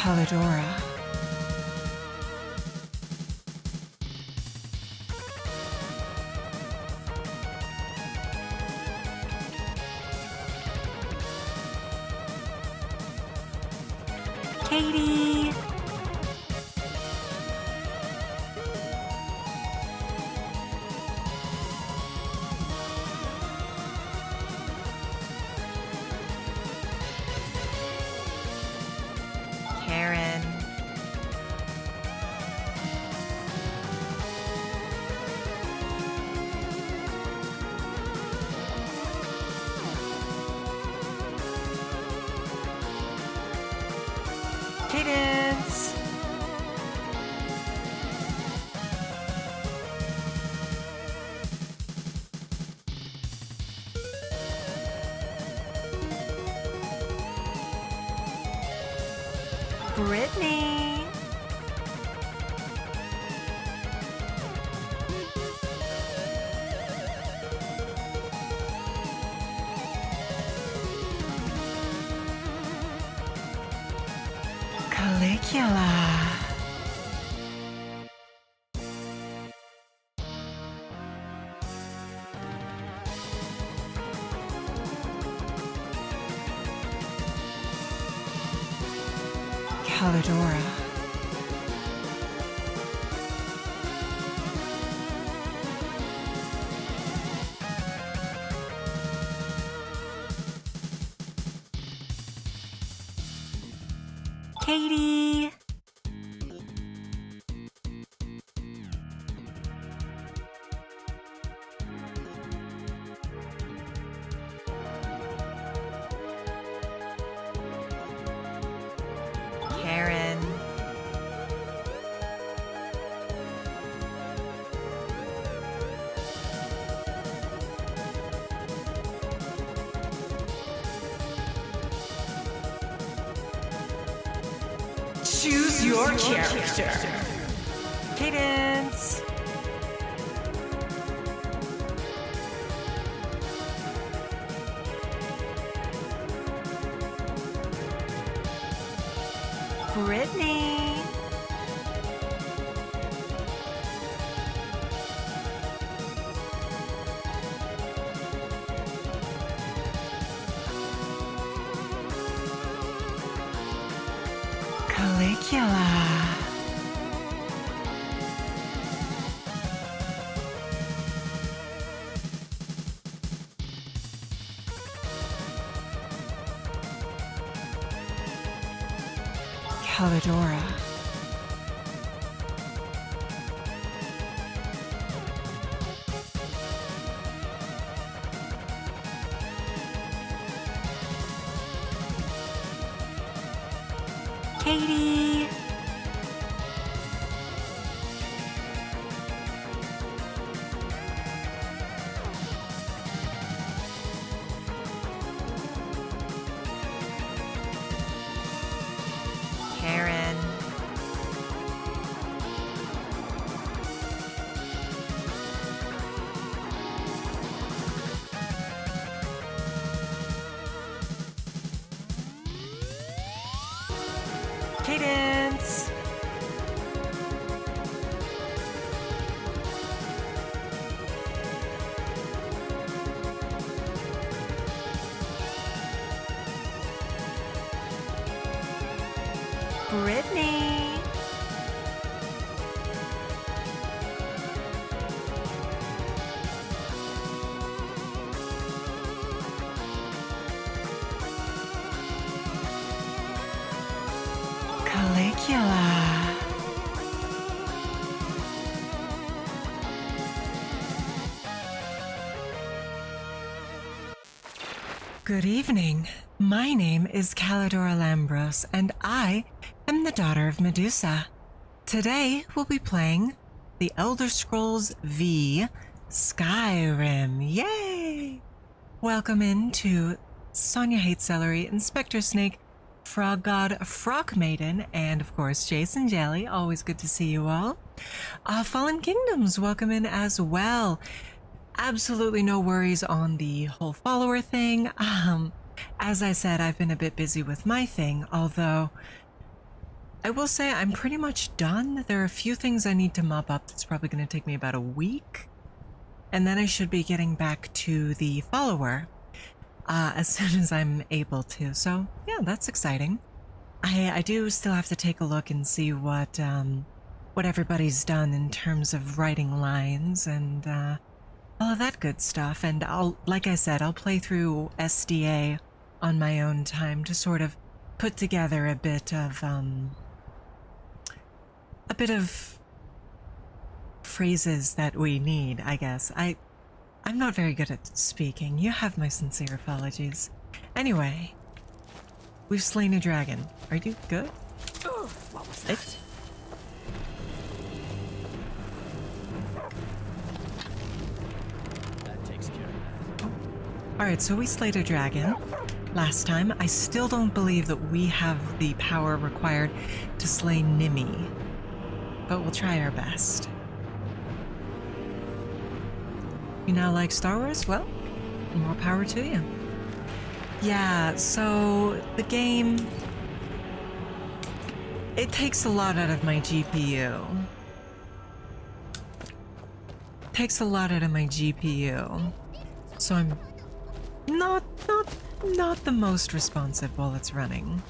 Callidora. Katie. Karen. Cadence. Brytknee. Calligula. Callidora. Katie. Karen. Choose your character. Cadence. Brytknee. Calligula. Callidora. Katie. Karen. Cadence. Brytknee. Calligula. Good evening. My name is Callidora Lambros, and I am the daughter of Medusa. Today, we'll be playing The Elder Scrolls V Skyrim. Yay! Welcome into Sonia Hates Celery, Inspector Snake, Frog God, Frog Maiden, and of course Jason Jelly. Always good to see you all. Fallen Kingdoms, welcome in as well. Absolutely no worries on the whole follower thing. As I said, I've been a bit busy with my thing, although I will say I'm pretty much done. There are a few things I need to mop up. That's probably going to take me about a week. And then I should be getting back to the follower as soon as I'm able to. So yeah, that's exciting. I do still have to take a look and see what everybody's done in terms of writing lines and all of that good stuff. And like I said, I'll play through SDA on my own time to sort of put together a bit of phrases that we need, I guess. I'm not very good at speaking. You have my sincere apologies. Anyway, we've slain a dragon. Are you good? What was that? That takes care of that. Alright, so we slayed a dragon last time. I still don't believe that we have the power required to slay Nimi, but we'll try our best. You now like Star Wars? Well, more power to you. Yeah, so the game, it takes a lot out of my GPU. It takes a lot out of my GPU. So I'm not the most responsive while it's running.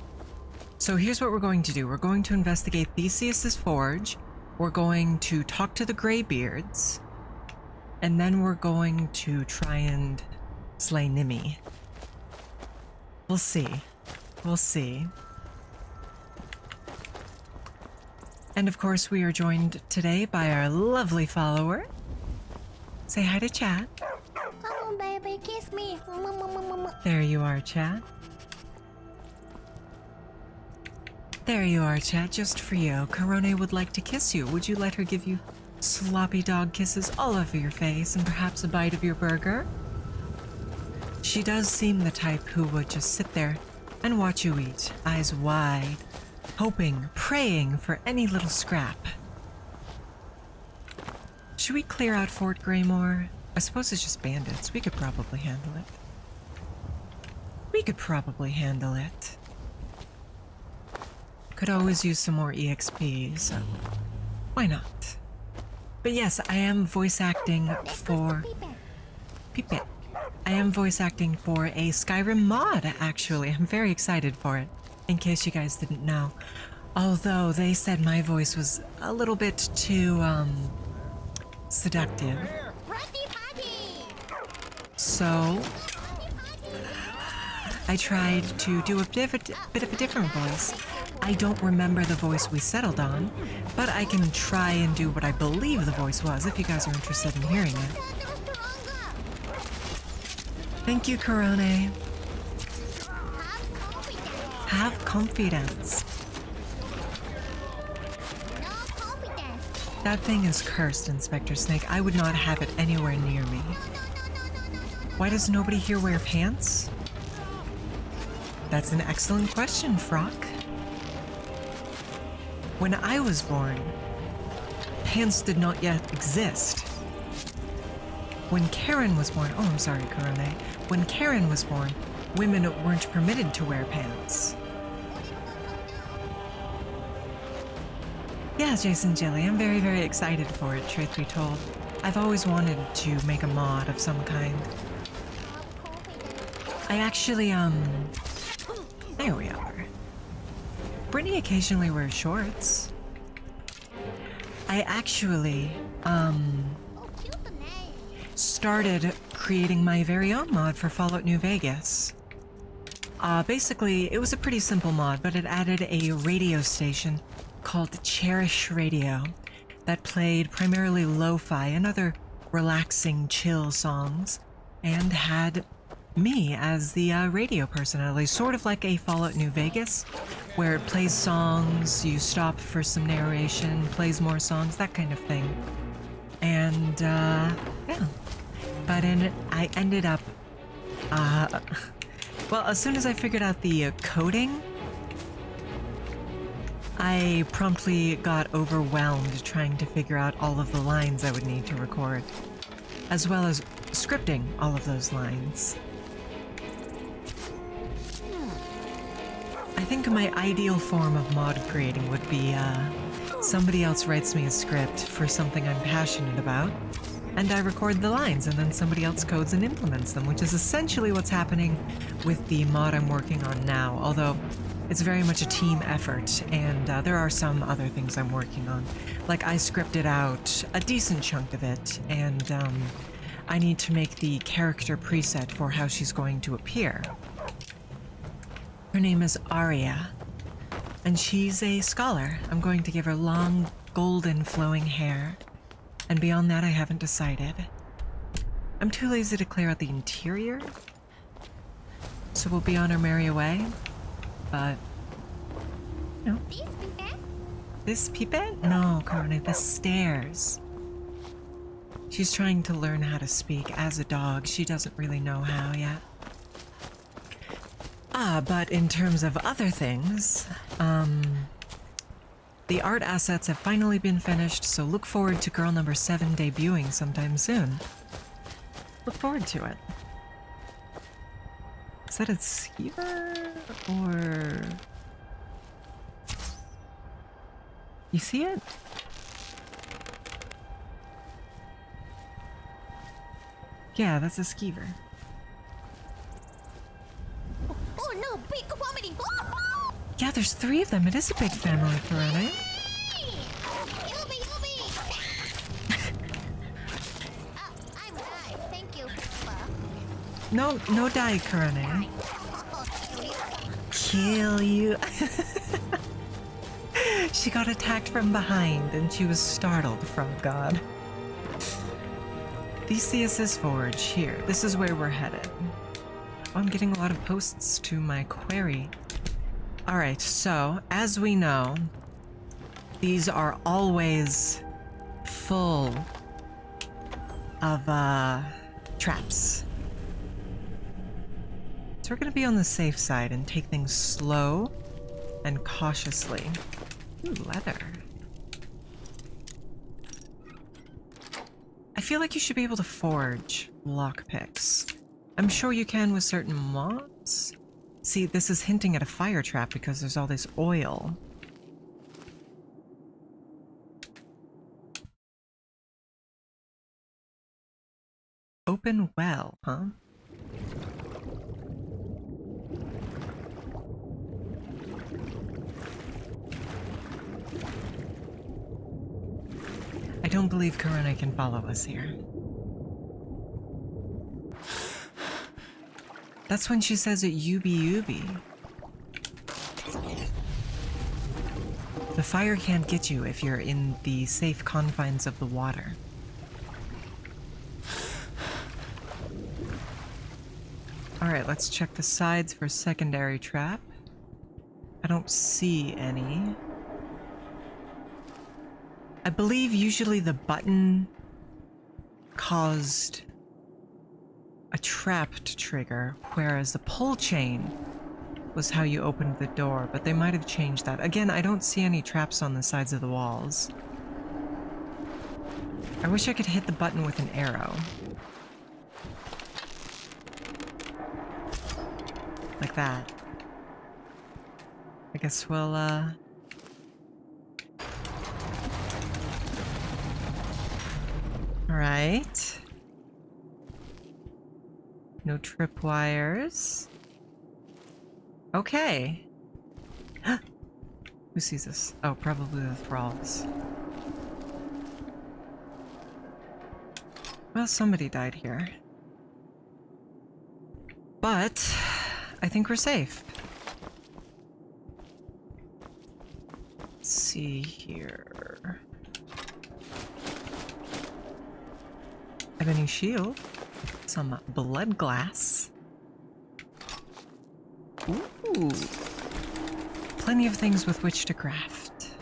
So here's what we're going to do. We're going to investigate Theseus's forge. We're going to talk to the Greybeards. And then we're going to try and slay Nimi. We'll see. We'll see. And of course, we are joined today by our lovely follower. Say hi to chat. Come on, baby, kiss me. There you are, chat. There you are, chat, just for you. Corone would like to kiss you. Would you let her give you sloppy dog kisses all over your face and perhaps a bite of your burger? She does seem the type who would just sit there and watch you eat, eyes wide, hoping, praying for any little scrap. Should we clear out Fort Greymore? I suppose it's just bandits. We could probably handle it. We could probably handle it. Could always use some more EXP, so why not? But yes, I am voice acting for... Peep. I am voice acting for a Skyrim mod, actually. I'm very excited for it, in case you guys didn't know. Although they said my voice was a little bit too, seductive. So I tried to do a bit of a different voice. I don't remember the voice we settled on, but I can try and do what I believe the voice was if you guys are interested in hearing it. Thank you, Corone. Have confidence. That thing is cursed, Inspector Snake. I would not have it anywhere near me. Why does nobody here wear pants? That's an excellent question, Frock. When I was born, pants did not yet exist. When Karen was born, oh, I'm sorry, Corone. When Karen was born, women weren't permitted to wear pants. Yeah, Jason Jilly, I'm very, very excited for it, truth be told. I've always wanted to make a mod of some kind. I actually, there we are. Brytknee occasionally wears shorts. I actually, started creating my very own mod for Fallout New Vegas. Basically, it was a pretty simple mod, but it added a radio station called Cherish Radio that played primarily lo-fi and other relaxing, chill songs, and had me as the radio personality, sort of like a Fallout New Vegas, where it plays songs, you stop for some narration, plays more songs, that kind of thing. And, yeah. But I ended up, well, as soon as I figured out the coding, I promptly got overwhelmed trying to figure out all of the lines I would need to record, as well as scripting all of those lines. I think my ideal form of mod creating would be somebody else writes me a script for something I'm passionate about, and I record the lines, and then somebody else codes and implements them, which is essentially what's happening with the mod I'm working on now, although it's very much a team effort, and there are some other things I'm working on. Like, I scripted out a decent chunk of it, and I need to make the character preset for how she's going to appear. Her name is Aria, and she's a scholar. I'm going to give her long, golden flowing hair. And beyond that, I haven't decided. I'm too lazy to clear out the interior, so we'll be on our merry way. But, you know. This pipette? No, Corona, the stairs. She's trying to learn how to speak as a dog. She doesn't really know how yet. But in terms of other things, the art assets have finally been finished, so look forward to girl number 7 debuting sometime soon. Look forward to it. Is that a skeever? Or... You see it? Yeah, that's a skeever. Oh no, big family. Yeah, there's 3 of them. It is a big family, Corona. Yubi. I'm alive. Thank you. No die, Corona. Kill you. She got attacked from behind and she was startled from God. Theseus's Forge, here. This is where we're headed. Oh, I'm getting a lot of posts to my query. Alright, so, as we know, these are always full of, traps. So we're gonna be on the safe side and take things slow and cautiously. Ooh, leather. I feel like you should be able to forge lockpicks. I'm sure you can with certain mods. See, this is hinting at a fire trap because there's all this oil. Open well, huh? I don't believe Corona can follow us here. That's when she says it Yubi. The fire can't get you if you're in the safe confines of the water. Alright, let's check the sides for secondary trap. I don't see any. I believe usually the button caused a trap to trigger, whereas the pull chain was how you opened the door, but they might have changed that. Again, I don't see any traps on the sides of the walls. I wish I could hit the button with an arrow. Like that. I guess we'll, Alright. No tripwires. Okay. Who sees this? Oh, probably the thralls. Well, somebody died here. But I think we're safe. Let's see here. Ebony shield. Some blood glass. Ooh. Plenty of things with which to craft.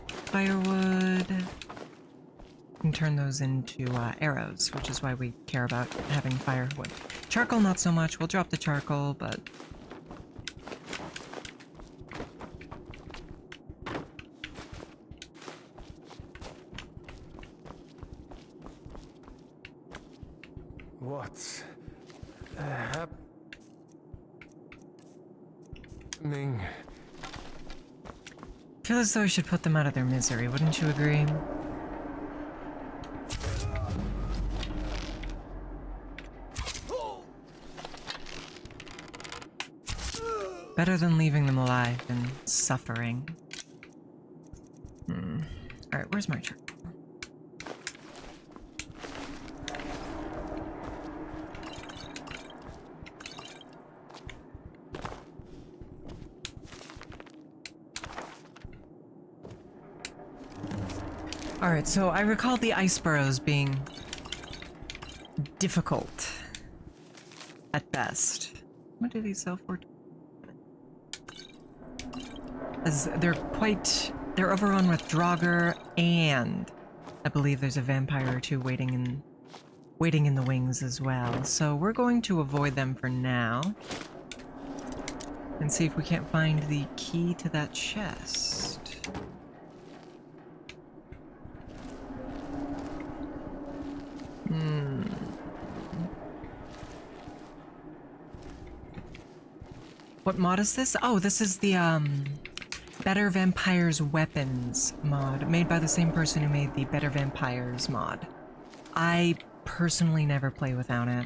Firewood. You can turn those into arrows, which is why we care about having firewood. Charcoal, not so much. We'll drop the charcoal, but... What's Ming. I feel as though I should put them out of their misery, wouldn't you agree? Better than leaving them alive and suffering. Alright, where's my truck? Alright, so I recall the ice burrows being difficult at best. What do these sell for? As they're overrun with Draugr, and I believe there's a vampire or two waiting in the wings as well. So we're going to avoid them for now and see if we can't find the key to that chest. What mod is this? Oh, this is the Better Vampires Weapons mod, made by the same person who made the Better Vampires mod. I personally never play without it.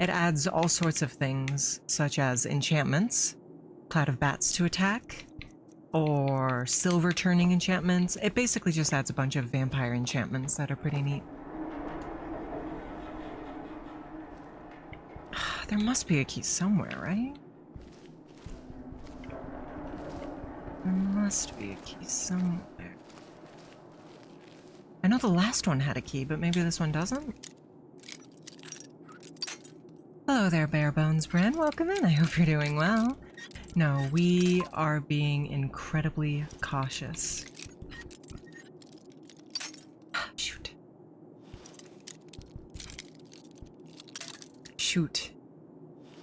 It adds all sorts of things, such as enchantments, Cloud of Bats to attack, or silver turning enchantments. It basically just adds a bunch of vampire enchantments that are pretty neat. There must be a key somewhere, right? There must be a key somewhere. I know the last one had a key, but maybe this one doesn't? Hello there, Barebones Bren. Welcome in. I hope you're doing well. No, we are being incredibly cautious. Shoot. Shoot.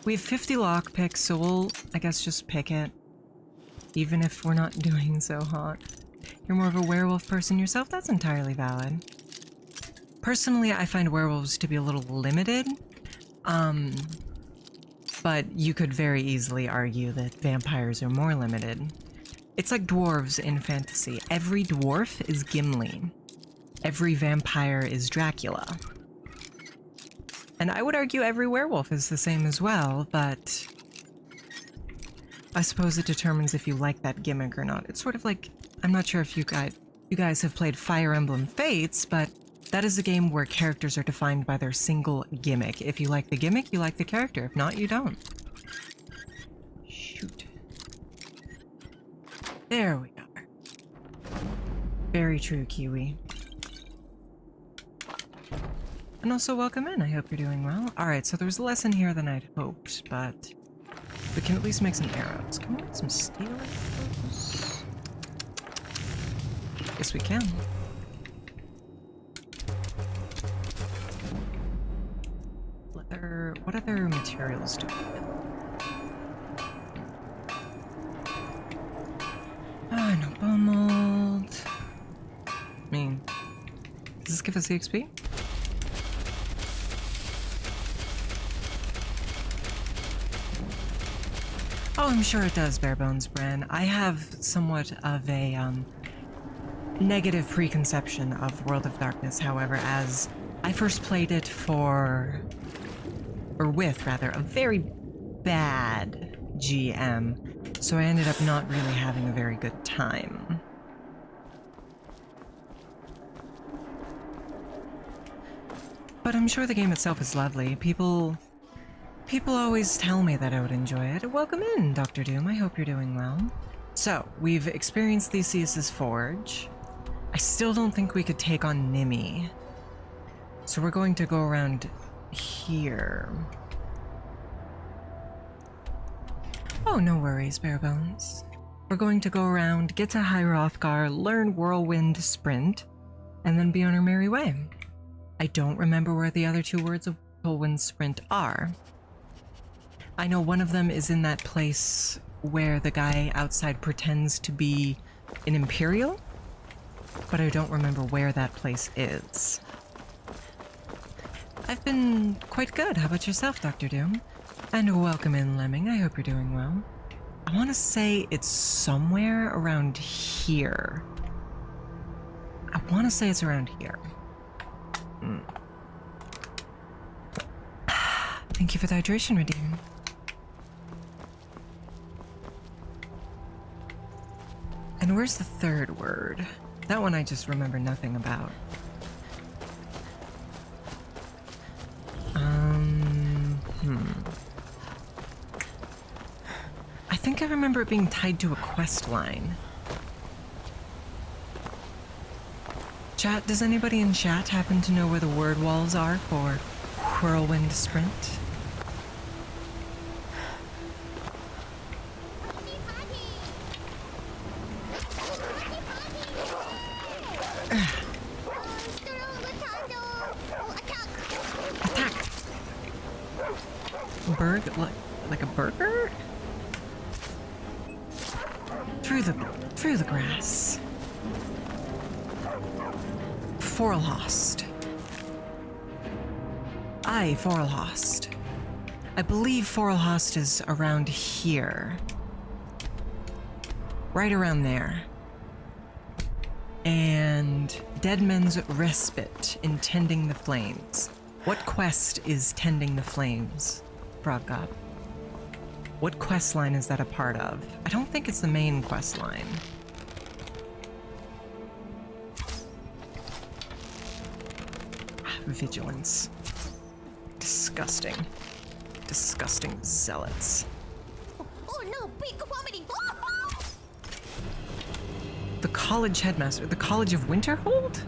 We have 50 lockpicks, so we'll, I guess, just pick it. Even if we're not doing so hot. You're more of a werewolf person yourself? That's entirely valid. Personally, I find werewolves to be a little limited. But you could very easily argue that vampires are more limited. It's like dwarves in fantasy. Every dwarf is Gimli. Every vampire is Dracula. And I would argue every werewolf is the same as well, but I suppose it determines if you like that gimmick or not. It's sort of like, I'm not sure if you guys have played Fire Emblem Fates, but that is a game where characters are defined by their single gimmick. If you like the gimmick, you like the character. If not, you don't. Shoot. There we are. Very true, Kiwi. And also welcome in. I hope you're doing well. Alright, so there's less in here than I'd hoped, but we can at least make some arrows. Can we get some steel arrows? Yes, we can. What other materials do we have? Ah, no bone mold. I mean, does this give us EXP? Oh, I'm sure it does, Barebones Bren. I have somewhat of a negative preconception of World of Darkness, however, as I first played it with a very bad GM, so I ended up not really having a very good time. But I'm sure the game itself is lovely. People always tell me that I would enjoy it. Welcome in, Dr. Doom. I hope you're doing well. So, we've experienced Theseus's Forge. I still don't think we could take on Nimi. So we're going to go around here. Oh, no worries, Barebones. We're going to go around, get to High Hrothgar, learn Whirlwind Sprint, and then be on our merry way. I don't remember where the other two words of Whirlwind Sprint are. I know one of them is in that place where the guy outside pretends to be an Imperial, but I don't remember where that place is. I've been quite good. How about yourself, Dr. Doom? And welcome in, Lemming. I hope you're doing well. I want to say it's somewhere around here. I want to say it's around here. Thank you for the hydration, Redeem. And where's the third word? That one I just remember nothing about. I think I remember it being tied to a quest line. Chat, does anybody in chat happen to know where the word walls are for whirlwind sprint? Attack! Like a burger? Through the grass. Forelhost. Aye, Forelhost. I believe Forelhost is around here. Right around there. And Deadman's Respite in Tending the Flames. What quest is Tending the Flames, Froggob? What quest line is that a part of? I don't think it's the main quest line. Vigilance. Disgusting. Disgusting zealots. Oh no, big vomiting. The college headmaster. The College of Winterhold?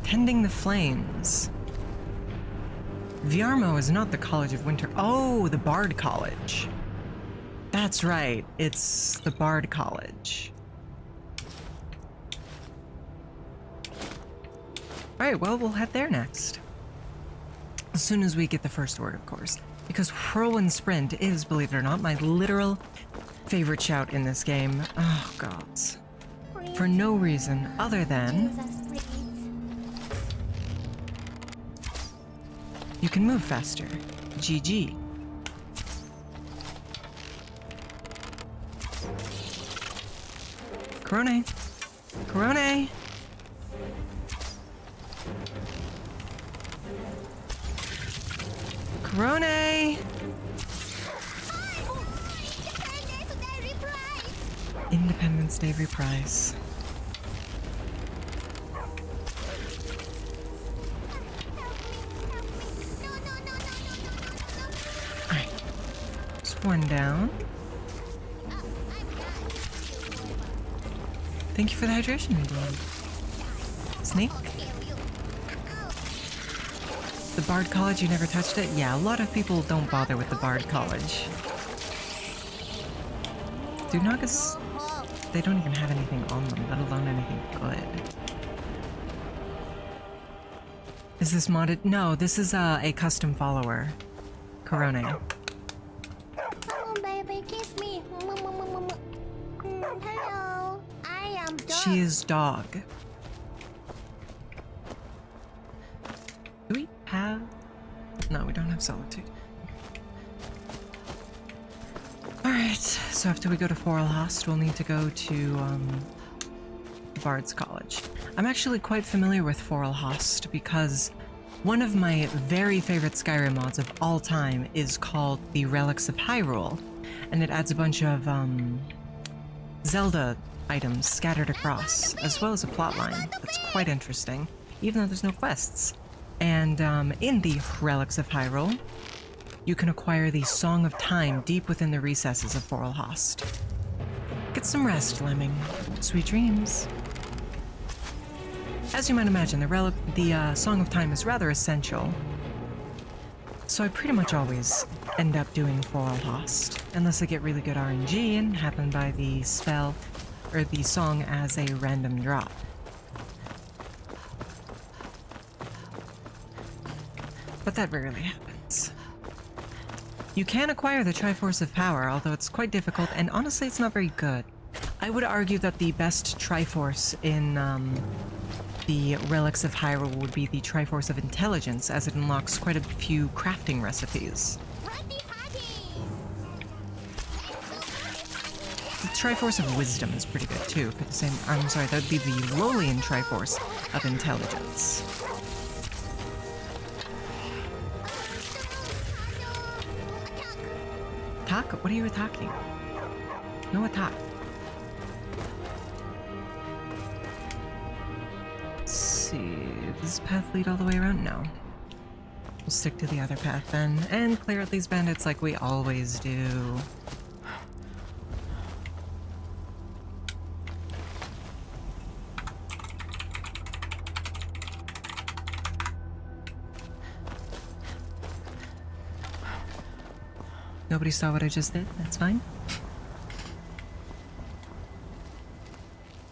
Tending the Flames. Viarmo is not the College of Winter. Oh, the Bard College. That's right. It's the Bard College. Alright, well, we'll head there next. As soon as we get the first word, of course. Because Whirlwind Sprint is, believe it or not, my literal favorite shout in this game. Oh, gods. For no reason other than you can move faster. GG. Corone. Corone. Corone. Independence Day reprise. Alright. Just one down. Thank you for the hydration, Medium. Snake? The Bard College, you never touched it? Yeah, a lot of people don't bother with the Bard College. Dude, Nagas, they don't even have anything on them, let alone anything good. Is this modded? No, this is a custom follower. Corone. Come on, baby, kiss me. Hello, I am dog. She is dog. Do we have... No, we don't have solitude. Alright, so after we go to Forelhost, we'll need to go to, Bard's College. I'm actually quite familiar with Forelhost because one of my very favorite Skyrim mods of all time is called the Relics of Hyrule, and it adds a bunch of, Zelda items scattered across, as well as a plotline that's quite interesting, even though there's no quests. And, in the Relics of Hyrule, you can acquire the Song of Time deep within the recesses of Forelhost. Get some rest, Lemming. Sweet dreams. As you might imagine, the Song of Time is rather essential, so I pretty much always end up doing Forelhost, unless I get really good RNG and happen by the spell, or the song as a random drop. But that rarely happens. You can acquire the Triforce of Power, although it's quite difficult, and honestly it's not very good. I would argue that the best Triforce in the Relics of Hyrule would be the Triforce of Intelligence, as it unlocks quite a few crafting recipes. The Triforce of Wisdom is pretty good too, for the same. I'm sorry, that would be the Lolian Triforce of Intelligence. Attack? What are you attacking? No attack. Let's see. Does this path lead all the way around? No. We'll stick to the other path then, and clear out these bandits like we always do. Nobody saw what I just did. That's fine.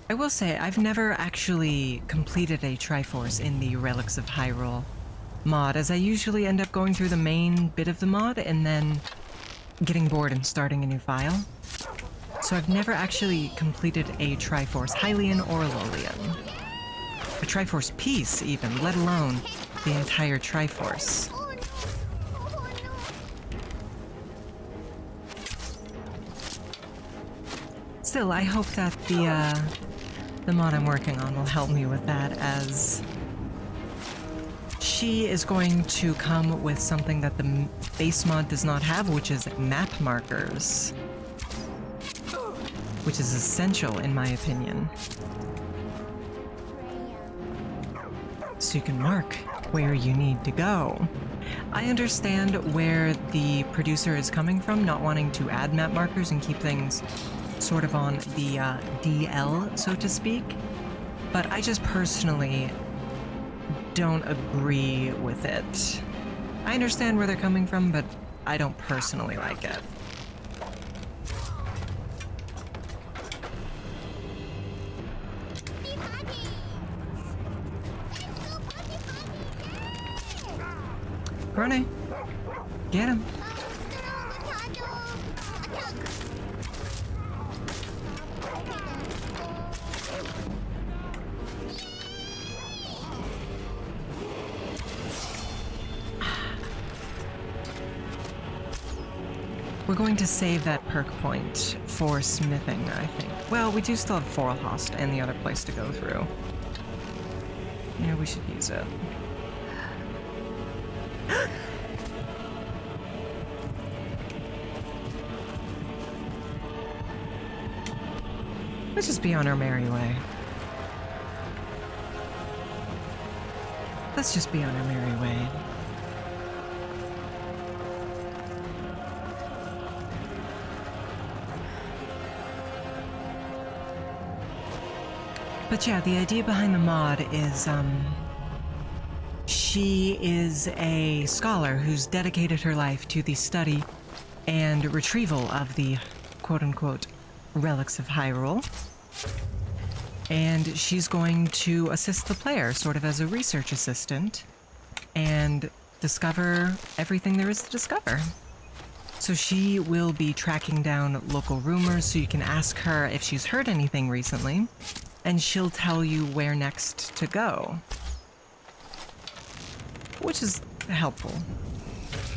I will say, I've never actually completed a Triforce in the Relics of Hyrule mod, as I usually end up going through the main bit of the mod and then getting bored and starting a new file. So I've never actually completed a Triforce, Hylian or Lolian. A Triforce piece, even, let alone the entire Triforce. Oh no! Oh no! Still, I hope that the mod I'm working on will help me with that, as she is going to come with something that the base mod does not have, which is map markers, which is essential in my opinion. So you can mark where you need to go. I understand where the producer is coming from, not wanting to add map markers and keep things sort of on the DL, so to speak, but I just personally don't agree with it. I understand where they're coming from, but I don't personally like it. Brytknee, get him. We're going to save that perk point for smithing, I think. Well, we do still have Forelhost and the other place to go through. Yeah, we should use it. Let's just be on our merry way. Let's just be on our merry way. But yeah, the idea behind the mod is, she is a scholar who's dedicated her life to the study and retrieval of the quote-unquote relics of Hyrule. And she's going to assist the player, sort of as a research assistant, and discover everything there is to discover. So she will be tracking down local rumors, so you can ask her if she's heard anything recently, and she'll tell you where next to go. Which is helpful.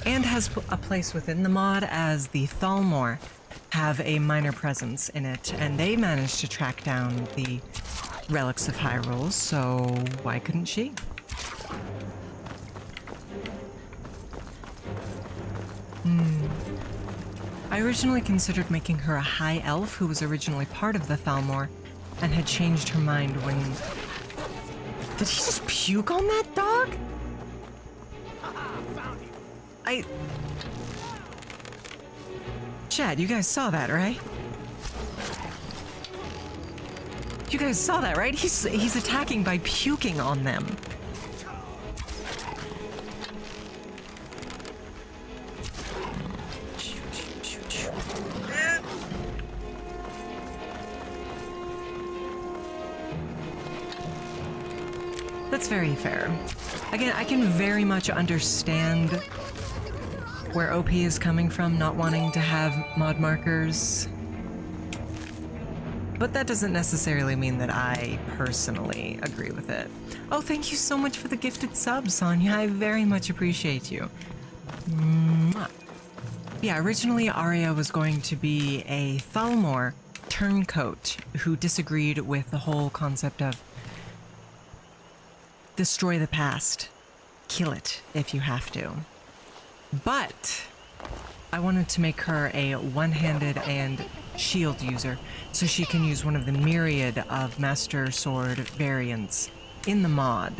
And has a place within the mod, as the Thalmor have a minor presence in it, and they managed to track down the relics of Hyrule, so why couldn't she? I originally considered making her a high elf who was originally part of the Thalmor, and had changed her mind when... Did he just puke on that dog? Chad, you guys saw that, right? You guys saw that, right? He's attacking by puking on them. That's very fair. Again, I can very much understand where OP is coming from, not wanting to have mod markers. But that doesn't necessarily mean that I personally agree with it. Oh, thank you so much for the gifted sub, Sonia. I very much appreciate you. Mwah. Yeah, originally Arya was going to be a Thalmor turncoat who disagreed with the whole concept of destroy the past, kill it if you have to. But I wanted to make her a one-handed and shield user, so she can use one of the myriad of Master Sword variants in the mod,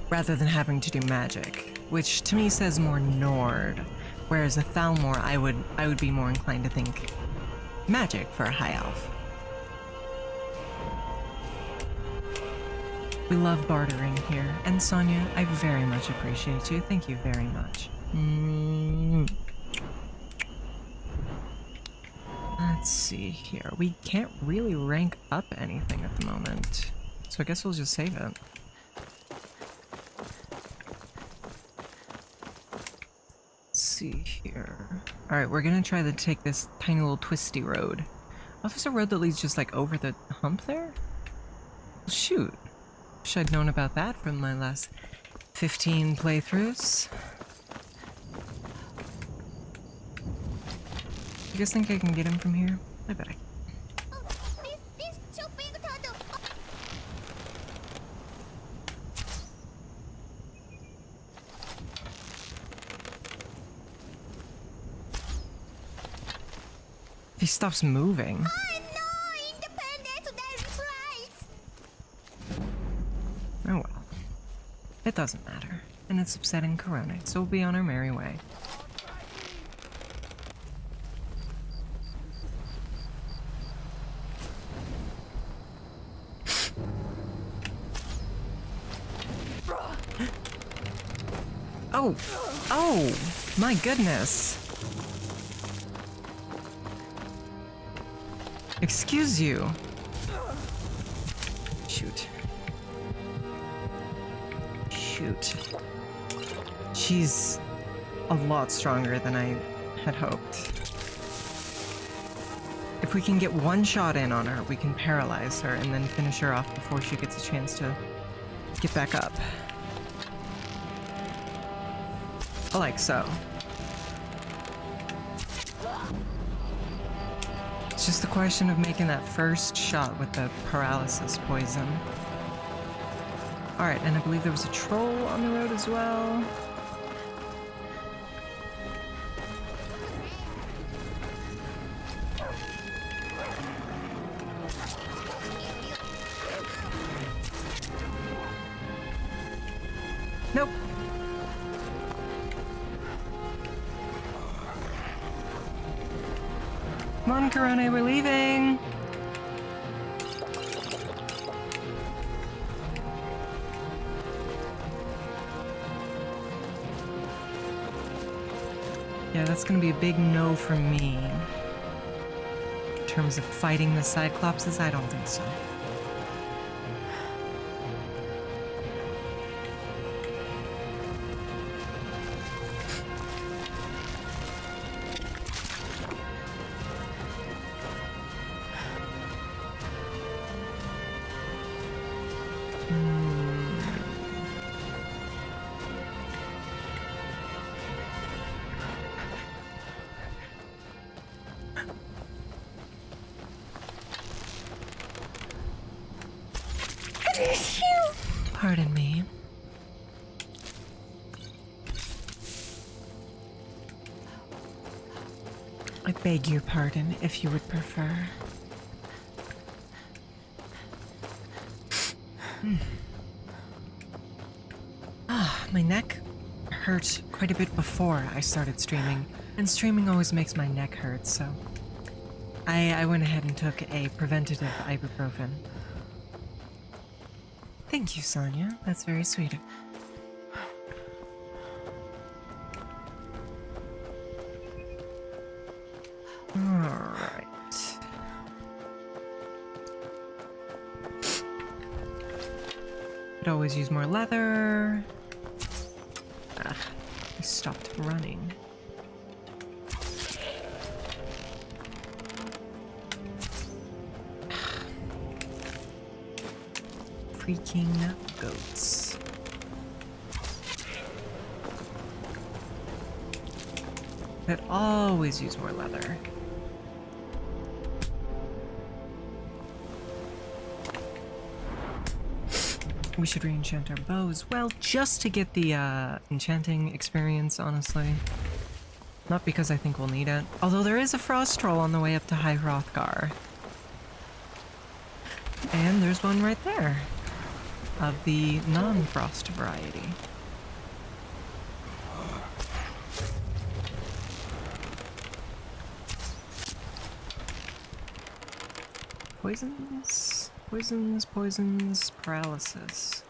rather than having to do magic, which to me says more Nord, whereas a Thalmor I would be more inclined to think magic for a high elf. We love bartering here, and Sonia, I very much appreciate you. Thank you very much. Let's see here. We can't really rank up anything at the moment, so I guess we'll just save it. Let's see here. Alright, we're gonna try to take this tiny little twisty road. Oh, there's a road that leads just like over the hump there? Shoot. Wish I'd known about that from my last 15 playthroughs. You guys think I can get him from here? I bet I can. Oh, this shopping turtle. If he stops moving. Oh no! Independence their rights! Oh well. It doesn't matter. And it's upsetting Corona, so we'll be on our merry way. Oh! Oh! My goodness! Excuse you! Shoot. Shoot. She's a lot stronger than I had hoped. If we can get one shot in on her, we can paralyze her and then finish her off before she gets a chance to get back up. Like so. It's just a question of making that first shot with the paralysis poison. Alright, and I believe there was a troll on the road as well. Nope. Come on, Corona, we're leaving! Yeah, that's gonna be a big no from me. In terms of fighting the Cyclopses, I don't think so. Pardon me. I beg your pardon, if you would prefer. My neck hurt quite a bit before I started streaming, and streaming always makes my neck hurt, so I went ahead and took a preventative ibuprofen. Thank you, Sonia. That's very sweet of you. Alright. Could always use more leather. I stopped running. Freaking goats. Could always use more leather. We should re-enchant our bow as well, just to get the enchanting experience, honestly. Not because I think we'll need it. Although there is a frost troll on the way up to High Hrothgar. And there's one right there. Of the non-frost variety. Poisons, poisons, poisons, paralysis.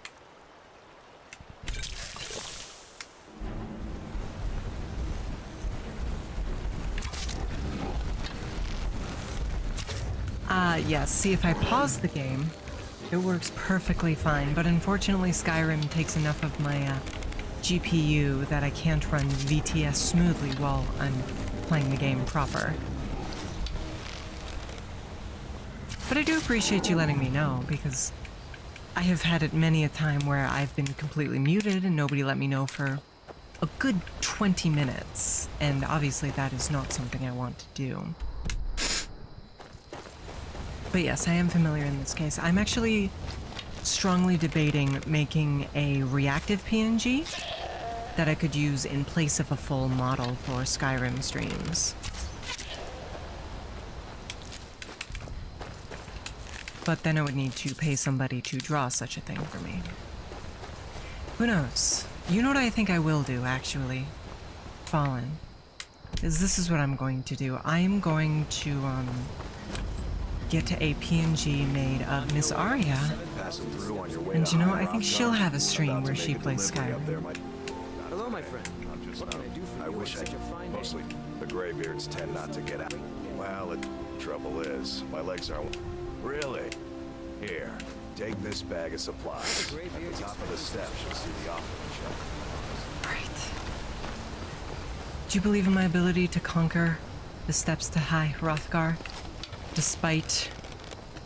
Yes, see, if I pause the game, it works perfectly fine, but unfortunately Skyrim takes enough of my GPU that I can't run VTS smoothly while I'm playing the game proper. But I do appreciate you letting me know, because I have had it many a time where I've been completely muted and nobody let me know for a good 20 minutes, and obviously that is not something I want to do. But yes, I am familiar in this case. I'm actually strongly debating making a reactive PNG that I could use in place of a full model for Skyrim streams. But then I would need to pay somebody to draw such a thing for me. Who knows? You know what I think I will do, actually? Fallen. Is this is what I'm going to do. I am going to, get a PNG made of Miss Arya. And you know, I think she'll have a stream where she plays Skyrim. Hello, my friend. I'm just I wish I could. Mostly the graybeards tend not to get out. Well, the trouble is, my legs aren't. Really? Here, take this bag of supplies. At the top of the steps, you'll see the offering shelf. Right. Do you believe in my ability to conquer the steps to High Hrothgar? Despite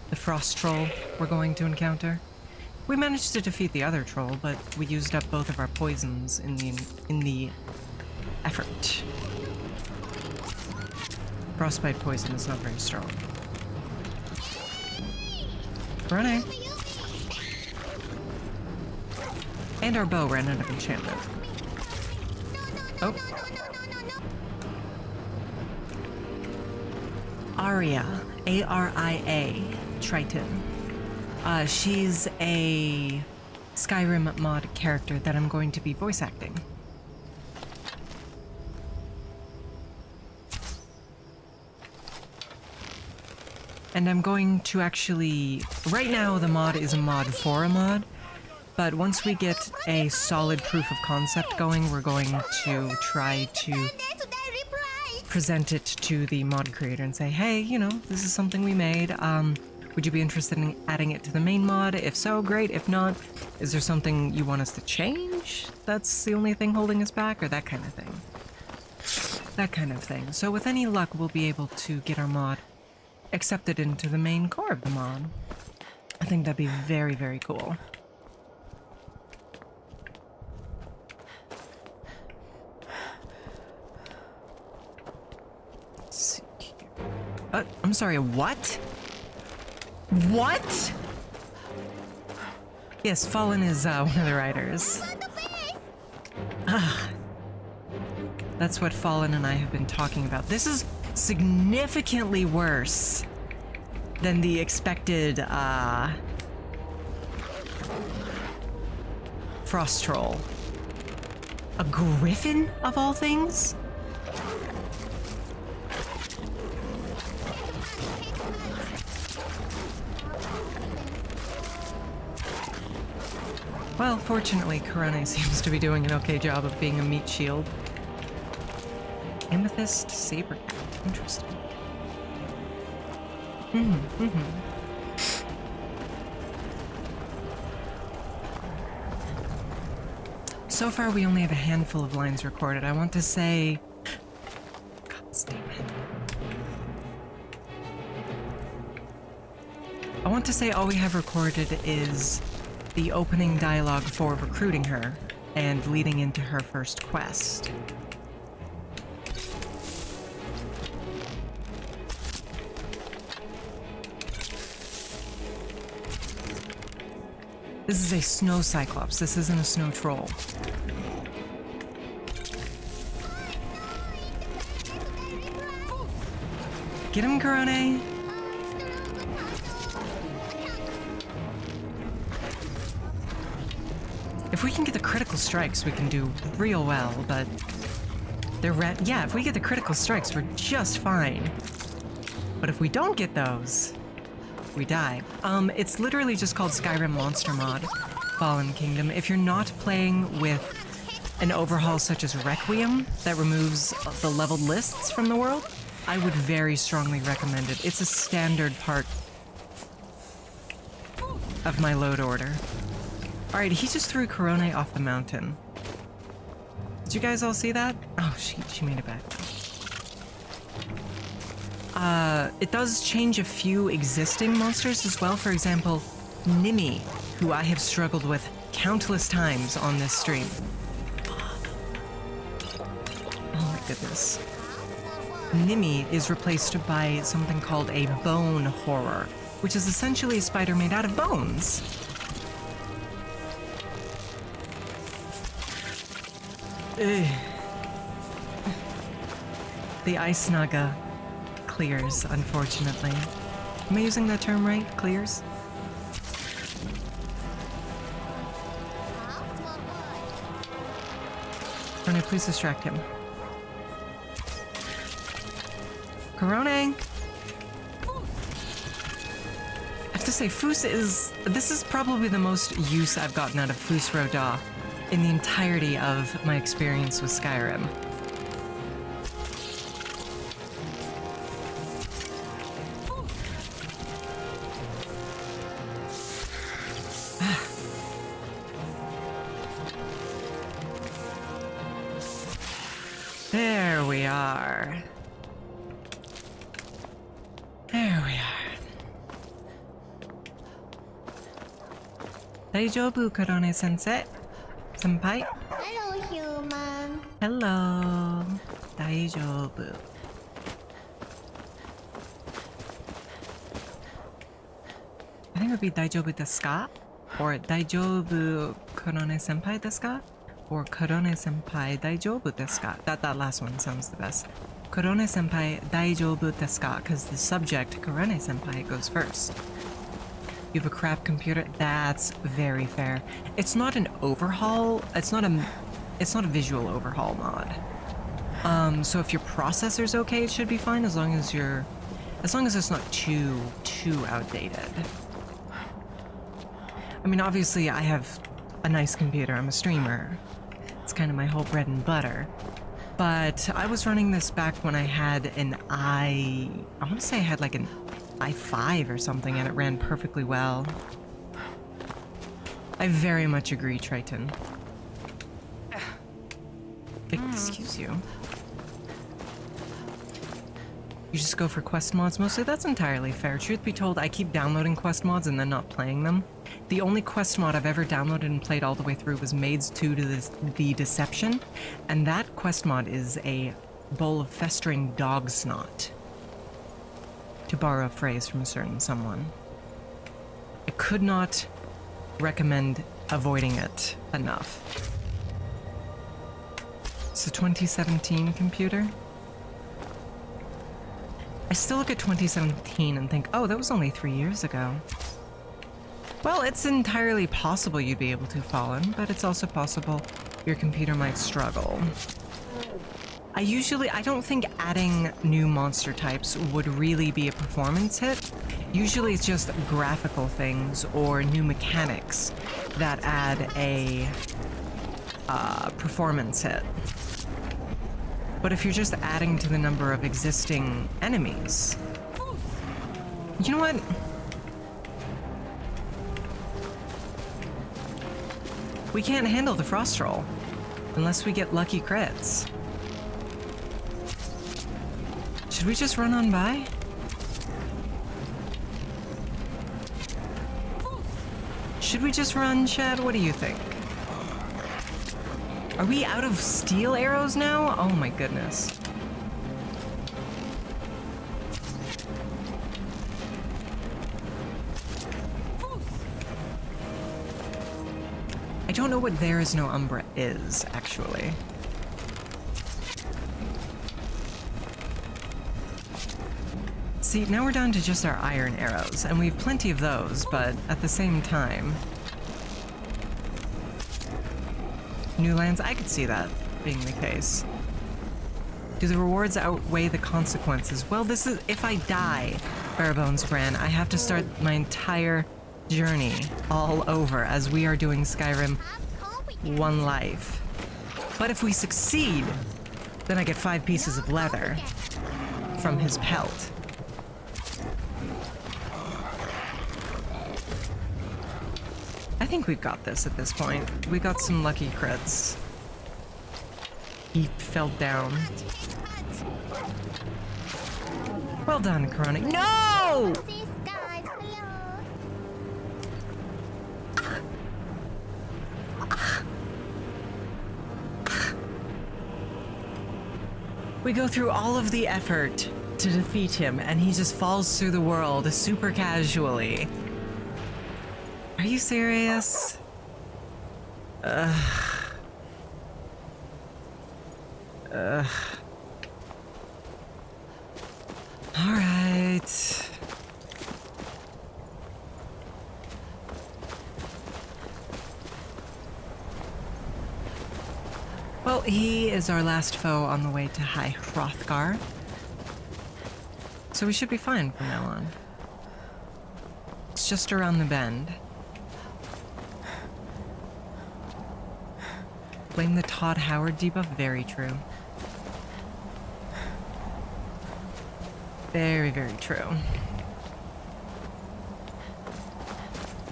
the frost troll we're going to encounter. We managed to defeat the other troll, but we used up both of our poisons in the effort. Frostbite poison is not very strong. Running. And our bow ran out of enchantment. Oh. Arya. A-R-I-A. Triton. She's a Skyrim mod character that I'm going to be voice acting. And I'm going to actually... Right now the mod is a mod for a mod, but once we get a solid proof of concept going, we're going to try to present it to the mod creator and say, hey, you know, this is something we made. Would you be interested in adding it to the main mod? If so, great. If not, is there something you want us to change? That's the only thing holding us back, or that kind of thing. That kind of thing. So with any luck, we'll be able to get our mod accepted into the main core of the mod. I think that'd be very, very cool. Let's see here. I'm sorry, what? What? Yes, Fallen is one of the writers. That's what Fallen and I have been talking about. This is significantly worse than the expected frost troll. A griffin, of all things? Well, fortunately, Karane seems to be doing an okay job of being a meat shield. Amethyst saber. Interesting. So far, we only have a handful of lines recorded. I want to say... God damn it. I want to say all we have recorded is the opening dialogue for recruiting her and leading into her first quest. This is a snow cyclops. This isn't a snow troll. Get him, Corone. If we can get the critical strikes, we can do real well, but yeah, if we get the critical strikes, we're just fine. But if we don't get those, we die. It's literally just called Skyrim Monster Mod, Fallen Kingdom. If you're not playing with an overhaul such as Requiem that removes the leveled lists from the world, I would very strongly recommend it. It's a standard part of my load order. Alright, he just threw Corone off the mountain. Did you guys all see that? Oh, she made it back. It does change a few existing monsters as well. For example, Nimi, who I have struggled with countless times on this stream. Oh my goodness. Nimi is replaced by something called a bone horror, which is essentially a spider made out of bones. Ugh. The ice naga clears, unfortunately. Am I using that term right? Clears? Corone, please distract him. Corone! I have to say, this is probably the most use I've gotten out of Fus Roda in the entirety of my experience with Skyrim. There we are. There we are. Daijoubu, Corone sensei? Senpai? Hello, human. Hello. Daijoubu. I think it would be Daijoubu desu ka? Or Daijoubu Corone senpai desu ka? Or Corone senpai Daijoubu desu ka? That last one sounds the best. Corone senpai Daijoubu desu ka? Because the subject, Corone senpai, goes first. You have a crap computer? That's very fair. It's not an overhaul. It's not a visual overhaul mod. So if your processor's okay, it should be fine as long as it's not too outdated. I mean, obviously I have a nice computer. I'm a streamer. It's kind of my whole bread and butter. But I was running this back when I had an I want to say I had like an i5 or something, and it ran perfectly well. I very much agree, Triton. Excuse you. You just go for quest mods mostly? That's entirely fair. Truth be told, I keep downloading quest mods and then not playing them. The only quest mod I've ever downloaded and played all the way through was Maids 2 to the Deception, and that quest mod is a bowl of festering dog snot. To borrow a phrase from a certain someone. I could not recommend avoiding it enough. It's a 2017 computer. I still look at 2017 and think, oh, that was only 3 years ago. Well, it's entirely possible you'd be able to Fallen, but it's also possible your computer might struggle. I don't think adding new monster types would really be a performance hit. Usually it's just graphical things or new mechanics that add a performance hit. But if you're just adding to the number of existing enemies... You know what? We can't handle the Frost Troll unless we get lucky crits. Should we just run on by? Should we just run, Chad? What do you think? Are we out of steel arrows now? Oh my goodness. know what There Is No Umbra is, actually. See, now we're down to just our iron arrows, and we have plenty of those, but at the same time... New lands, I could see that being the case. Do the rewards outweigh the consequences? Well, this is... If I die, Barebones Bran, I have to start my entire journey all over, as we are doing Skyrim one life. But if we succeed, then I get 5 pieces of leather from his pelt. I think we've got this at this point. We got some lucky crits. He fell down. Well done, Corona. No! These guys, hello. We go through all of the effort to defeat him, and he just falls through the world super casually. Are you serious? All right. Well, he is our last foe on the way to High Hrothgar. So we should be fine from now on. It's just around the bend. Blame the Todd Howard debuff? Very true. Very, very true.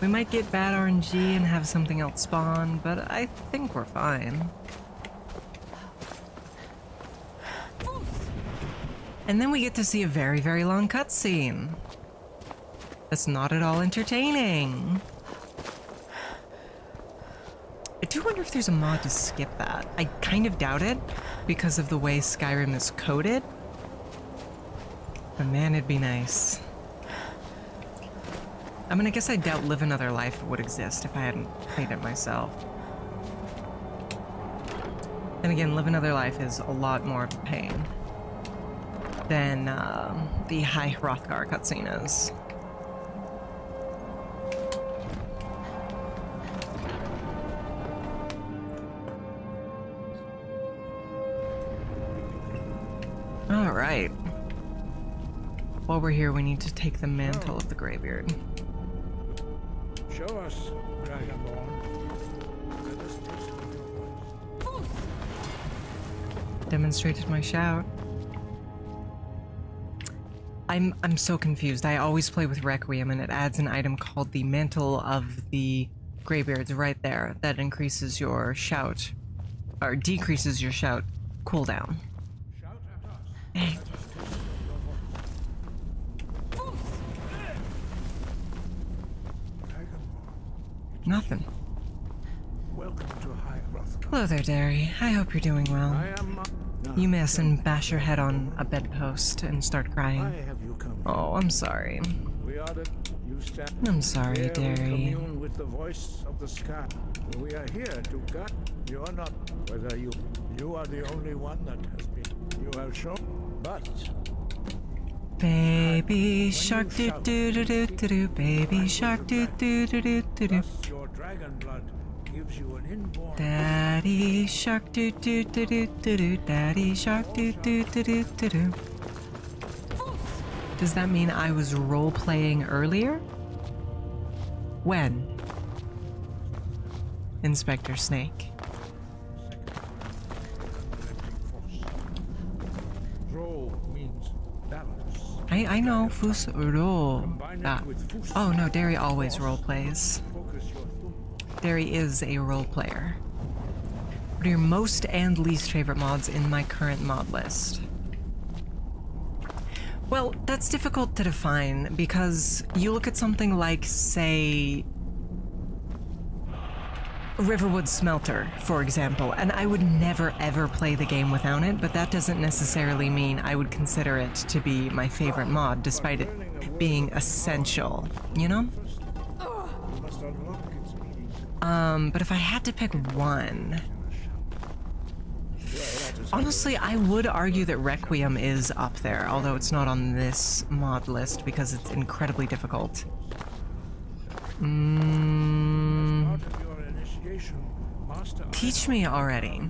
We might get bad RNG and have something else spawn, but I think we're fine. And then we get to see a very, very long cutscene. That's not at all entertaining. I do wonder if there's a mod to skip that. I kind of doubt it, because of the way Skyrim is coded. But man, it'd be nice. I mean, I guess I doubt Live Another Life would exist if I hadn't played it myself. And again, Live Another Life is a lot more of a pain than the High Hrothgar cutscene is. All right. While we're here, we need to take the mantle of the Greybeard. Show us, Dragonborn. Let us listen to your voice. Demonstrated my shout. I'm so confused. I always play with Requiem, and it adds an item called the Mantle of the Greybeards right there that increases your shout, or decreases your shout cooldown. Shout at us. Hey. Dragonborn, Nothing. welcome to High Hrothgar. Hello there, Derry. I hope you're doing well. I am. You miss and bash your head on a bedpost and start Why crying. have you come? Oh, I'm sorry. We are the. You stand. I'm sorry, here we Derry. commune with the voice of the sky. We are here to guide. You are not. Whether you. You are the only one that has been. You have shown. But. Baby shark doo doo doo doo doo doo. Baby shark doo doo doo doo doo doo. Thus your dragon blood gives you an inborn. Daddy shark doo doo doo doo doo doo. Daddy shark doo doo doo doo doo doo. Does that mean I was role-playing earlier? When? Inspector Snake. Roll means balance. I know, Fus roll. Combine Ah. it with fus. Oh no, Derry always role-plays. Focus your thumb. Derry is a role-player. What are your most and least favorite mods in my current mod list? Well, that's difficult to define because you look at something like, say, Riverwood Smelter, for example, and I would never ever play the game without it, but that doesn't necessarily mean I would consider it to be my favorite mod, despite it being essential, you know? You must unlock its meaning. But if I had to pick one, honestly, I would argue that Requiem is up there, although it's not on this mod list because it's incredibly difficult. Teach me already.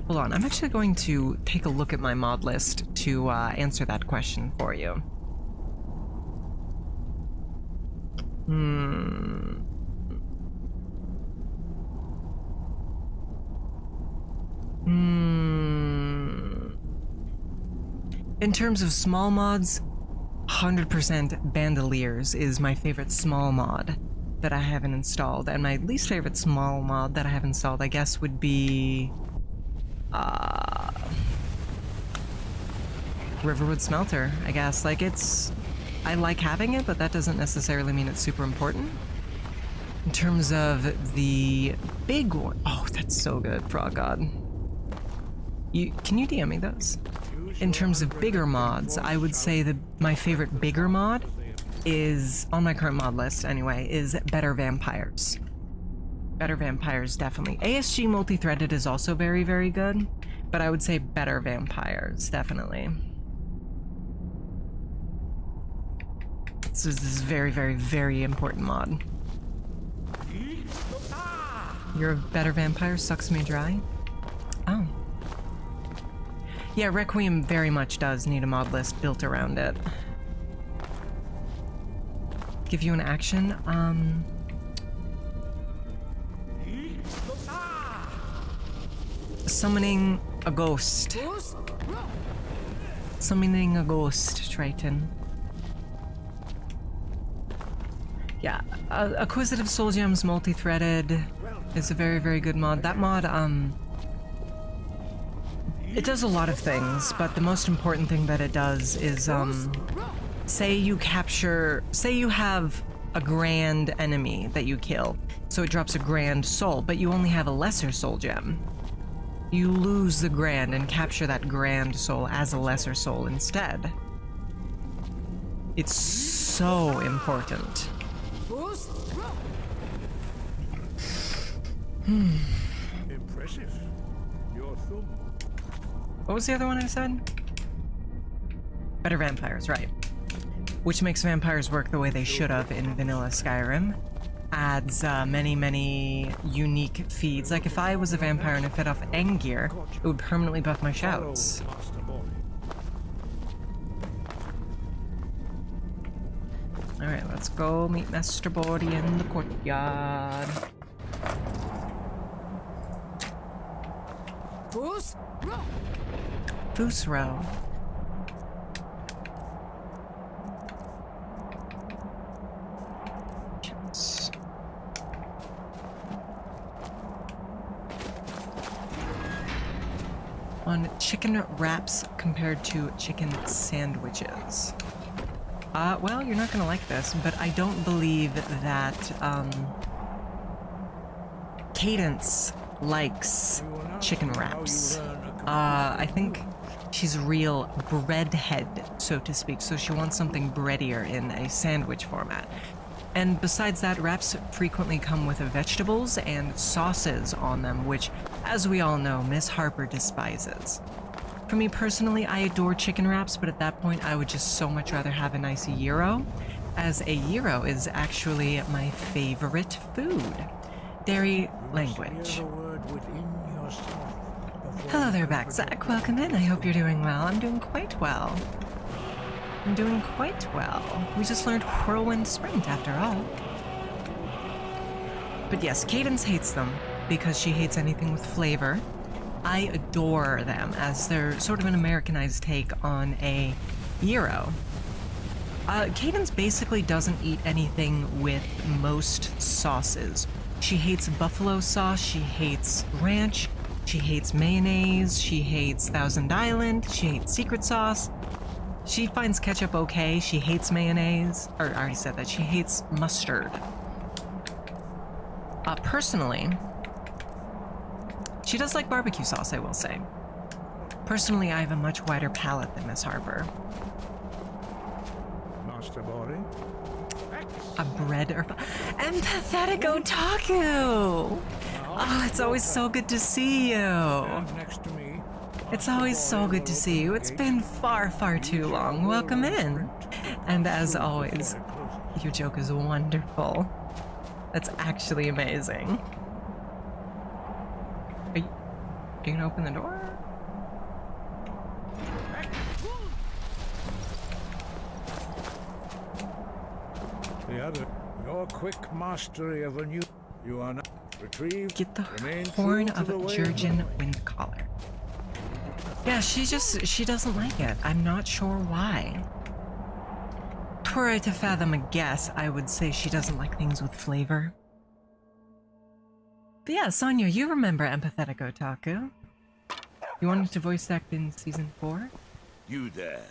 Hold on, I'm actually going to take a look at my mod list to answer that question for you. In terms of small mods, 100% Bandoliers is my favorite small mod that I haven't installed, and my least favorite small mod that I have installed, I guess, would be Riverwood Smelter, I guess. Like, I like having it, but that doesn't necessarily mean it's super important. In terms of the big one, oh, that's so good, Frog God. Can you DM me those? In terms of bigger mods, I would say that my favorite bigger mod is, on my current mod list anyway, is Better Vampires. Better Vampires, definitely. ASG multi-threaded is also very, very good, but I would say Better Vampires, definitely. This is very, very, very important mod. Your Better Vampire sucks me dry? Oh. Yeah, Requiem very much does need a mod list built around it. Give you an action, summoning a ghost. Summoning a ghost, Triton. Yeah, Acquisitive Soul Gems multi-threaded is a very, very good mod. That mod, it does a lot of things, but the most important thing that it does is, say you have a grand enemy that you kill, so it drops a grand soul, but you only have a lesser soul gem. You lose the grand and capture that grand soul as a lesser soul instead. It's so important. Impressive. Your thumb. What was the other one I said? Better Vampires, right. Which makes vampires work the way they should have in vanilla Skyrim. Adds many, many unique feeds. Like if I was a vampire and I fed off Engir, it would permanently buff my shouts. Alright, let's go meet Master Bordy in the courtyard. Foos Row. On chicken wraps compared to chicken sandwiches. Well, you're not gonna like this, but I don't believe that, Cadence likes chicken wraps. I think she's a real breadhead, so to speak, so she wants something breadier in a sandwich format. And besides that, wraps frequently come with vegetables and sauces on them, which, as we all know, Miss Harper despises. For me personally, I adore chicken wraps, but at that point I would just so much rather have a nice gyro, as a gyro is actually my favorite food. Dairy language. Hello there, back Zach. Welcome in. I hope you're doing well. I'm doing quite well. I'm doing quite well. We just learned Whirlwind Sprint after all. But yes, Cadence hates them because she hates anything with flavor. I adore them as they're sort of an Americanized take on a gyro. Cadence basically doesn't eat anything with most sauces. She hates buffalo sauce, she hates ranch, she hates mayonnaise, she hates Thousand Island, she hates secret sauce. She finds ketchup okay, she hates mayonnaise, or I already said that, she hates mustard. Personally, she does like barbecue sauce, I will say. Personally, I have a much wider palate than Miss Harper. Master Body. A bread or empathetic otaku. Oh, it's always so good to see you. Stand next to me. It's always so good to see you. It's been far, far too long. Welcome in. And as always, your joke is wonderful. That's actually amazing. Are you gonna open the door? The other, your quick mastery of a new. You are not retrieved. Get the remain horn true to of the way Jurgen wind collar. Yeah, she doesn't like it. I'm not sure why. Were I to fathom a guess, I would say she doesn't like things with flavor. But yeah, Sonia, you remember Empathetic Otaku. You wanted to voice act in season 4? You there.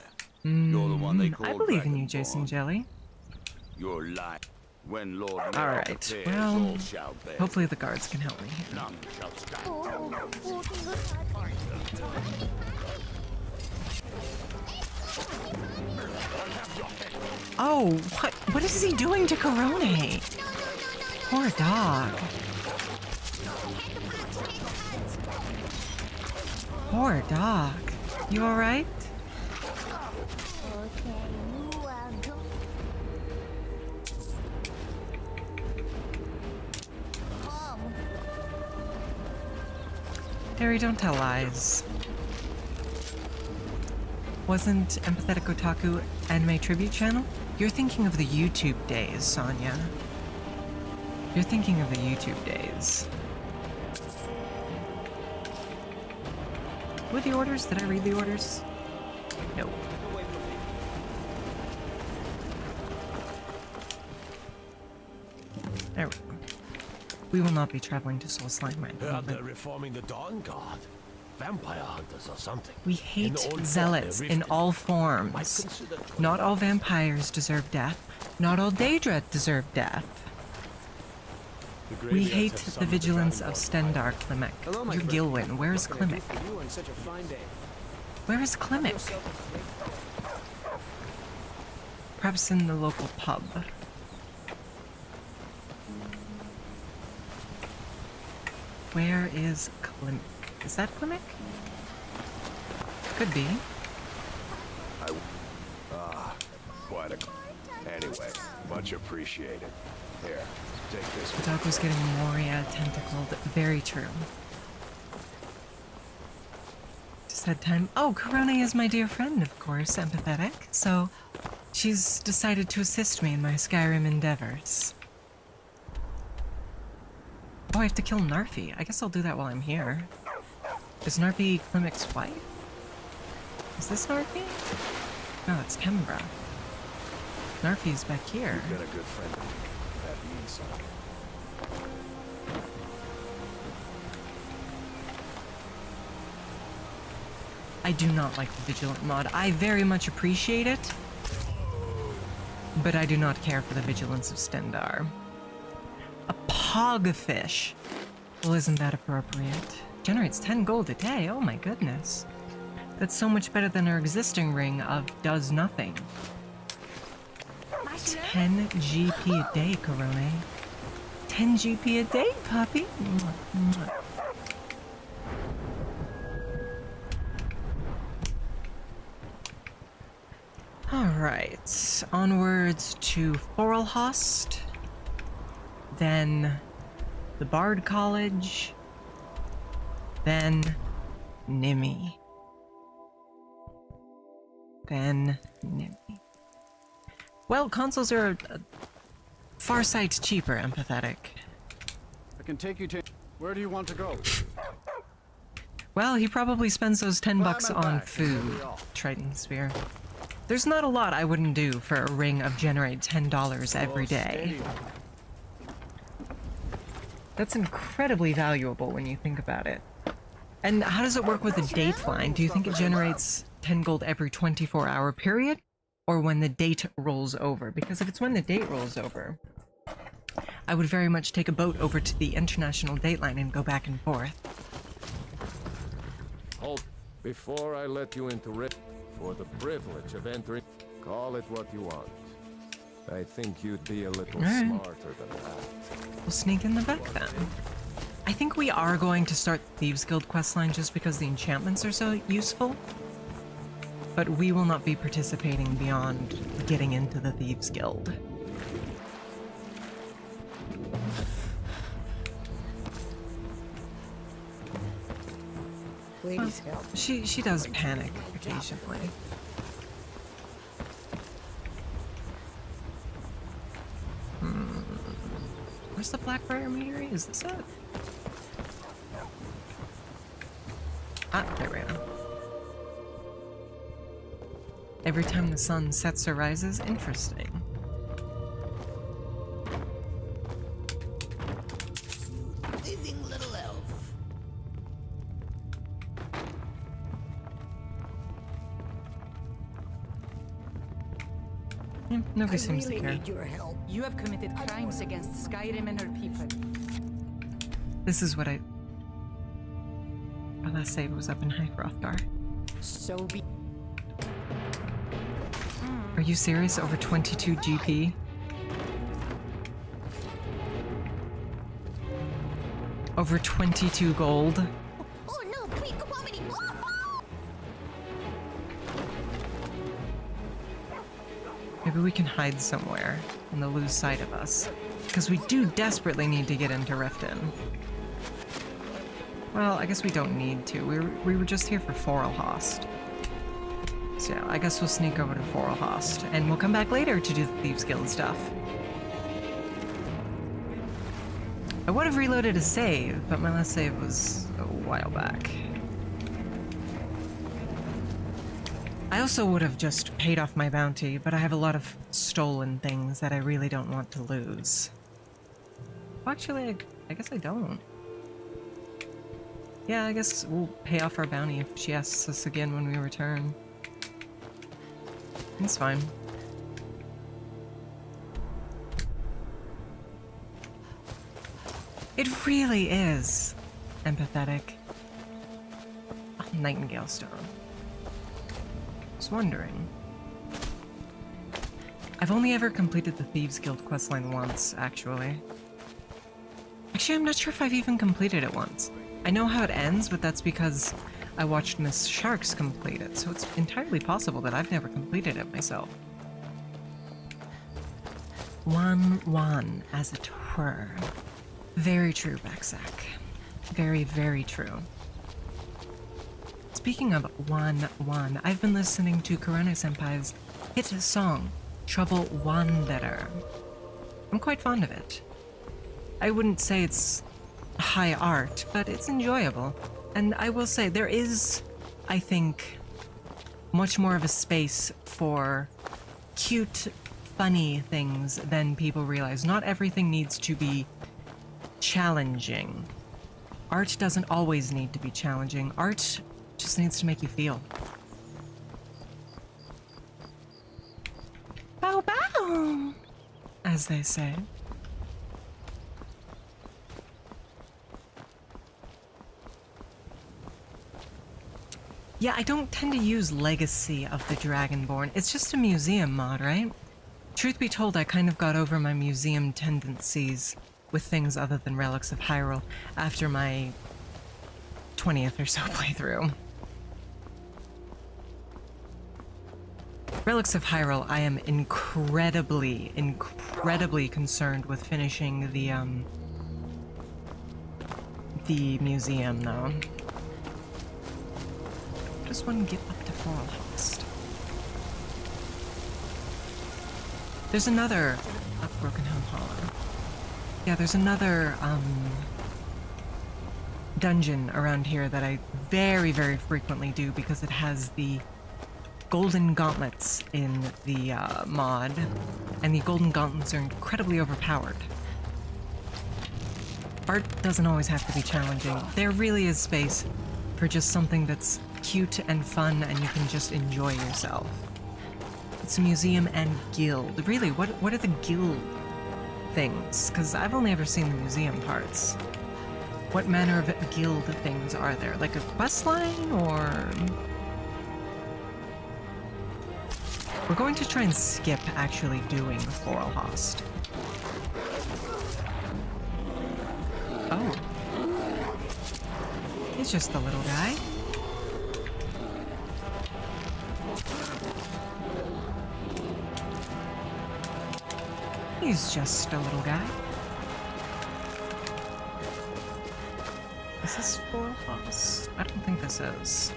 You're the one they call I believe in you, Dragonborn. Jason Jelly. You're lying. When Lord All Nero right, prepares, well, all shall bear. hopefully the guards can help me here. None shall stand. Oh, what is he doing to Corone? Poor dog. Poor dog. You alright? Okay, you are go. Harry, don't tell lies. Wasn't Empathetic Otaku anime tribute channel? You're thinking of the YouTube days, Sonia. You're thinking of the YouTube days. Were the orders? Did I read the orders? No. There we go. We will not be traveling to Soul Slime right now. Heard they're reforming the Dawn Guard. Vampire hunters or something. We hate In the old zealots fort, they in rifted. all Might forms. consider Not all vampires deserve death. Not all Daedra deserve death. the We graveyards hate have the summoned vigilance of Dragonborn. Stendar, Klimek. Hello, my You're friend. Gilwyn. Where is What can I do Klimek? for you on such a fine day? Where is Klimek? Yourself a great- Perhaps in the local pub. Where is Klimek? Is that Klimek? Could be. Quite a... Anyway, much appreciated. Here, take this. The dog was getting Moria tentacled. Very true. Just had time. Oh, Corona is my dear friend, of course, empathetic. So she's decided to assist me in my Skyrim endeavors. Oh, I have to kill Narfi. I guess I'll do that while I'm here. Is Narfi Klimek's wife? Is this Narfi? No, it's Kembra. Narfi's back here. You've been a good friend. That means something. I do not like the Vigilant mod. I very much appreciate it, but I do not care for the Vigilance of Stendar. A pogfish. Well, isn't that appropriate? Generates 10 gold a day. Oh my goodness. That's so much better than our existing ring of does nothing. 10 GP a day, Corone. 10 GP a day, puppy. Mwah, mwah. Alright, onwards to Forelhost, then the Bard College, then Nimi. Then Nimi. Well, consoles are a far sight cheaper, empathetic. I can take you to... Where do you want to go? Well, he probably spends those 10 bucks I'm on back. food, Triton Sphere. There's not a lot I wouldn't do for a ring of generate $10 every day. That's incredibly valuable when you think about it. And how does it work with a dateline? Do you think it generates 10 gold every 24-hour period? Or when the date rolls over? Because if it's when the date rolls over, I would very much take a boat over to the international dateline and go back and forth. Hold. Before I let you into for the privilege of entering, call it what you want. I think you'd be a little Alright. smarter than that. We'll sneak in the back then. I think we are going to start the Thieves Guild questline just because the enchantments are so useful. But we will not be participating beyond getting into the Thieves Guild. Please help. She does panic occasionally. Where's the Blackbriar meteorite? Is this it? Ah, there we go. Every time the sun sets or rises, interesting. Living little elf. Nobody seems to care. Need your help. You have committed crimes against Skyrim and her people. This is what I... My last save was up in Hrothgar. So be. Are you serious? Over 22 GP? Over 22 gold? Oh no, quick, comedy. Maybe we can hide somewhere on the loose side of us. Because we do desperately need to get into Riften. Well, I guess we don't need to. We were just here for Forelhost. So yeah, I guess we'll sneak over to Forelhost. And we'll come back later to do the Thieves Guild stuff. I would have reloaded a save, but my last save was a while back. I also would have just paid off my bounty, but I have a lot of stolen things that I really don't want to lose. Well, actually, I guess I don't. Yeah, I guess we'll pay off our bounty if she asks us again when we return. It's fine. It really is empathetic. Oh, Nightingale Stone. I was wondering. I've only ever completed the Thieves Guild questline once, actually. Actually, I'm not sure if I've even completed it once. I know how it ends, but that's because I watched Miss Sharks complete it, so it's entirely possible that I've never completed it myself. 1-1, as it were. Very true, Backsack. Very, very true. Speaking of 1-1, I've been listening to Korone Senpai's hit song, Trouble Wanderer. I'm quite fond of it. I wouldn't say it's high art, but it's enjoyable. And I will say, there is, I think, much more of a space for cute, funny things than people realize. Not everything needs to be challenging. Art doesn't always need to be challenging. Art just needs to make you feel. Bow bow, as they say. Yeah, I don't tend to use Legacy of the Dragonborn. It's just a museum mod, right? Truth be told, I kind of got over my museum tendencies with things other than Relics of Hyrule after my 20th or so playthrough. Relics of Hyrule, I am incredibly concerned with finishing the museum, though. Just want to get up to Forelhost. There's another Broken Hill Hollow. Yeah, there's another dungeon around here that I very, very frequently do because it has the golden gauntlets in the mod, and the golden gauntlets are incredibly overpowered. Art doesn't always have to be challenging. There really is space for just something that's cute and fun and you can just enjoy yourself. It's a museum and guild. Really, what are the guild things? Because I've only ever seen the museum parts. What manner of guild things are there? Like a quest line, or We're going to try and skip actually doing Forelhost. Oh. He's just the little guy. He's just a little guy. Is this Forelhost? I don't think this is.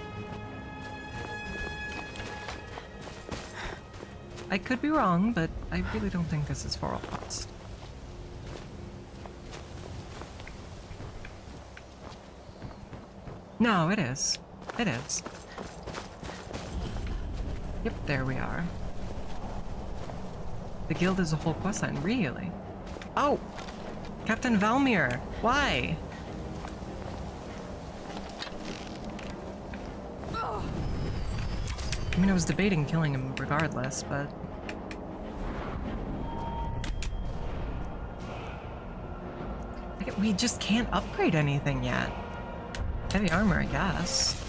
I could be wrong, but I really don't think this is Forelhost. No, it is. It is. Yep, there we are. The guild is a whole questline, really? Oh! Captain Valmir! Why? I mean, I was debating killing him regardless, but... we just can't upgrade anything yet. Heavy armor, I guess.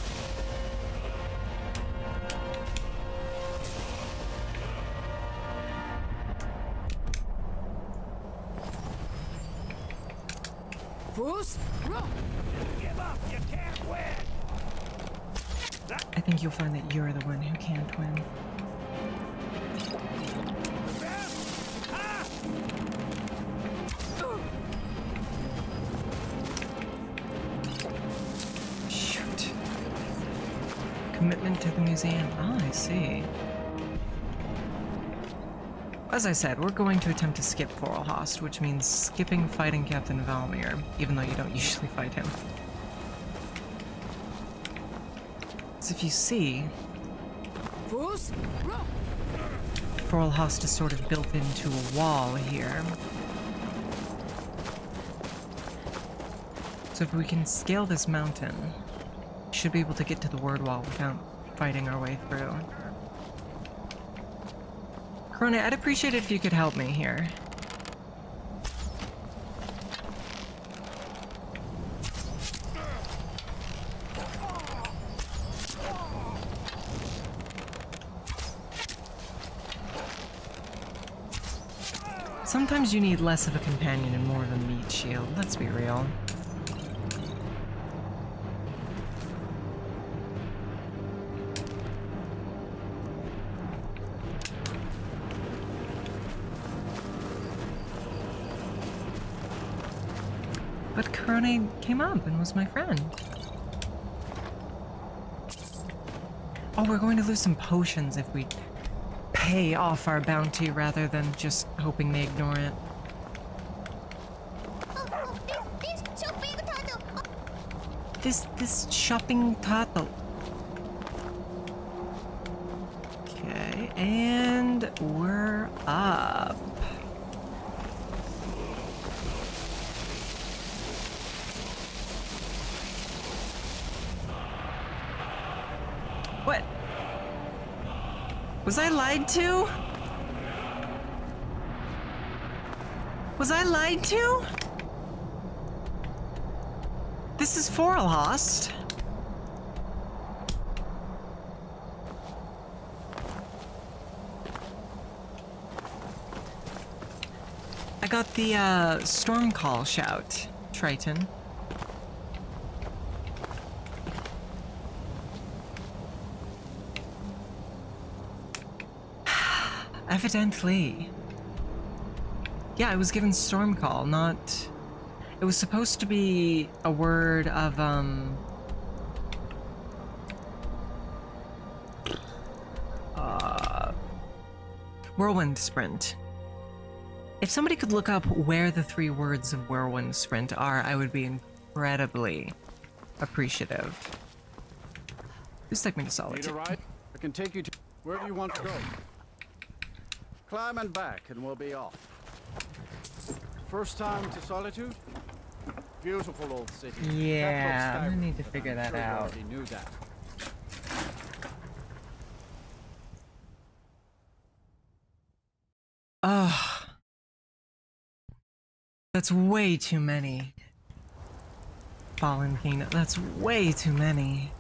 Give up, you can't win. I think you'll find that you're the one who can't win. Shoot. Commitment to the museum. Ah, I see. As I said, we're going to attempt to skip Forelhost, which means skipping fighting Captain Valmir, even though you don't usually fight him. As if you see, Forelhost is sort of built into a wall here. So if we can scale this mountain, we should be able to get to the word wall without fighting our way through. Corona, I'd appreciate it if you could help me here. Sometimes you need less of a companion and more of a meat shield, let's be real. But Corona came up and was my friend. Oh, we're going to lose some potions if we pay off our bounty rather than just hoping they ignore it. This shopping turtle. This shopping turtle. Okay, and we're up. What? Was I lied to? Was I lied to? This is Forelhost. I got the storm call shout, Triton. Evidently. Yeah, I was given storm call, not... It was supposed to be a word of, whirlwind sprint. If somebody could look up where the 3 words of whirlwind sprint are, I would be incredibly appreciative. Please take me to Need solitude. a ride? I can take you to wherever you want to go. Climb and back, and we'll be off. First time to Solitude? Beautiful old city. Yeah, That I'm gonna looks need to Skyrim, figure but I'm that sure you out. already knew that. Ugh. That's way too many. Fallen King, that's way too many.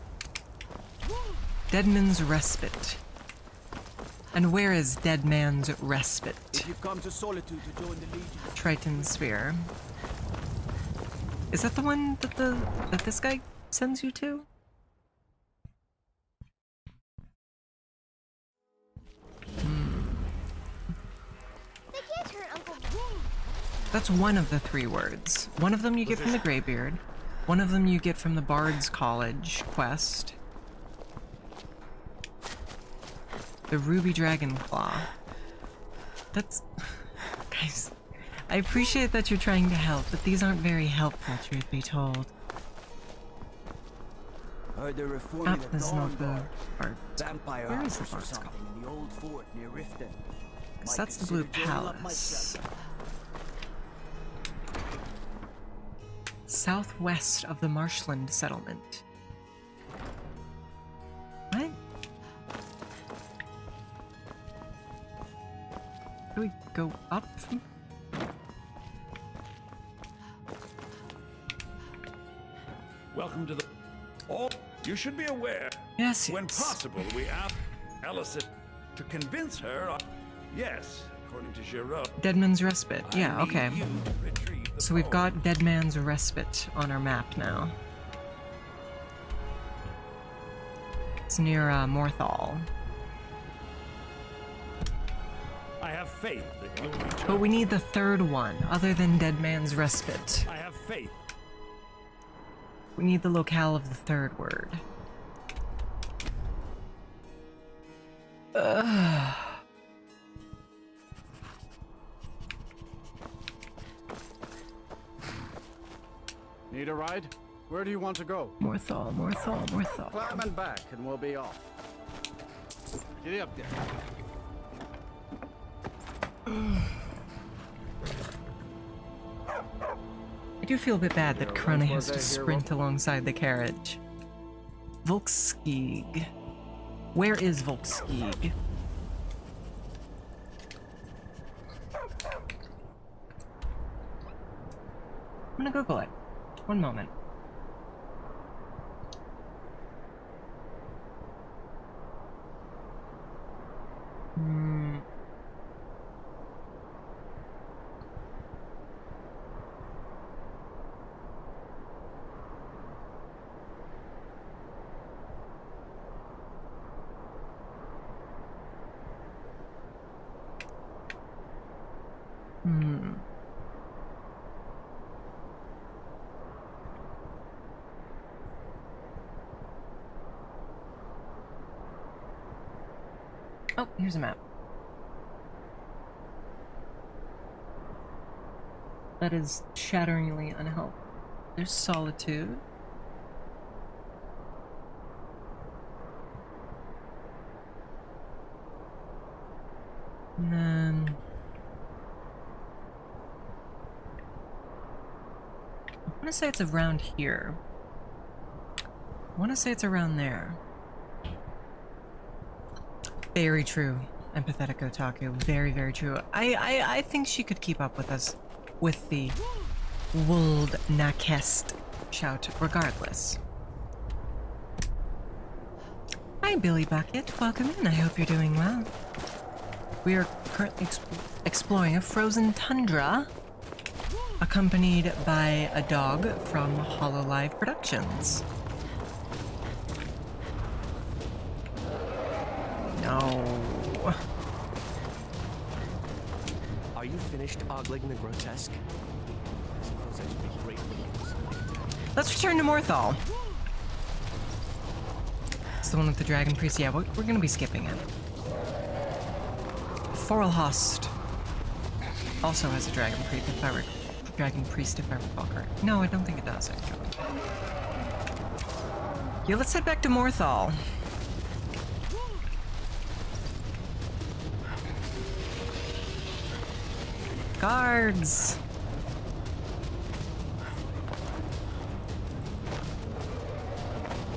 Deadman's Respite. And where is Dead Man's Respite? If you've come to Solitude to join the Legion, Triton Sphere. Is that the one that this guy sends you to? They can't hurt Uncle. That's one of the 3 words. One of them you get from the Greybeard. One of them you get from the Bard's College quest. The Ruby Dragon Claw. That's... Guys, I appreciate that you're trying to help, but these aren't very helpful, truth be told. heard they're reforming the This is not Dawn the Guard. Bard. Vampire Where is the hours or Bard's something in the old fort near Riften. So that's the Blue Palace. Southwest of the Marshland settlement. What? Do we go up from... Welcome to the... Oh, you should be aware. Yes, When yes. possible, we ask Allison to convince her... Yes, according to Giraud. Deadman's Respite. Yeah, I need okay. you to retrieve the So we've phone. got Deadman's Respite on our map now. It's near Morthal. I have faith that you'll return. But we need the third one, other than Deadman's Respite. I have faith. We need the locale of the third word. Ugh. Need a ride? Where do you want to go? Morthal, Morthal, Morthal. Climb and back, and we'll be off. Get up there. I do feel a bit bad that Yeah, Krone once has more to day here, sprint alongside the carriage. Volskig. Where is Volskig? I'm gonna Google it. One moment. Oh, here's a map. That is shatteringly unhelpful. There's Solitude. And then... I want to say it's around here. I want to say it's around there. Very true. Empathetic otaku. Very, very true. I think she could keep up with us with the Wold Nakest shout regardless. Hi, Billy Bucket. Welcome in. I hope you're doing well. We are currently exploring a frozen tundra, accompanied by a dog from Hololive Productions. No. Are you finished ogling the grotesque? I suppose I should be grateful. Let's return to Morthal. It's the one with the Dragon Priest. Yeah, we're gonna be skipping it. Forelhost also has a Dragon Priest, if I recall correctly. No, I don't think it does, actually. Yeah, let's head back to Morthal. Guards!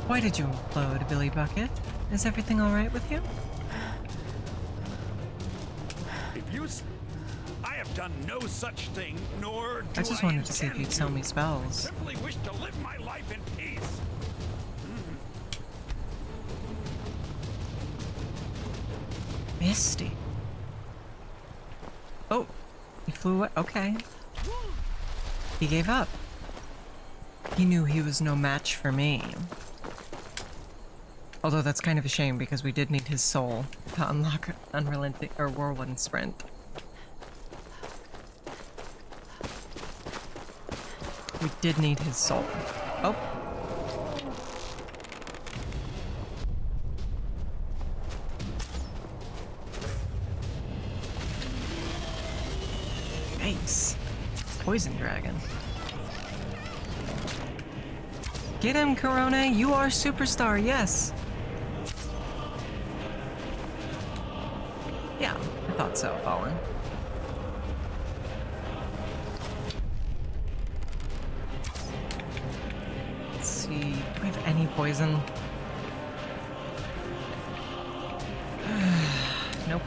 Why did you implode, Billy Bucket? Is everything alright with you? If you... I have done no such thing, nor do I just wanted to see if intend you'd sell me to. spells. Simply wish to live my life in peace. Misty. Oh, he flew away. Okay. He gave up. He knew he was no match for me. Although that's kind of a shame because we did need his soul to unlock Unrelenting or Whirlwind Sprint. We did need his soul. Oh. Nice. Poison dragon. Get him, Corona! You are superstar, yes! Yeah, I thought so, Fallen. Let's see, do I have any poison? Nope.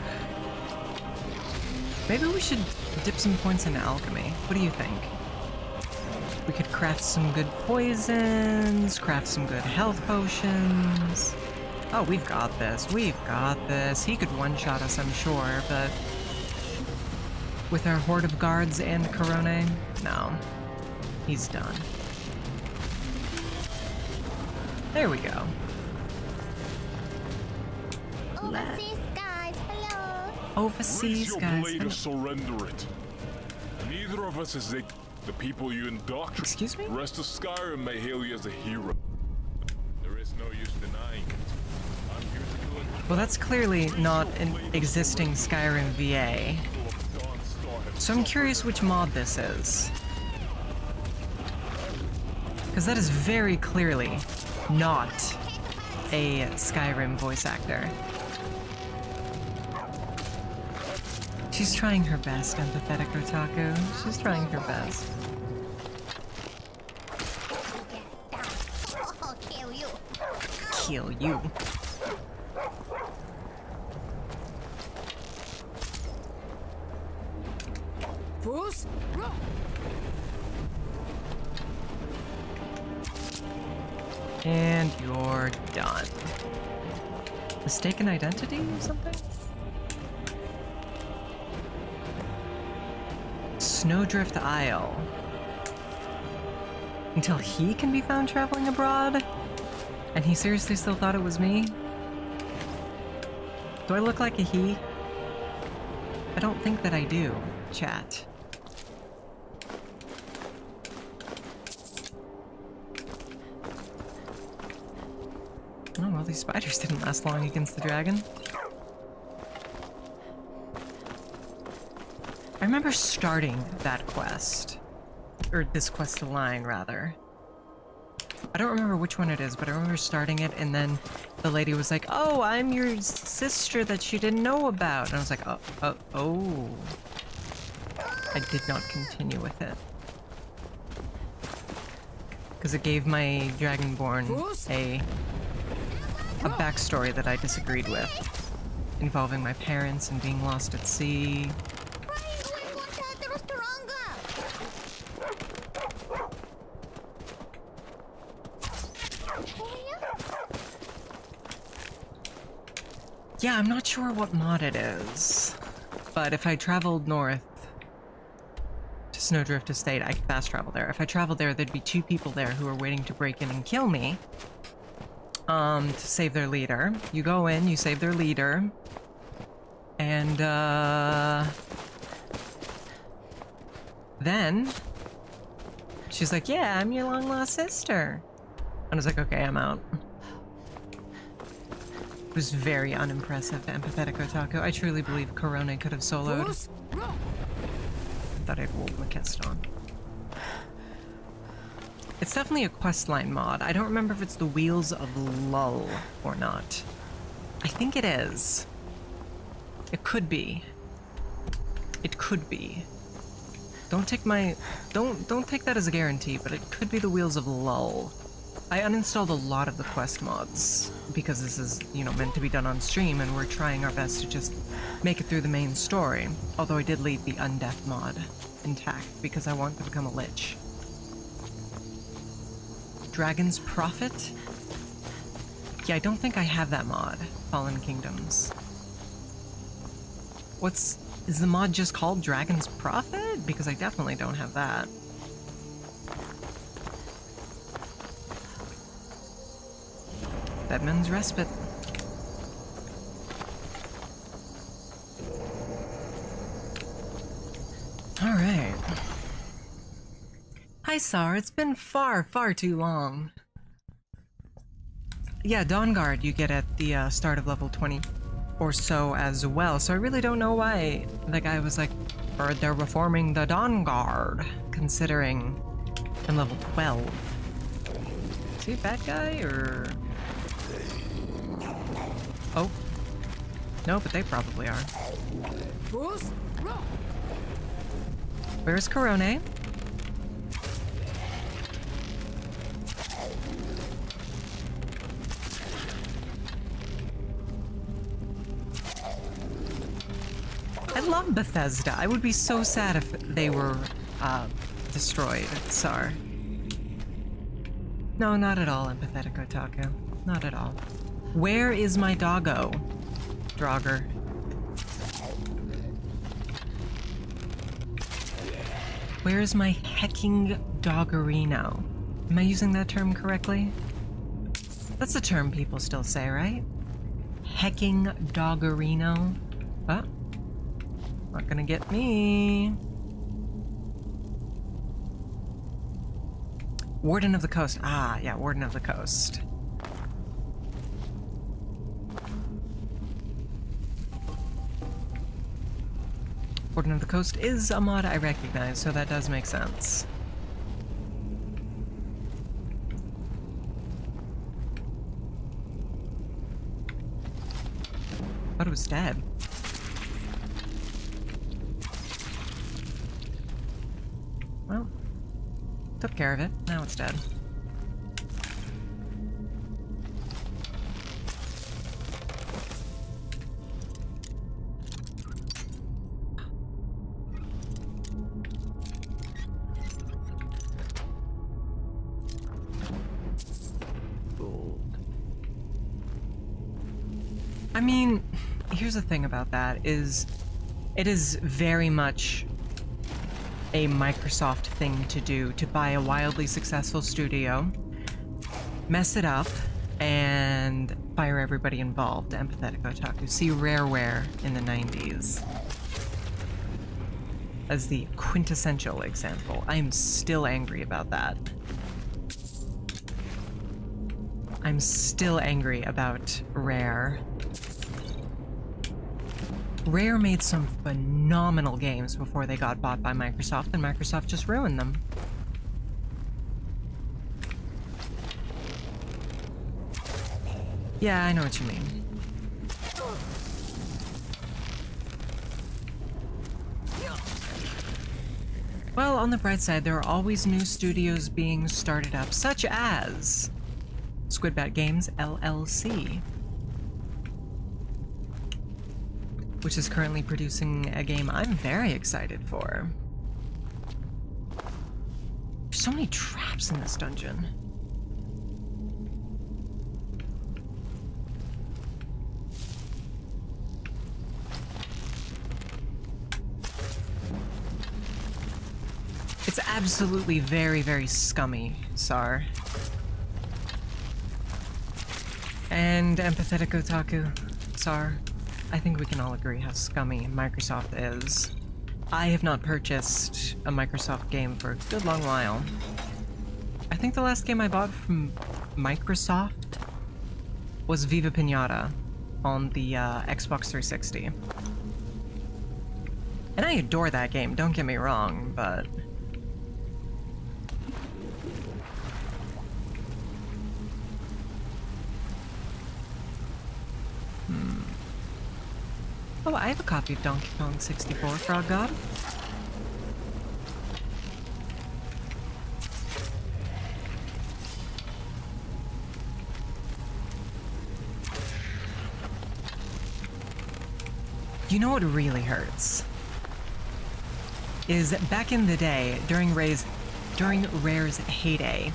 Maybe we should dip some points into alchemy. What do you think? We could craft some good poisons, craft some good health potions. Oh, we've got this. We've got this. He could one-shot us, I'm sure, but with our horde of guards and Corona, no. He's done. There we go. Overseas guys, hello. Overseas guys. Blade to surrender it. Neither of us is the people you indoctrinate. Excuse me? The rest of Skyrim may hail you as a hero. There is no use denying it. I'm here to do it. Well, that's clearly not an existing Skyrim VA. So I'm curious which mod this is. Because that is very clearly not a Skyrim voice actor. She's trying her best, empathetic Otaku. She's trying her best. Oh, kill you. Kill you. Bruce? And you're done. Mistaken identity or something? Snowdrift Isle. Until he can be found traveling abroad? And he seriously still thought it was me? Do I look like a he? I don't think that I do, chat. Oh, well, these spiders didn't last long against the dragon. I remember starting that quest. Or this quest line, rather. I don't remember which one it is, but I remember starting it, and then the lady was like, "Oh, I'm your sister that you didn't know about." And I was like, oh. I did not continue with it. Because it gave my Dragonborn a backstory that I disagreed with, involving my parents and being lost at sea. Yeah, I'm not sure what mod it is, but if I traveled north to Snowdrift Estate, I could fast travel there. If I traveled there, there'd be 2 people there who are waiting to break in and kill me, to save their leader. You go in, you save their leader, and, then she's like, "Yeah, I'm your long-lost sister." And I was like, "Okay, I'm out." It was very unimpressive, empathetic Otaku. I truly believe Corona could have soloed. I thought I'd rolled Makeston. It's definitely a questline mod. I don't remember if it's the Wheels of Lull or not. I think it is. It could be. It could be. Don't take that as a guarantee, but it could be the Wheels of Lull. I uninstalled a lot of the quest mods because this is, you know, meant to be done on stream, and we're trying our best to just make it through the main story. Although I did leave the Undeath mod intact because I want to become a Lich. Dragon's Prophet? Yeah, I don't think I have that mod, Fallen Kingdoms. Is the mod just called Dragon's Prophet? Because I definitely don't have that. Deadman's Respite. Alright. Hi, Sar. It's been far, far too long. Yeah, Dawn Guard you get at the start of level 20 or so as well. So I really don't know why the guy was like, or they're reforming the Dawn Guard, considering I'm level 12. Is he a bad guy, or... Oh. No, but they probably are. Where's Corone? I love Bethesda. I would be so sad if they were destroyed, Sar. No, not at all, empathetic otaku. Not at all. Where is my doggo? Draugr. Where is my hecking doggerino? Am I using that term correctly? That's a term people still say, right? Hecking doggerino. Oh. Not gonna get me. Warden of the Coast. Ah, yeah, Warden of the Coast. Warden of the Coast is a mod I recognize, so that does make sense. Thought it was dead. Well, took care of it. Now it's dead. I mean, here's the thing about that is it is very much a Microsoft thing to do, to buy a wildly successful studio, mess it up, and fire everybody involved. Empathetic otaku. See Rareware in the 90s as the quintessential example. I am still angry about that. I'm still angry about Rare. Rare made some phenomenal games before they got bought by Microsoft, and Microsoft just ruined them. Yeah, I know what you mean. Well, on the bright side, there are always new studios being started up, such as Squidbat Games LLC, which is currently producing a game I'm very excited for. There's so many traps in this dungeon. It's absolutely very, very scummy, Sar. And empathetic otaku, Sar. I think we can all agree how scummy Microsoft is. I have not purchased a Microsoft game for a good long while. I think the last game I bought from Microsoft was Viva Pinata on the Xbox 360. And I adore that game, don't get me wrong, but... Oh, I have a copy of Donkey Kong 64, Frog God. You know what really hurts? Is back in the day, during Rare's heyday,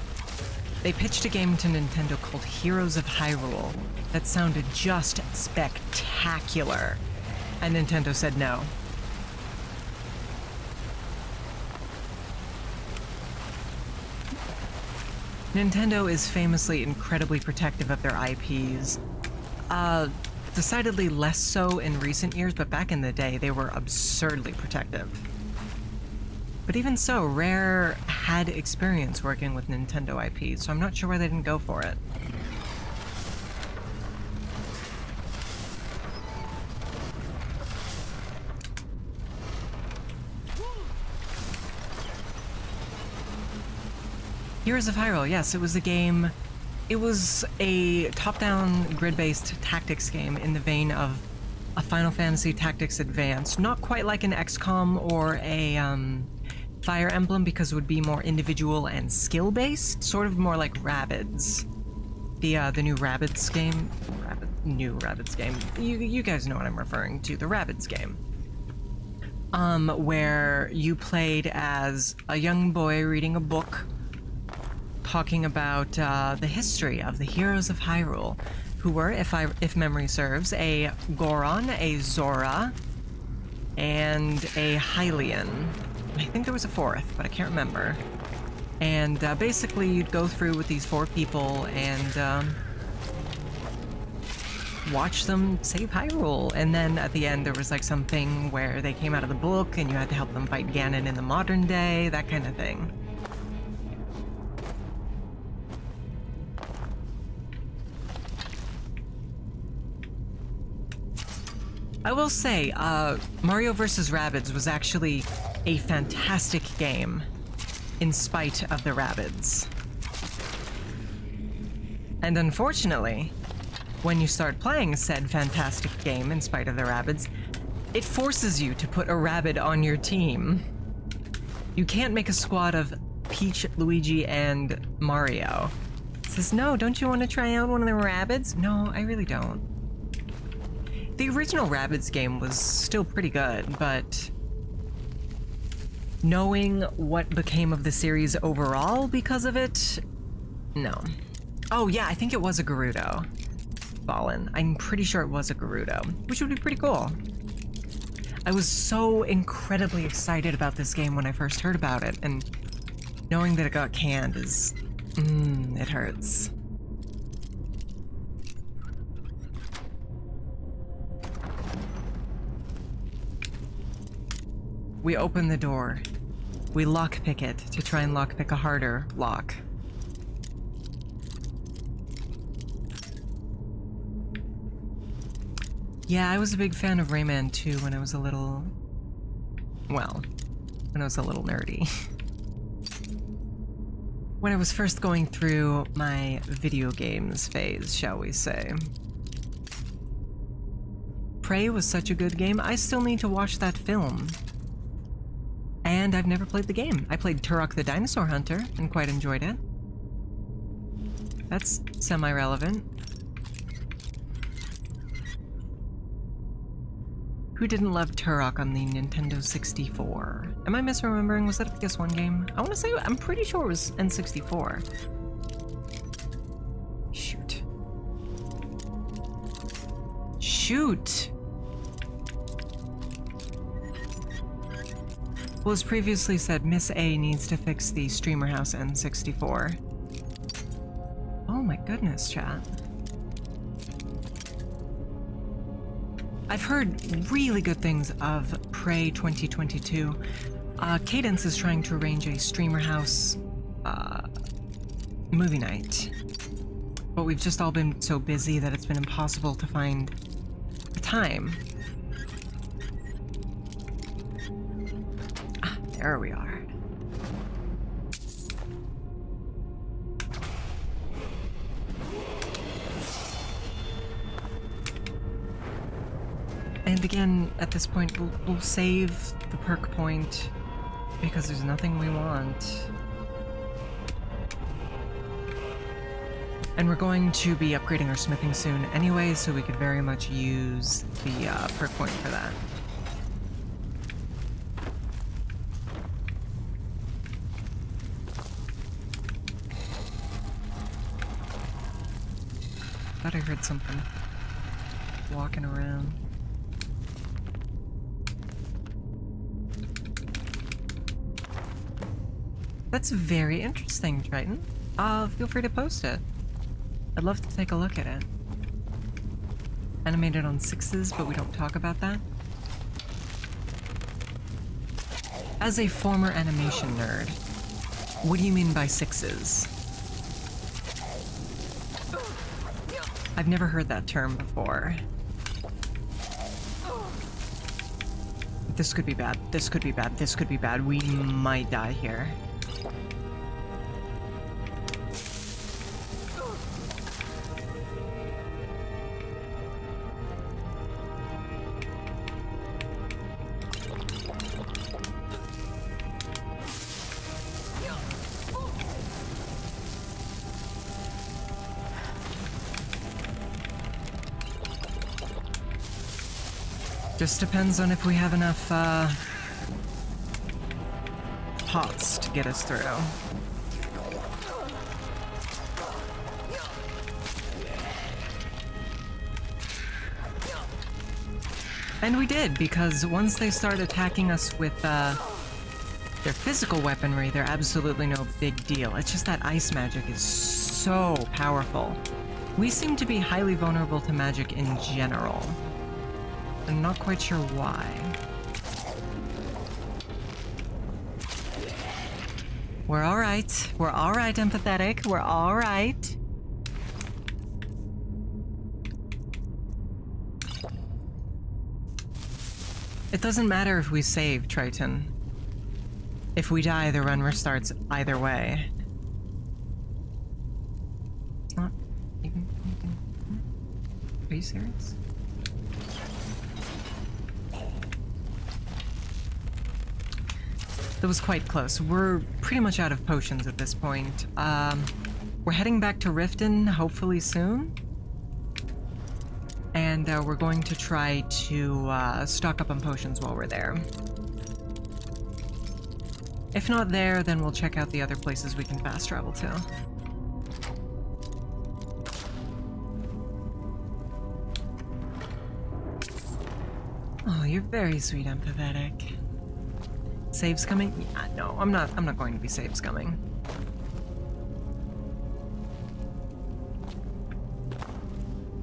they pitched a game to Nintendo called Heroes of Hyrule that sounded just spectacular. And Nintendo said no. Nintendo is famously incredibly protective of their IPs. Decidedly less so in recent years, but back in the day, they were absurdly protective. But even so, Rare had experience working with Nintendo IPs, so I'm not sure why they didn't go for it. Heroes of Hyrule, yes, it was a game. It was a top-down, grid-based tactics game in the vein of a Final Fantasy Tactics Advance. Not quite like an XCOM or a Fire Emblem, because it would be more individual and skill-based, sort of more like Rabbids. The new Rabbids game. New Rabbids game. You guys know what I'm referring to. The Rabbids game. Where you played as a young boy reading a book talking about the history of the heroes of Hyrule, who were, if memory serves, a Goron, a Zora, and a Hylian. I think there was a fourth, but I can't remember. And basically, you'd go through with these 4 people and watch them save Hyrule. And then at the end, there was like something where they came out of the book and you had to help them fight Ganon in the modern day, that kind of thing. I will say, Mario vs. Rabbids was actually a fantastic game, in spite of the Rabbids. And unfortunately, when you start playing said fantastic game, in spite of the Rabbids, it forces you to put a Rabbid on your team. You can't make a squad of Peach, Luigi, and Mario. It says, no, don't you want to try out one of the Rabbids? No, I really don't. The original Rabbids game was still pretty good, but knowing what became of the series overall because of it, no. Oh yeah, I think it was a Gerudo. Fallen. I'm pretty sure it was a Gerudo, which would be pretty cool. I was so incredibly excited about this game when I first heard about it, and knowing that it got canned is... it hurts. We open the door. We lockpick it to try and lockpick a harder lock. Yeah, I was a big fan of Rayman 2 when I was a little... well, when I was a little nerdy. When I was first going through my video games phase, shall we say. Prey was such a good game, I still need to watch that film. And I've never played the game. I played Turok the Dinosaur Hunter and quite enjoyed it. That's semi-relevant. Who didn't love Turok on the Nintendo 64? Am I misremembering? Was that a PS1 game? I want to say, I'm pretty sure it was N64. Shoot. Shoot! Well, as previously said, Miss A needs to fix the Streamer House N64. Oh my goodness, chat. I've heard really good things of Prey 2022. Cadence is trying to arrange a Streamer House movie night. But we've just all been so busy that it's been impossible to find the time. There we are. And again, at this point, we'll save the perk point because there's nothing we want. And we're going to be upgrading our smithing soon anyway, so we could very much use the perk point for that. Thought I heard something walking around. That's very interesting, Triton. Feel free to post it. I'd love to take a look at it. Animated on 6s, but we don't talk about that. As a former animation nerd, what do you mean by 6s? I've never heard that term before. This could be bad. This could be bad. This could be bad. We might die here. Just depends on if we have enough, pots to get us through. And we did, because once they start attacking us with, their physical weaponry, they're absolutely no big deal. It's just that ice magic is so powerful. We seem to be highly vulnerable to magic in general. I'm not quite sure why. We're alright. We're alright, empathetic. We're alright. It doesn't matter if we save, Triton. If we die, the run restarts either way. It's not even... Are you serious? That was quite close. We're pretty much out of potions at this point. We're heading back to Riften, hopefully soon. And we're going to try to stock up on potions while we're there. If not there, then we'll check out the other places we can fast travel to. Oh, you're very sweet, empathetic. Saves coming? Yeah, no, I'm not going to be saves coming.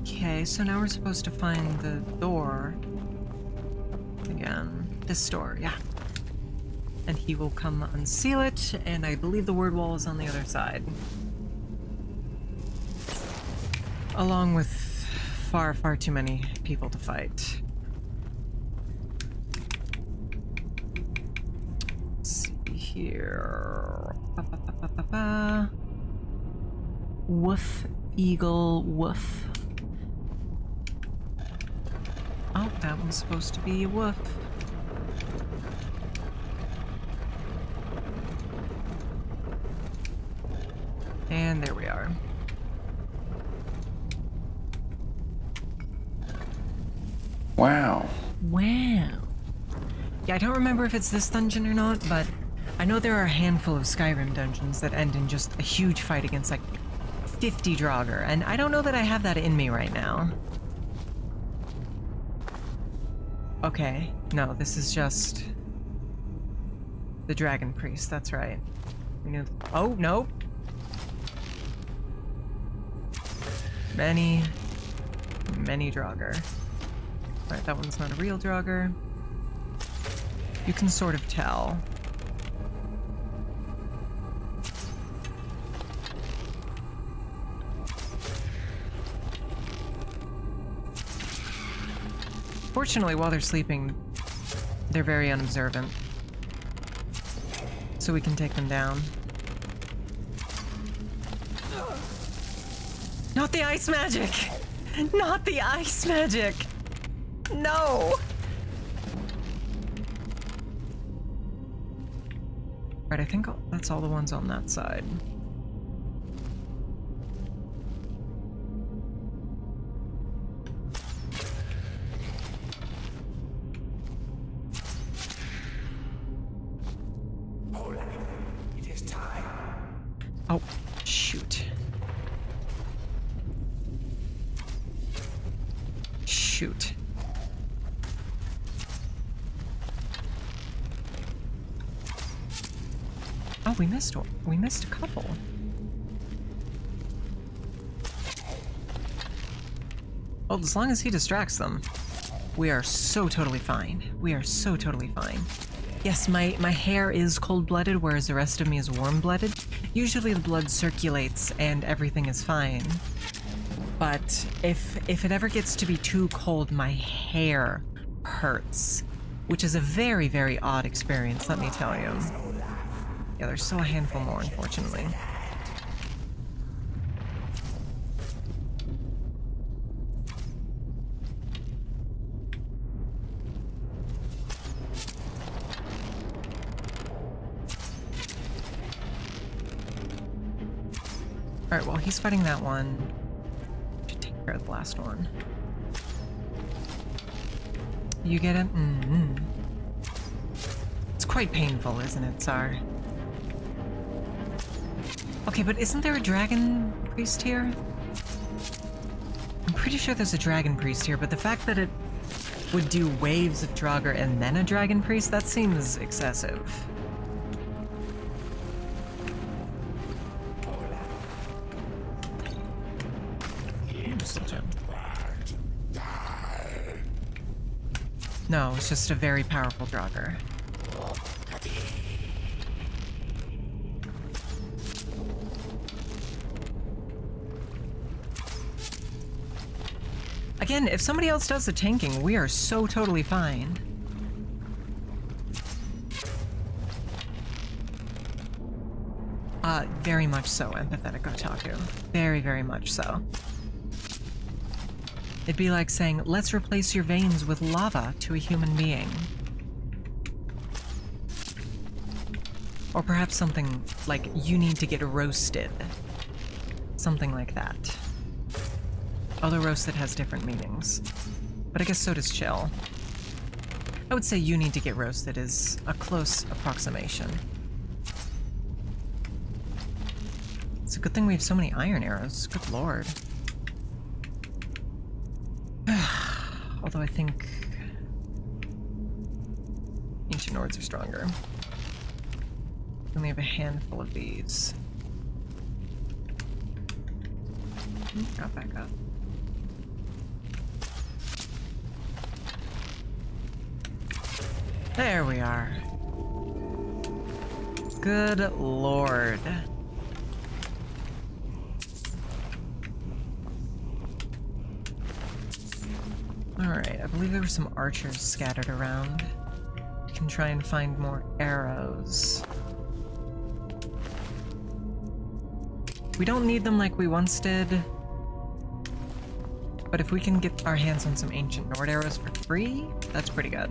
Okay, so now we're supposed to find the door. Again. This door, yeah. And he will come unseal it, and I believe the word wall is on the other side. Along with far, far too many people to fight. Here. Woof, eagle, woof. Oh, that was supposed to be a woof. And there we are. Wow. Wow. Yeah, I don't remember if it's this dungeon or not, but I know there are a handful of Skyrim dungeons that end in just a huge fight against like 50 Draugr, and I don't know that I have that in me right now. Okay, no, this is just the Dragon Priest, that's right. We knew. Oh, no. Many Draugr. Alright, that one's not a real Draugr. You can sort of tell. Fortunately, while they're sleeping, they're very unobservant. So we can take them down. Not the ice magic! Not the ice magic! No! Right, I think that's all the ones on that side. It is time. Oh, shoot. Shoot. Oh, Oh, we missed one. We missed a couple. Well, as long as he distracts them, we are so totally fine. We are so totally fine. Yes, my hair is cold-blooded, whereas the rest of me is warm-blooded. Usually the blood circulates and everything is fine. But if it ever gets to be too cold, my hair hurts. Which is a very, very odd experience, let me tell you. Yeah, there's still a handful more, unfortunately. Alright, well, he's fighting that one. Should take care of the last one. You get it? Mm-hmm. It's quite painful, isn't it, Tsar? Okay, but isn't there a dragon priest here? I'm pretty sure there's a dragon priest here, but the fact that it would do waves of Draugr and then a dragon priest, that seems excessive. No, it's just a very powerful Draugr. Again, if somebody else does the tanking, we are so totally fine. Very much so, empathetic otaku. Very, very much so. It'd be like saying, let's replace your veins with lava to a human being. Or perhaps something like, you need to get roasted. Something like that. Although roasted has different meanings. But I guess so does chill. I would say you need to get roasted is a close approximation. It's a good thing we have so many iron arrows. Good lord. Although I think ancient Nords are stronger. We only have a handful of these. Got back up. There we are. Good lord. Alright, I believe there were some archers scattered around. We can try and find more arrows. We don't need them like we once did. But if we can get our hands on some ancient Nord arrows for free, that's pretty good.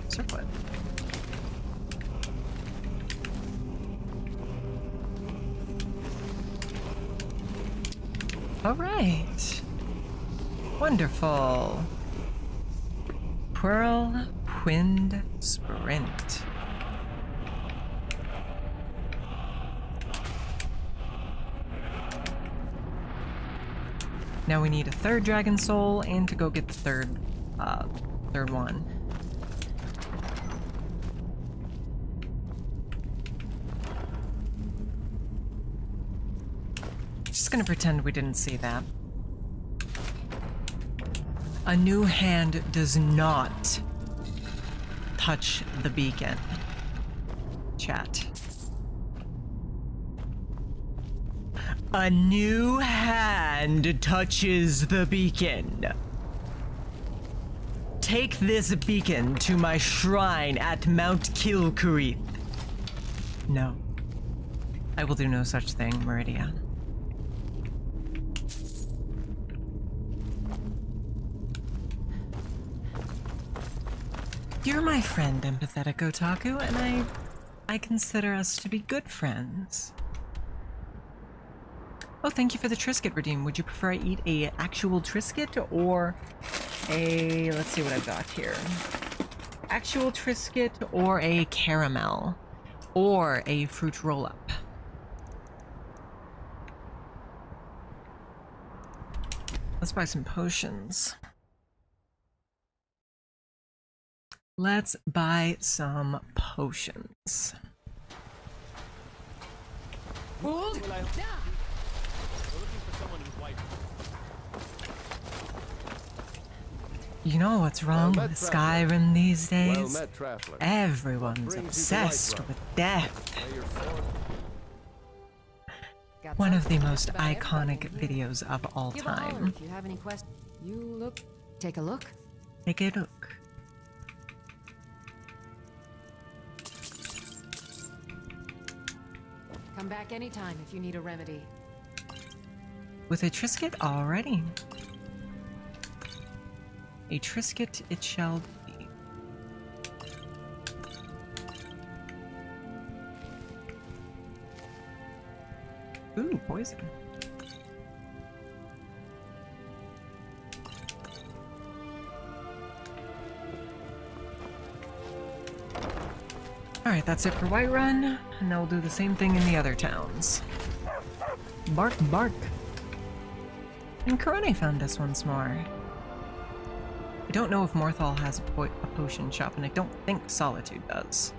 Circlet. All right. Wonderful. Whirlwind Sprint. Now we need a third dragon soul and to go get the third one. Just gonna pretend we didn't see that. A new hand does not touch the beacon. Chat. A new hand touches the beacon. Take this beacon to my shrine at Mount Kilkurith. No. I will do no such thing, Meridian. You're my friend, empathetic otaku, and I consider us to be good friends. Oh, thank you for the Trisket redeem. Would you prefer I eat a actual Trisket or a... let's see what I've got here. Actual Trisket or a caramel or a fruit roll-up? Let's buy some potions. Let's buy some potions. Hold! You know what's wrong with Skyrim these days? Well met, traveler. Everyone's Brings you to obsessed life, with death. May your sword One of the most iconic videos of all Give a holler time. if you have any questions. You look. Take a look. Take a look. Come back anytime if you need a remedy. With a Trisket already. A Trisket it shall be. Ooh, poison. Alright, that's it for Whiterun, and now we'll do the same thing in the other towns. Bark, bark. And Corone found us once more. I don't know if Morthal has a potion shop, and I don't think Solitude does.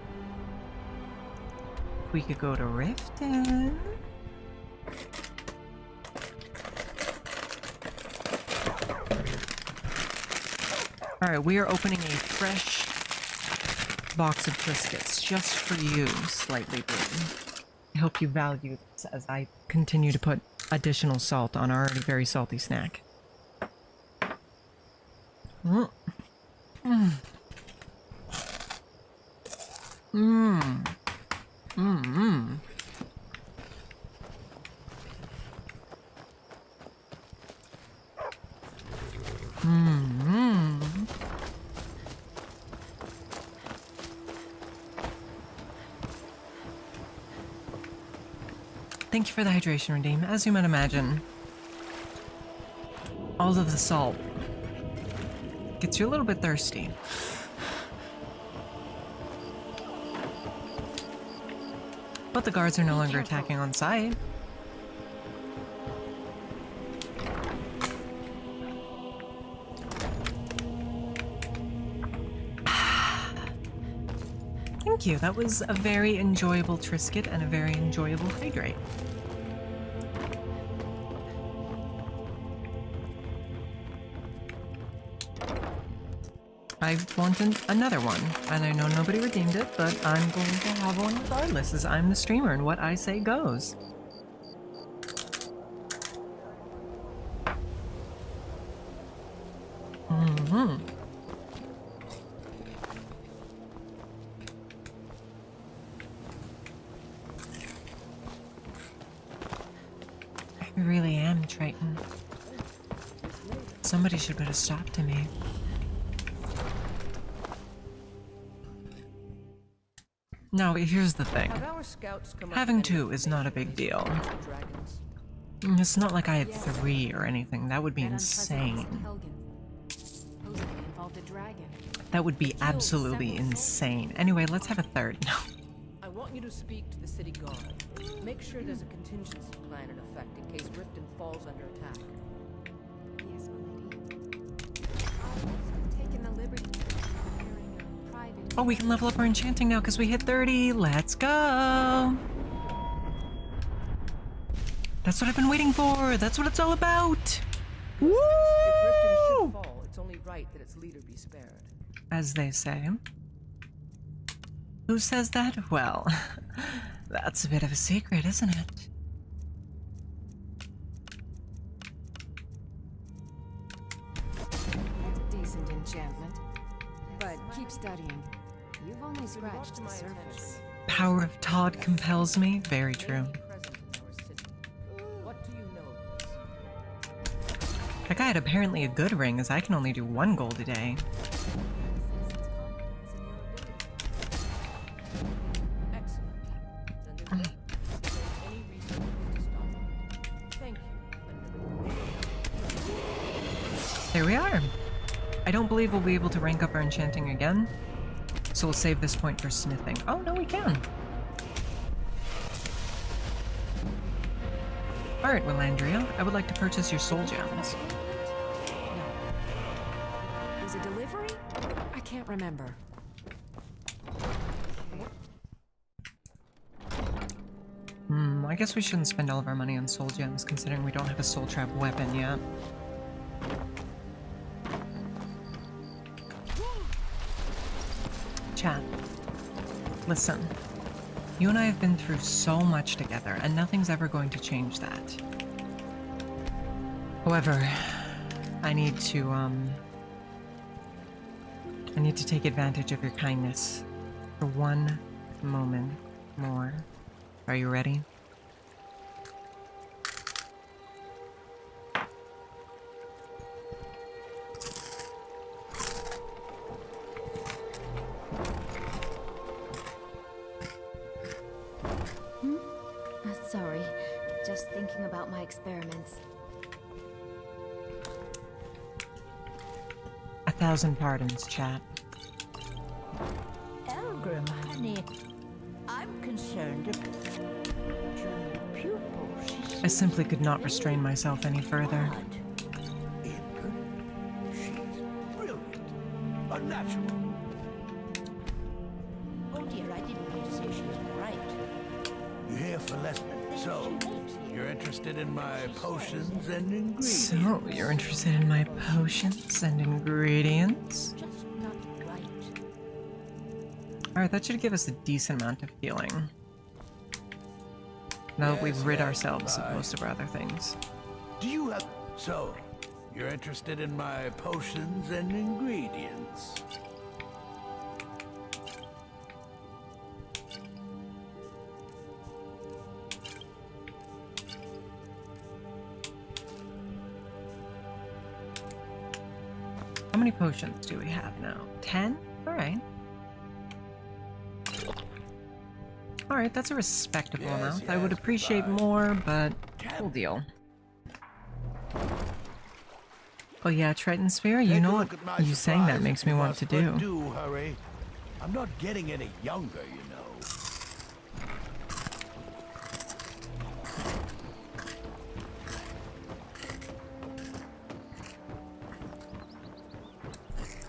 If we could go to Riften. Alright, we are opening a fresh box of Triskets just for you, Slightly Blue. I hope you value this as I continue to put additional salt on our already very salty snack. Mm. Mm. Mm. Mm. Mm. Mm. Thank you for the hydration redeem. As you might imagine, all of the salt gets you a little bit thirsty. But the guards are no longer attacking on sight. Thank you. That was a very enjoyable Trisket and a very enjoyable hydrate. I wanted another one, and I know nobody redeemed it, but I'm going to have one regardless, as I'm the streamer, and what I say goes. Mm-hmm. I really am, Triton. Somebody should put a stop to me. Now, here's the thing. Having two is not a big deal. It's not like I had 3 or anything. That would be insane. That would be absolutely insane. Anyway, let's have a third. No. I want you to speak to the city guard. Make sure there's a contingency plan in effect in case Riften falls under attack. Yes, my lady. I've taken the liberty of preparing a private. Oh, we can level up our enchanting now because we hit 30. Let's go. That's what I've been waiting for. That's what it's all about. Woo! If Riften should fall, it's only right that its leader be spared. As they say. Who says that? Well, that's a bit of a secret, isn't it? That's a decent enchantment. But keep studying. You've only scratched the surface. Power of Todd compels me. Very true. What do you know? That guy had apparently a good ring, as I can only do 1 gold a day. There we are. I don't believe we'll be able to rank up our enchanting again, so we'll save this point for smithing. Oh, no, we can. Alright, Willandria, I would like to purchase your soul gems. can't remember. I guess we shouldn't spend all of our money on soul gems, considering we don't have a soul trap weapon yet. Chat. Listen. You and I have been through so much together, and nothing's ever going to change that. However, I need to take advantage of your kindness for one moment more. Are you ready? Sorry, just thinking about my experiments. 1,000 pardons, chat. Elgrim, honey, I'm concerned about German pupils. I simply could not restrain myself any further. She's brilliant. Unnatural. Oh dear, I didn't mean to say she was bright. You here for lessons? So, you're interested in my potions and ingredients? So, you're interested in my potions and ingredients? Just not right. Alright, that should give us a decent amount of healing. Now that we've rid ourselves of most of our other things. Do you have... So, you're interested in my potions and ingredients? How many potions do we have now? 10? Alright. Alright, that's a respectable amount. I would appreciate more, but cool deal. Oh yeah, Triton Sphere, you know what you saying that makes me want to do. Do hurry. I'm not getting any younger, you know.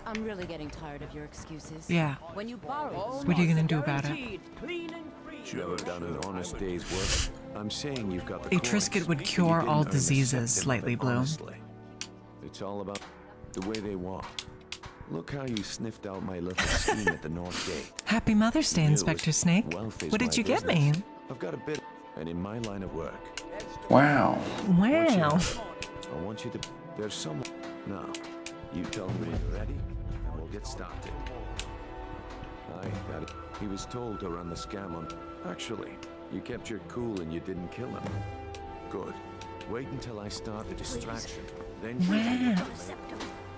I'm really getting tired of your excuses. Yeah. When you borrow, What are you gonna do about it? Never done an honest day's work. I'm saying you've got the A Trisket would cure all diseases, Slightly Blue. It's all about the way they walk. Look how you sniffed out my little scheme at the North Gate. Happy Mother's Day, Inspector Snake. Wealth is What did my you get me? business. I've got a bit, and in my line of work. Wow. Wow. I want you to. There's someone. Now, you tell me when you're ready, and we'll get started. I got it. He was told to run the scam on. Actually, you kept your cool and you didn't kill him. Good. Wait until I start the distraction. Then you Wow.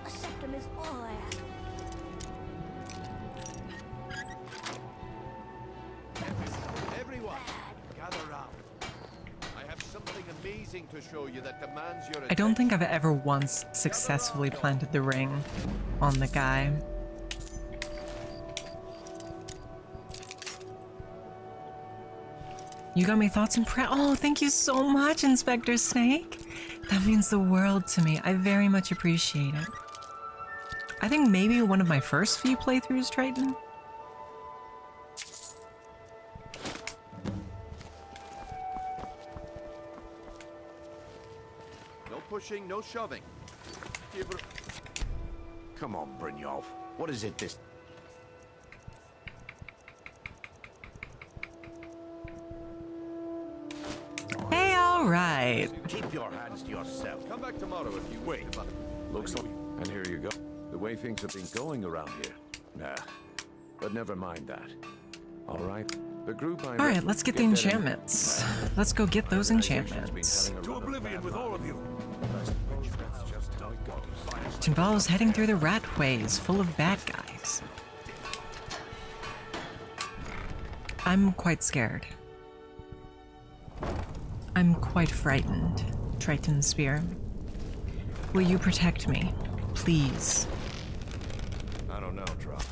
A septum is all I ask. Everyone, gather round. I have something amazing to show you that demands your I don't think I've ever once successfully planted the ring on the guy. You got me thoughts and oh, thank you so much, Inspector Snake. That means the world to me. I very much appreciate it. I think maybe one of my first few playthroughs, Triton. No pushing, no shoving. Come on, Brynjolf. What is it this? Hey, all right. Keep your hands to yourself. Come back tomorrow if you wait. Looks like. And here you go. The way things have been going around here. Nah. But never mind that. All right. The group I'm. All right, let's get the enchantments. Let's go get those enchantments. To oblivion with all of you. It involves heading through the rat ways full of bad guys. I'm quite scared. I'm quite frightened, Triton Spear. Will you protect me, please? I don't know, Drop.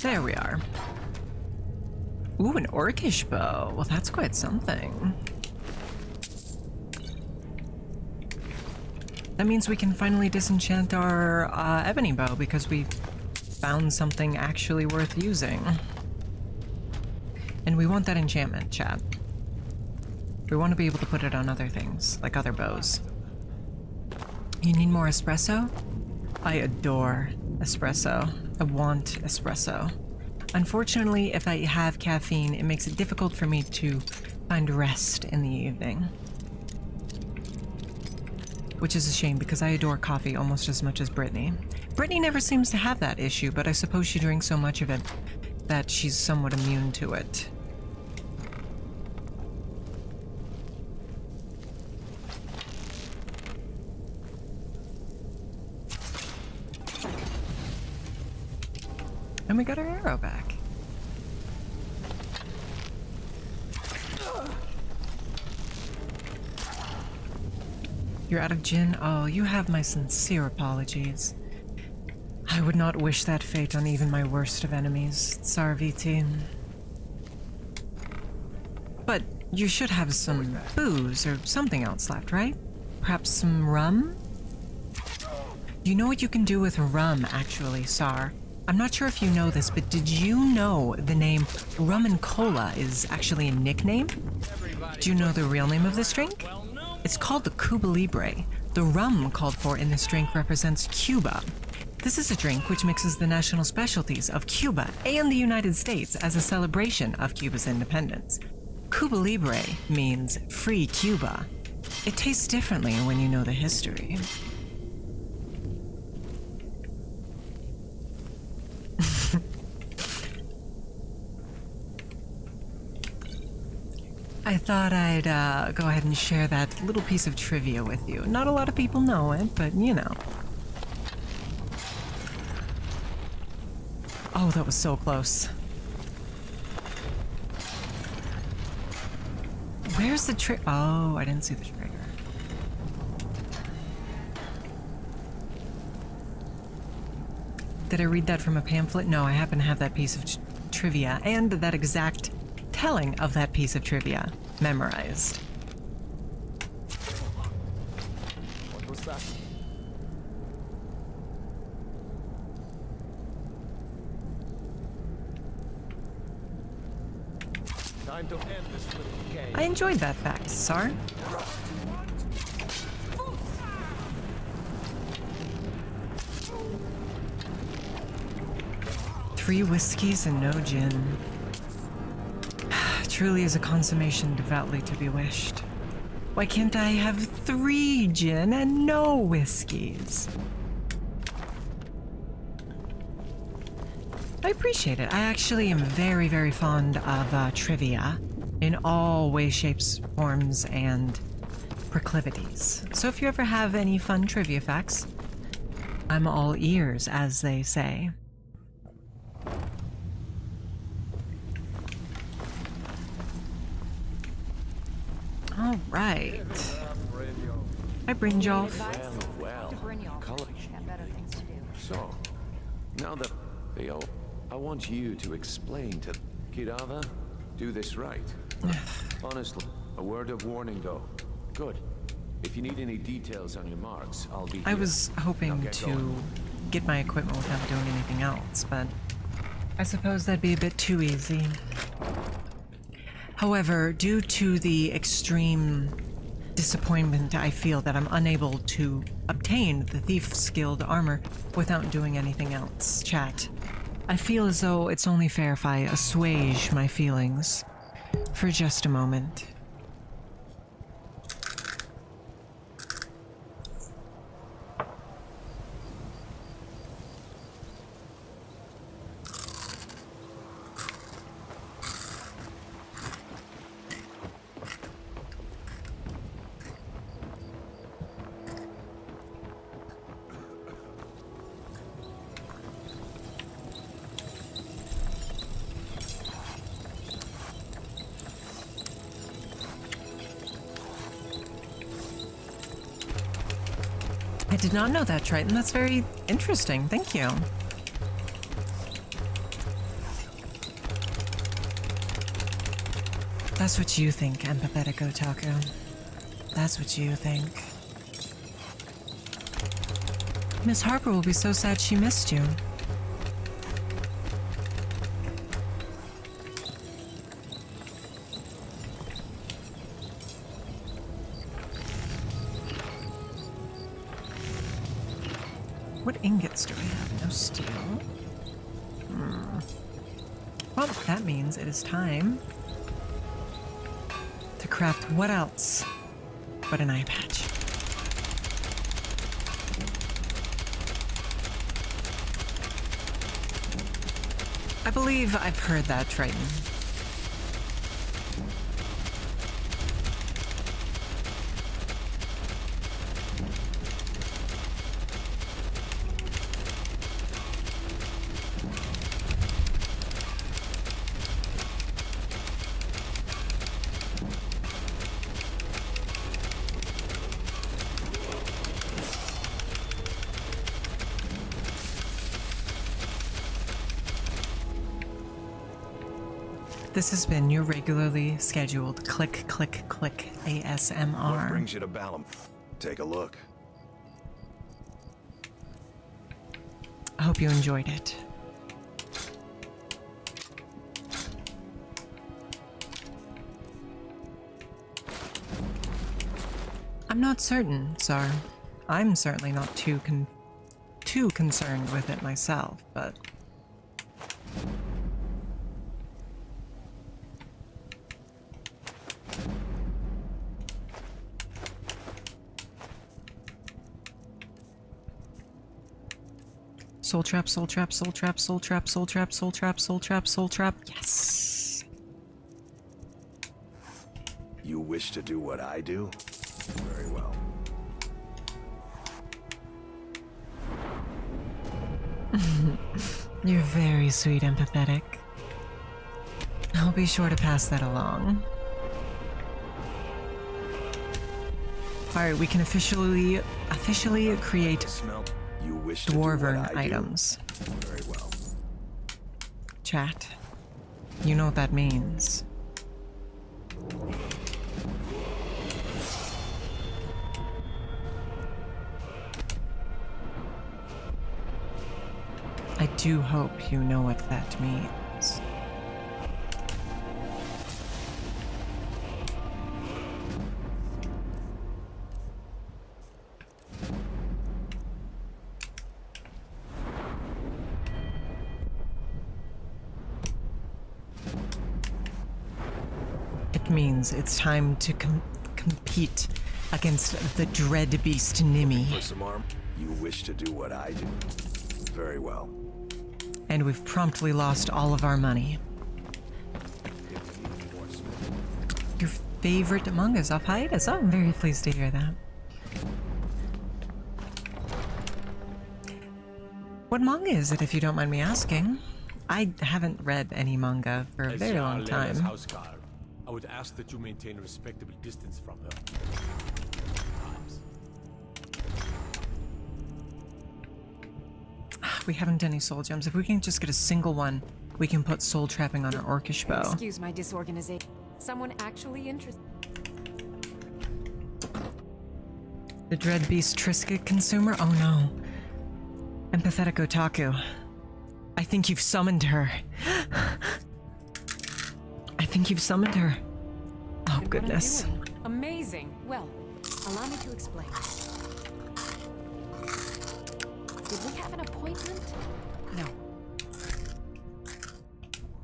There we are. Ooh, an orcish bow. Well, that's quite something. That means we can finally disenchant our ebony bow because we found something actually worth using. And we want that enchantment, chat. We want to be able to put it on other things, like other bows. You need more espresso? I adore espresso. I want espresso. Unfortunately, if I have caffeine, it makes it difficult for me to find rest in the evening. Which is a shame because I adore coffee almost as much as Brytknee. Brytknee never seems to have that issue, but I suppose she drinks so much of it that she's somewhat immune to it. And we got our arrow back. You're out of gin? Oh, you have my sincere apologies. I would not wish that fate on even my worst of enemies, Tsar Vt. But you should have some booze or something else left, right? Perhaps some rum? You know what you can do with rum, actually, Tsar? I'm not sure if you know this, but did you know the name rum and cola is actually a nickname? Do you know the real name of this drink? It's called the Cuba Libre. The rum called for in this drink represents Cuba. This is a drink which mixes the national specialties of Cuba and the United States as a celebration of Cuba's independence. Cuba Libre means free Cuba. It tastes differently when you know the history. I thought I'd go ahead and share that little piece of trivia with you. Not a lot of people know it, but you know. Oh, that was so close. Where's the trigger? Oh, I didn't see the trigger. Did I read that from a pamphlet? No, I happen to have that piece of trivia and that exact telling of that piece of trivia memorized. What was that? Time to end this little game. I enjoyed that fact, Tsar. Three whiskeys and no gin. Truly is a consummation devoutly to be wished. Why can't I have 3 gin and no whiskeys? I appreciate it. I actually am very, very fond of trivia in all ways, shapes, forms, and proclivities. So if you ever have any fun trivia facts, I'm all ears, as they say. All right. Hi, Brynjolf. Well, so, now that Theo, I want you to explain to Kirava, do this right. Honestly, a word of warning though. Good. If you need any details on your marks, I'll be here. I was hoping to get my equipment without doing anything else, but I suppose that'd be a bit too easy. However, due to the extreme disappointment I feel that I'm unable to obtain the Thief's Guild armor without doing anything else, chat, I feel as though it's only fair if I assuage my feelings for just a moment. I did not know that, Triton. That's very interesting. Thank you. That's what you think, empathetic otaku. That's what you think. Miss Harper will be so sad she missed you. What ingots do I have? No steel. Well, that means it is time to craft what else but an eye patch. I believe I've heard that, Triton. This has been your regularly scheduled click, click, click ASMR. What brings you to Balam? Take a look. I hope you enjoyed it. I'm not certain, Tsar. I'm certainly not too concerned with it myself, but... Soul trap, soul trap, soul trap, soul trap, soul trap, soul trap, soul trap, soul trap. Yes. You wish to do what I do? Very well. You're very sweet, empathetic. I'll be sure to pass that along. Alright, we can officially create You wish to dwarven do what I items. Do? Very well. Chat. You know what that means. I do hope you know what that means. It means it's time to compete against the dread beast Nimi. For some arm, you wish to do what I do. Very well. And we've promptly lost all of our money. Your favorite manga is off hiatus? Oh, I'm very pleased to hear that. What manga is it, if you don't mind me asking? I haven't read any manga for a very long time. I would ask that you maintain a respectable distance from her. We haven't any soul gems. If we can just get a single one, we can put soul trapping on our orcish bow. Excuse my disorganization. Someone actually interested. The dread beast Trisket consumer? Oh no. Empathetic otaku. I think you've summoned her. I think you've summoned her. Oh goodness. Amazing. Well, allow me to explain. Did we have an appointment? No.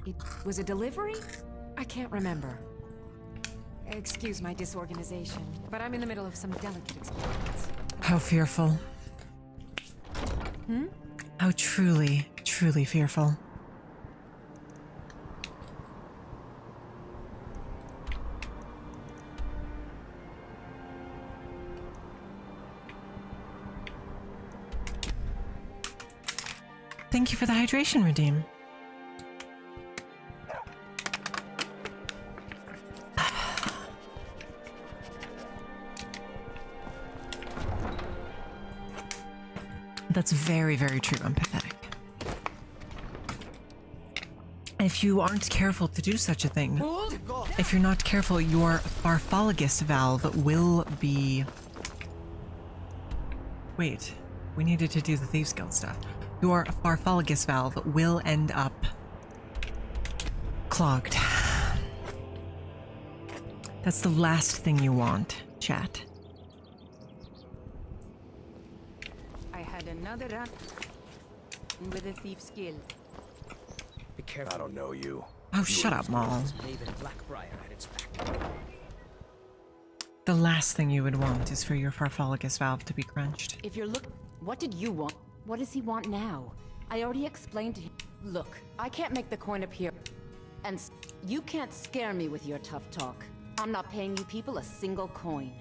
It was a delivery? I can't remember. Excuse my disorganization, but I'm in the middle of some delicate experiments. How fearful. Hmm? How truly, truly fearful. Thank you for the hydration redeem. That's very, very true. I'm pathetic. If you aren't careful to do such a thing, If you're not careful, your Farfalagus valve will be... Wait, we needed to do the Thieves Guild stuff. Your Farfalagus valve will end up clogged. That's the last thing you want, chat. I had another run with a thief's guild. Be careful. I don't know you. Oh, shut up, Maul. Maven Blackbriar at its back. The last thing you would want is for your Farfalagus valve to be crunched. If you're what did you want? What does he want now? I already explained to him. Look, I can't make the coin appear. And you can't scare me with your tough talk. I'm not paying you people a single coin.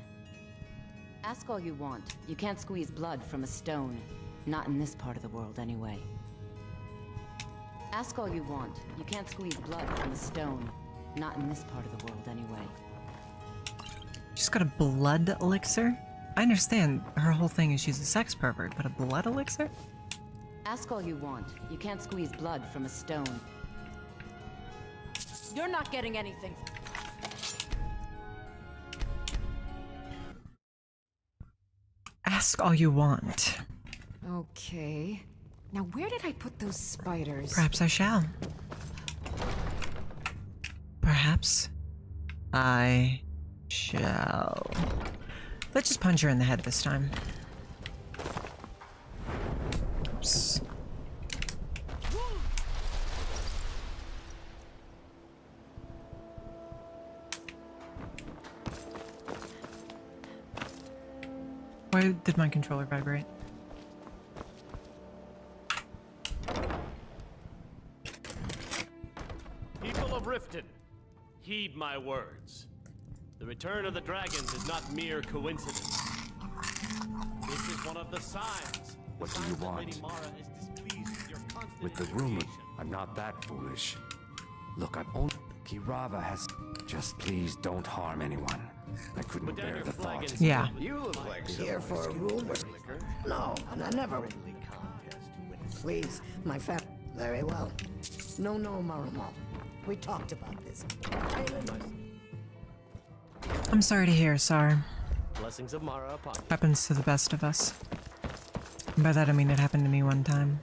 Ask all you want. You can't squeeze blood from a stone. Not in this part of the world, anyway. Ask all you want. You can't squeeze blood from a stone. Not in this part of the world, anyway. She's got a blood elixir? I understand her whole thing is she's a sex pervert, but a blood elixir? Ask all you want. You can't squeeze blood from a stone. You're not getting anything. Ask all you want. Okay. Now where did I put those spiders? Perhaps I shall. Perhaps I shall. Let's just punch her in the head this time. Oops. Why did my controller vibrate? People of Riften, heed my words. The return of the dragons is not mere coincidence. This is one of the signs. What do you want? Lady Mara is displeased with your constant With the rumor, irritation. I'm not that foolish. Look, I'm only... Kirava has... Just please don't harm anyone. I couldn't bear the thought. Yeah. You look like Here for a rumor? No, and I never. Please, my fat. Very well. No, Maramo. We talked about this. I'm sorry to hear, Sar. Blessings of Mara upon you. Happens to the best of us. And by that I mean it happened to me one time.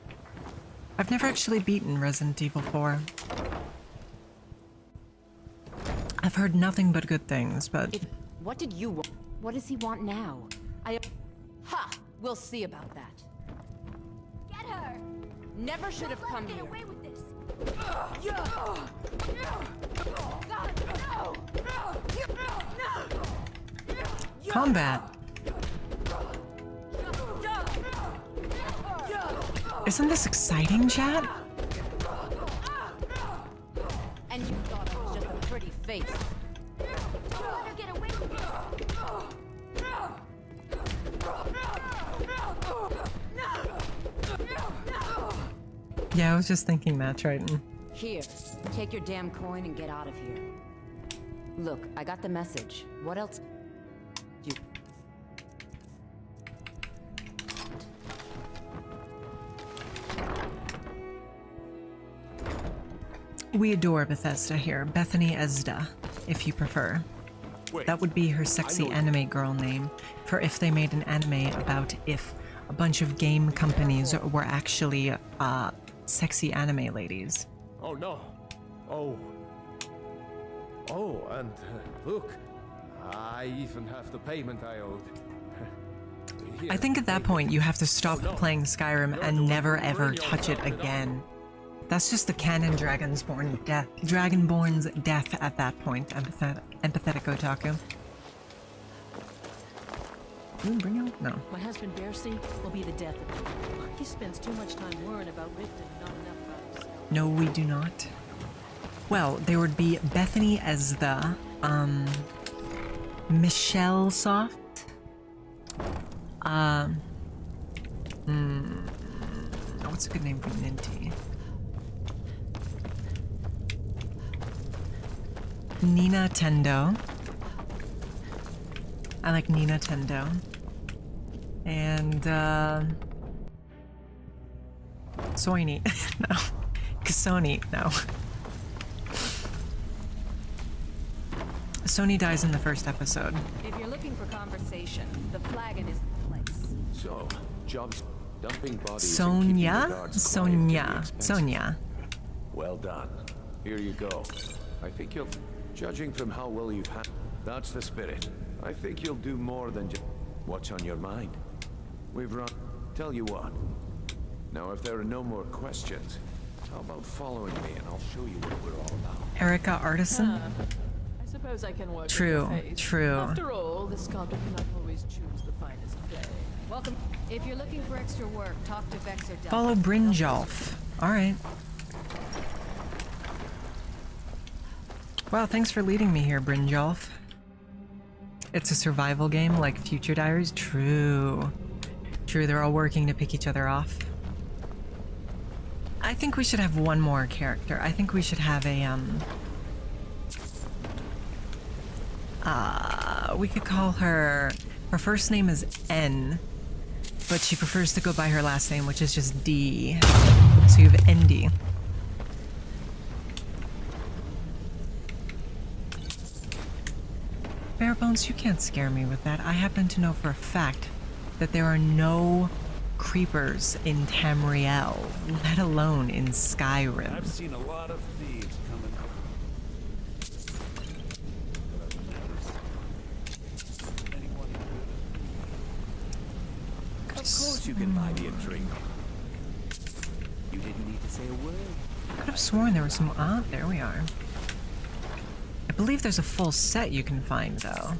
I've never actually beaten Resident Evil 4. I've heard nothing but good things, but... What did you want? What does he want now? Ha! We'll see about that. Get her! Never should have come Get here. away with this! Combat! Isn't this exciting, chat? And you thought I was just a pretty face. Let her get away with this! Yeah, I was just thinking that, Triton. Here, take your damn coin and get out of here. Look, I got the message. What else? You... We adore Bethesda here. Bethany Esda, if you prefer. Wait, That would be her sexy anime girl name for if they made an anime about if a bunch of game companies were actually sexy anime ladies. Oh no. Oh. Oh, and look. I even have the payment I owed. Here, I think at that point you have to stop playing Skyrim and never ever touch it again. That's just the canon Dragonborn's death at that point, empathetic otaku. Bring out? No. My husband Bercy will be the death of me. He spends too much time worrying about Riften and not enough about himself. No, we do not. Well, there would be Bethany as the, Michelle Soft. What's a good name for Ninty? Nina Tendo. I like Nina Tendo. And, Soini. No. Kasoni. No. Sony dies in the first episode. If you're looking for conversation, the flagon is the place. So, jobs dumping bodies and keeping the Sonia? guards quiet can be expensive. Sonia. Well done. Here you go. I think you'll... Judging from how well you've had... That's the spirit. I think you'll do more than just... What's on your mind? We've run... Tell you what. Now, if there are no more questions, how about following me and I'll show you what we're all about. Erica Artisan? I suppose I can work True, with your face. true. After all, the sculptor cannot always choose the finest day. Welcome. If you're looking for extra work, talk to Vex or Delta. Follow Brynjolf. Alright. Wow, thanks for leading me here, Brynjolf. It's a survival game like Future Diaries? True. True, they're all working to pick each other off. I think we should have one more character. I think we should have a, we could call her... Her first name is N, but she prefers to go by her last name, which is just D. So you have Endy. Barebones, you can't scare me with that. I happen to know for a fact that there are no creepers in Tamriel, let alone in Skyrim. I've seen a lot of thieves coming up. Of course you can buy me a drink. You didn't need to say a word. I could have sworn there was some... Ah, there we are. I believe there's a full set you can find, though.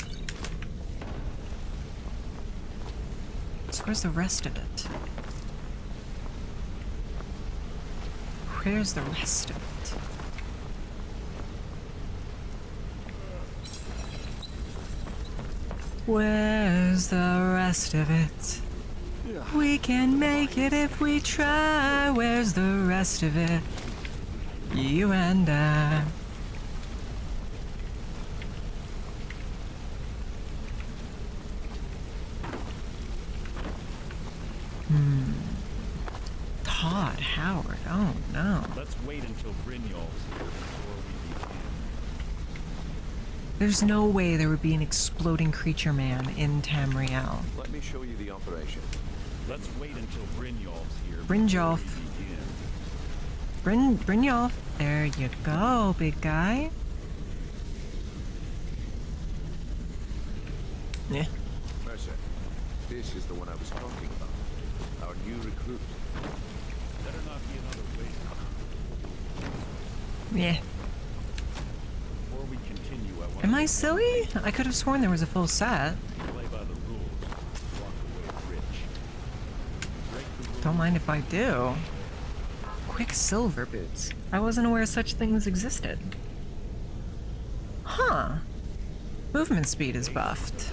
So where's the rest of it? Where's the rest of it? Where's the rest of it? We can make it if we try. Where's the rest of it? You and I. Todd Howard. Oh no. Let's wait until Brynjolf's here before we begin. There's no way there would be an exploding creature man in Tamriel. Let me show you the operation. Let's wait until Brynjolf's here. Brynjolf. Brynjolf. There you go, big guy. Yeah. Mercer, this is the one I was talking about. Our new recruit. Better not be another waste. Yeah. Before we continue, I want Am I silly? I could have sworn there was a full set. to play by the rules. Walk away rich. Break the rules. Don't mind if I do. Quicksilver boots. I wasn't aware such things existed. Huh. Movement speed is buffed.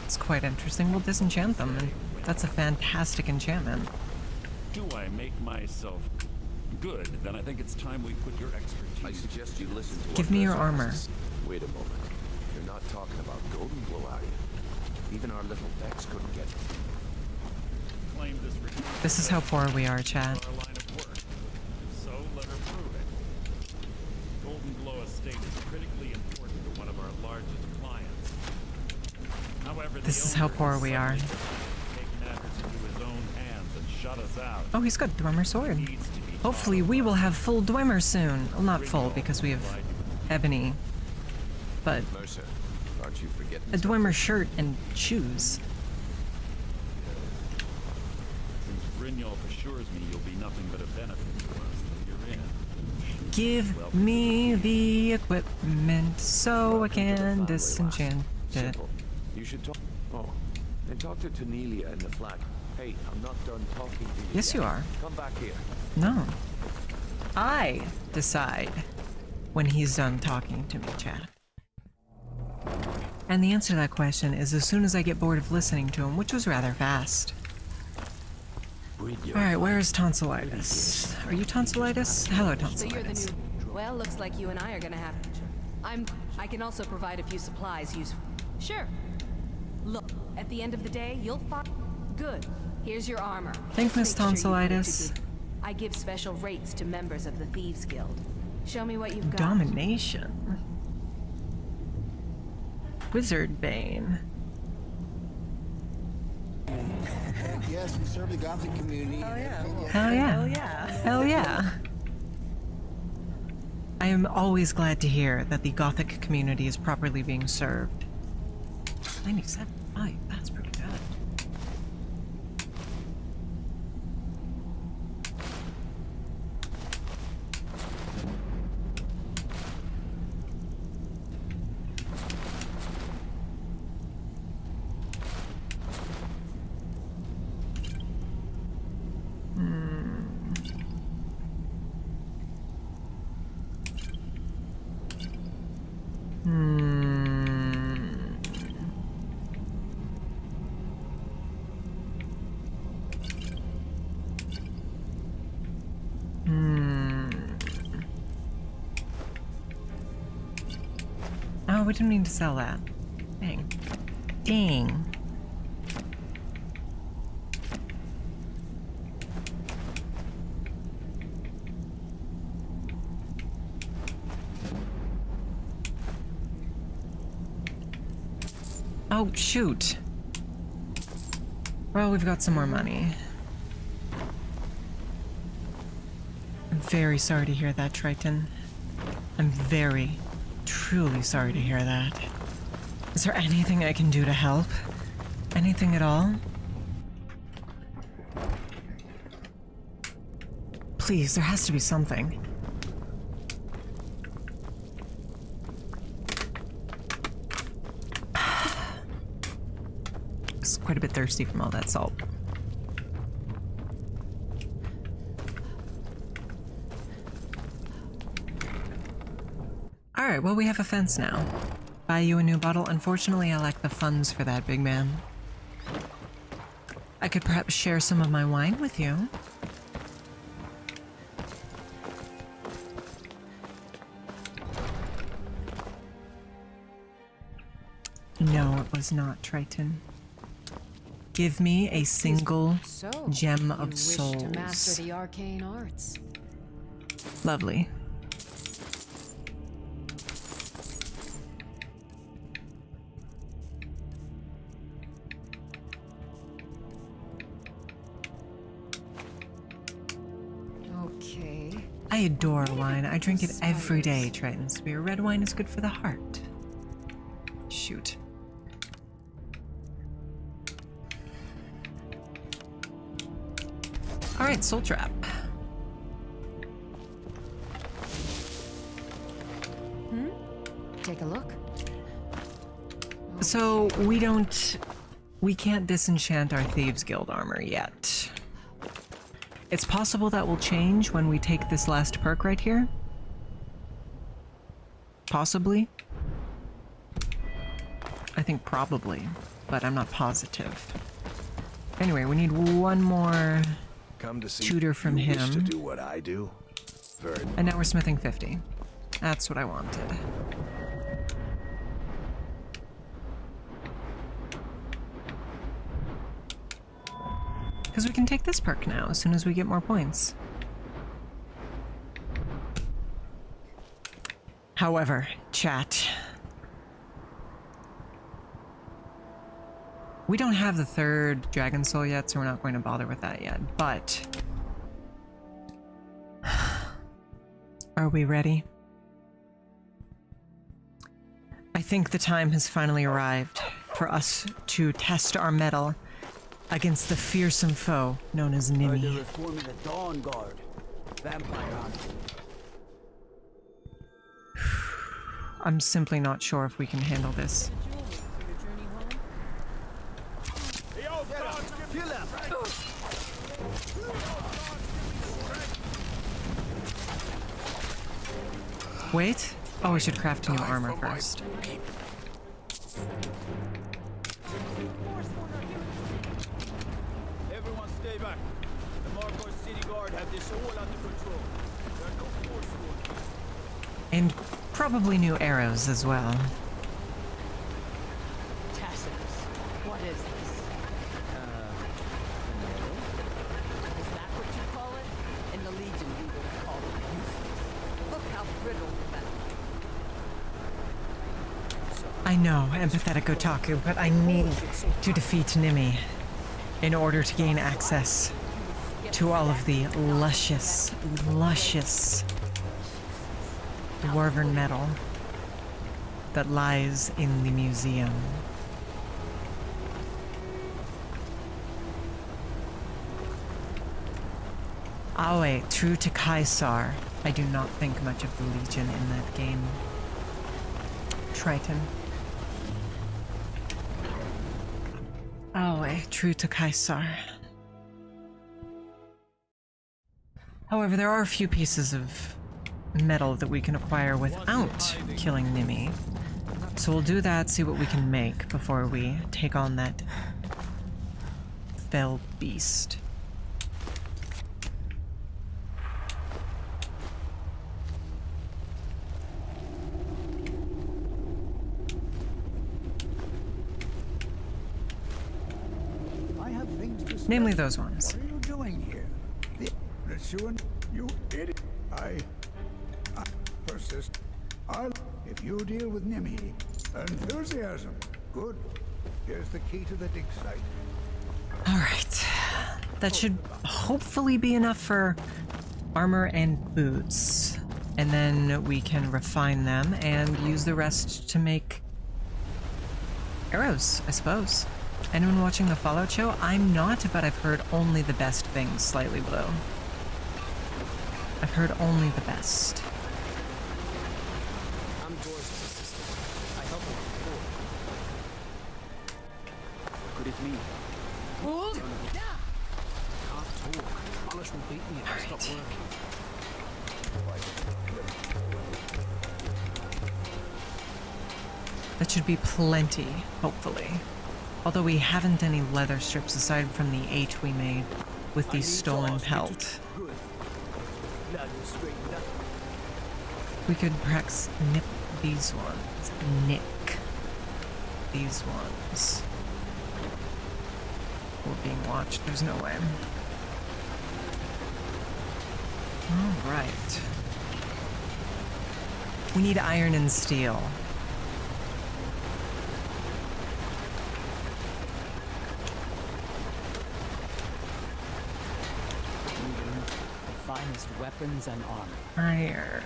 It's quite interesting. We'll disenchant them, and that's a fantastic enchantment. Do I make myself good? Then I think it's time we put your expertise. I suggest you listen to Give what me your Mercer armor. has to say. Wait a moment. You're not talking about Golden Glow, are you? Even our little Vex couldn't get it. Claim this recruit. This is how poor we are, chat. Our line of work. So let her prove it. Golden Glow Estate is critically important to one of our largest clients. However, This is how poor we are. take matters into his own hands and shut us out. Oh, he's got Dwemer sword. Hopefully we will have full Dwemer soon. Well, not full, because we have Ebony. But Mercer, aren't you forgetting a Dwemer shirt and shoes. Since Brynjolf assures me you'll be nothing but a benefit to us, then you're in. Give me the equipment so I can disenchant it. Simple. You should talk. Oh, and talk to Tanelia in the flat. Hey, I'm not done talking to you. Yes, yet. you are. Come back here. No. I decide when he's done talking to me, chat. And the answer to that question is as soon as I get bored of listening to him, which was rather fast. Alright, where is Tonsillitis? Are you Tonsillitis? Hello, So you're the Tonsillitis. new... Well, looks like you and I are gonna have to... I can also provide a few supplies useful. Sure. Look, at the end of the day, you'll find... Good. Here's your armor. Thanks, Miss Make sure you know what to Tonsillitis. do. I give special rates to members of the Thieves Guild. Show me what you've got. Domination. Wizard Bane. Yes, we serve the Gothic community. Hell yeah. Hell yeah. Hell yeah. I am always glad to hear that the Gothic community is properly being served. 97.5, that's pretty good. Oh, we didn't mean to sell that. Dang. Dang. Oh, shoot. Well, we've got some more money. I'm very sorry to hear that, Triton. I'm very, truly sorry to hear that. Is there anything I can do to help? Anything at all? Please, there has to be something. It's quite a bit thirsty from all that salt. Alright, well, we have a fence now. Buy you a new bottle. Unfortunately, I lack the funds for that, big man. I could perhaps share some of my wine with you. No, it was not, Triton. Give me a single gem of souls. Wish to master the arcane arts. Lovely. Okay. I adore wine. I drink it every day, Triton Spear. Red wine is good for the heart. Shoot. Alright, soul trap. Take a look. So, we can't disenchant our Thieves Guild armor yet. It's possible that will change when we take this last perk right here. Possibly. I think probably, but I'm not positive. Anyway, we need one more Come to see tutor from you him. Wish to do what I do? Very. And now we're smithing 50. That's what I wanted. Because we can take this perk now as soon as we get more points. However, chat. We don't have the third Dragon Soul yet, so we're not going to bother with that yet, but... Are we ready? I think the time has finally arrived for us to test our mettle against the fearsome foe known as Nimi. The reform of the Dawn Guard. Vampire hunter. I'm simply not sure if we can handle this. Wait. Oh, we should craft new armor first. Everyone stay back. The Marcos City Guard have this all under control. There are no force wounds. And probably new arrows as well. Tacitus, what is this? Is that what you call it? In the Legion, we would have called it useless. Look how brittle that. I know, empathetic otaku, but I need to defeat Nimi in order to gain access to all of the luscious dwarven metal that lies in the museum. Ah wait, true to Caesar. I do not think much of the Legion in that game. Triton. Oh wait, true to Caesar. However, there are a few pieces of metal that we can acquire without killing Nimi. So we'll do that, see what we can make before we take on that fell beast. I have things to say. Namely those ones. What are you doing here? It's you and you idiot. I persist. If you deal with Nimi, enthusiasm. Good. Here's the key to the dig site. Alright. That should hopefully be enough for armor and boots. And then we can refine them and use the rest to make arrows, I suppose. Anyone watching the Fallout show? I'm not, but I've heard only the best things. Slightly below. I've heard only the best. I'm Doris' assistant. I help her with the could it mean? Hold! Can't talk. Polish will beat me if I stop working. That should be plenty, hopefully. Although we haven't any leather strips aside from the 8 we made with the stolen pelt. We could perhaps nip these ones. Nick these ones. We're being watched, there's no way. Alright. We need iron and steel. The finest weapons and armor. Iron.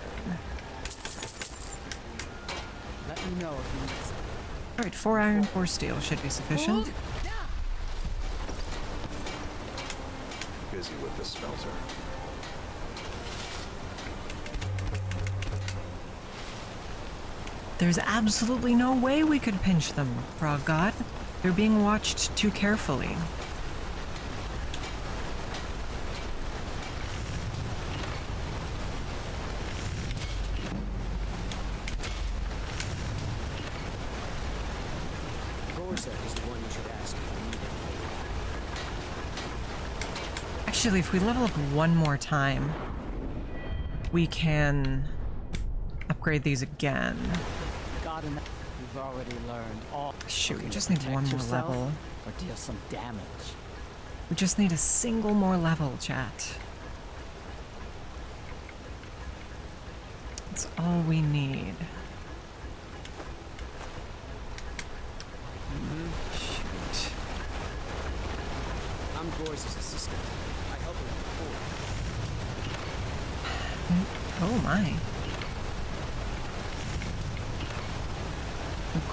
Let me know if you need some. Alright, 4 iron, 4 steel should be sufficient. Busy with the smelter. There's absolutely no way we could pinch them, Frog God. They're being watched too carefully. Actually, if we level up one more time, we can upgrade these again. God enough. You've already learned all. Shoot, we just need one more level. Or deal some damage. We just need a single more level, chat. That's all we need. Shoot. I'm Doris' assistant. I help her with the Oh my.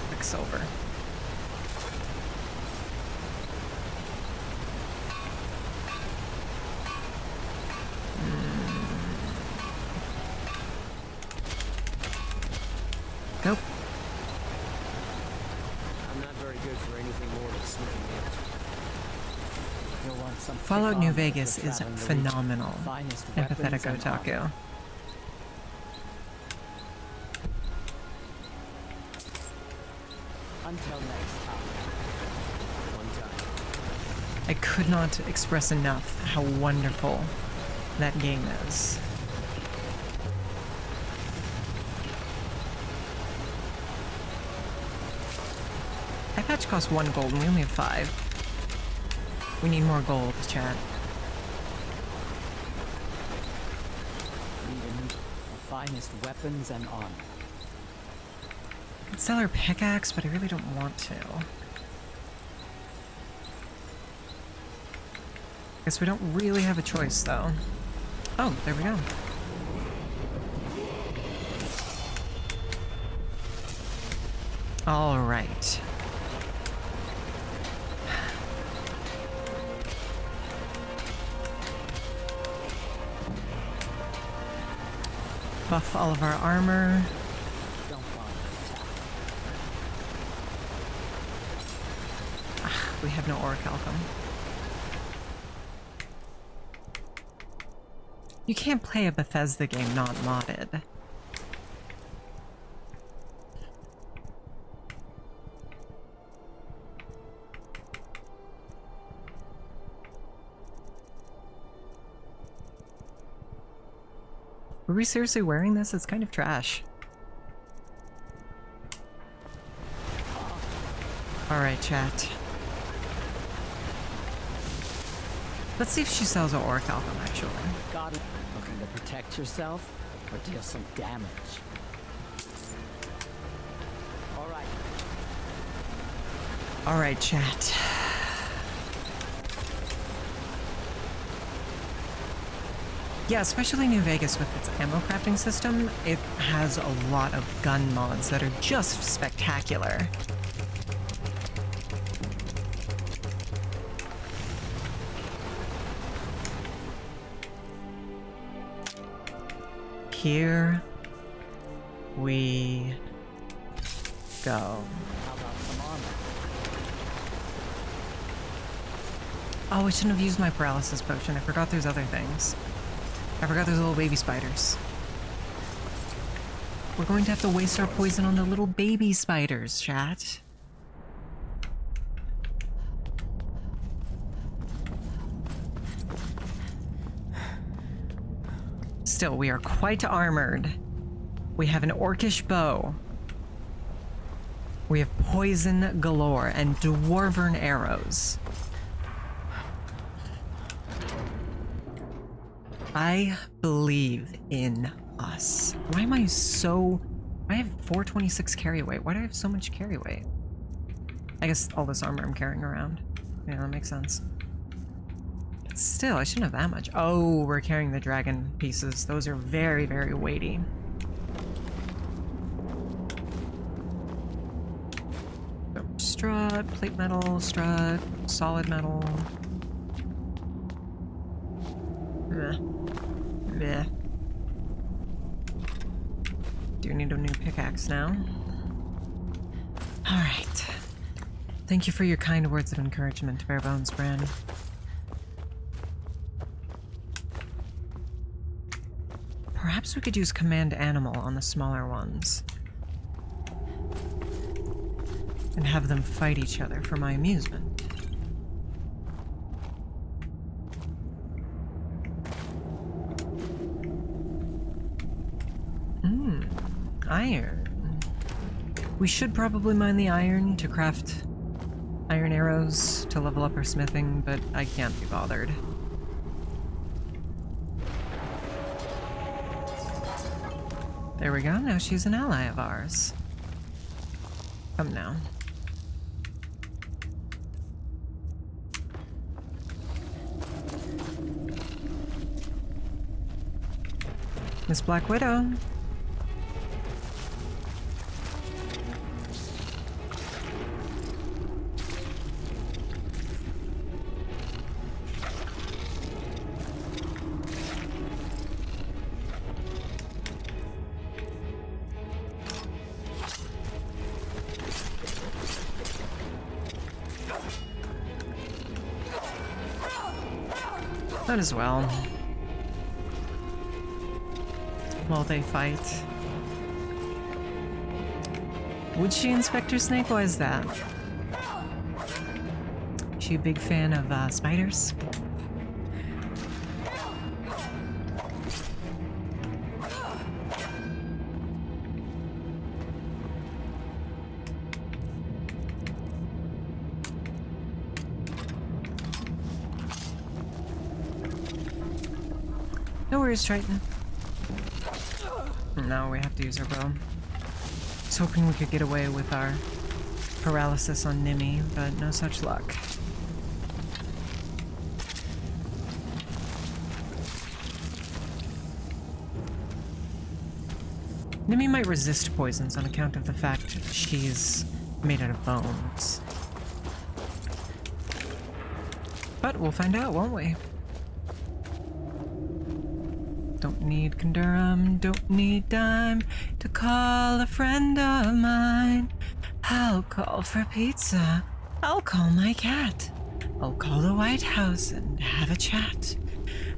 Quicksilver. Go. I'm not very good for anything more than sniffing ants. You'll want some Fallout thick New armor Vegas for is traveling the phenomenal. region. Finest Empathetic weapons and otaku. armor. Until next time. One time. I could not express enough how wonderful that game is. That patch costs 1 gold and we only have 5. We need more gold, chat. Even the finest weapons and armor. could sell her pickaxe, but I really don't want to. Guess we don't really have a choice, though. Oh, there we go. All right. Buff all of our armor. We have no orichalcum. You can't play a Bethesda game not modded. Were we seriously wearing this? It's kind of trash. Alright, chat. Let's see if she sells an orichalcum, actually. Got it. Looking to protect yourself or deal some damage? Alright. Alright, chat. Yeah, especially New Vegas with its ammo crafting system, it has a lot of gun mods that are just spectacular. Here we go. How about some armor? Oh, I shouldn't have used my paralysis potion. I forgot there's other things. I forgot there's little baby spiders. We're going to have to waste our poison on the little baby spiders, chat. Still, we are quite armored. We have an orcish bow. We have poison galore and dwarven arrows. I believe in us. Why am I so... I have 426 carry weight. Why do I have so much carry weight? I guess all this armor I'm carrying around. Yeah, that makes sense. But still, I shouldn't have that much. Oh, we're carrying the dragon pieces. Those are very, very weighty. So, strut, plate metal, strut, solid metal. Meh. Do need a new pickaxe now. Alright. Thank you for your kind words of encouragement, Bare Bones Bran. Perhaps we could use command animal on the smaller ones. And have them fight each other for my amusement. Iron. We should probably mine the iron to craft iron arrows to level up our smithing, but I can't be bothered. There we go, now she's an ally of ours. Come now. Miss Black Widow. Might as well. While they fight. Would she, Inspector Snake? Why is that? Is she a big fan of spiders? No worries, Triton. No, we have to use our bow. was hoping we could get away with our paralysis on Nimmy, but no such luck. Nimmy might resist poisons on account of the fact she's made out of bones. But we'll find out, won't we? Don't need Condurum, don't need dime to call a friend of mine. I'll call for pizza, I'll call my cat. I'll call the White House and have a chat.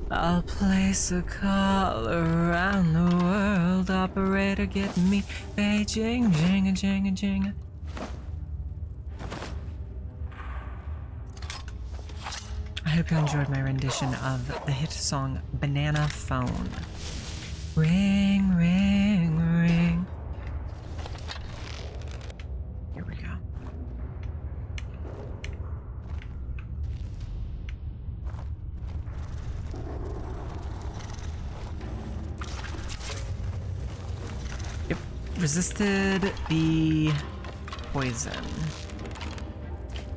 I'll place a call around the world. Operator, get me Beijing, jinga, jinga, jinga. I hope you enjoyed my rendition of the hit song Banana Phone. Ring, ring, ring. Here we go. Yep, resisted the poison.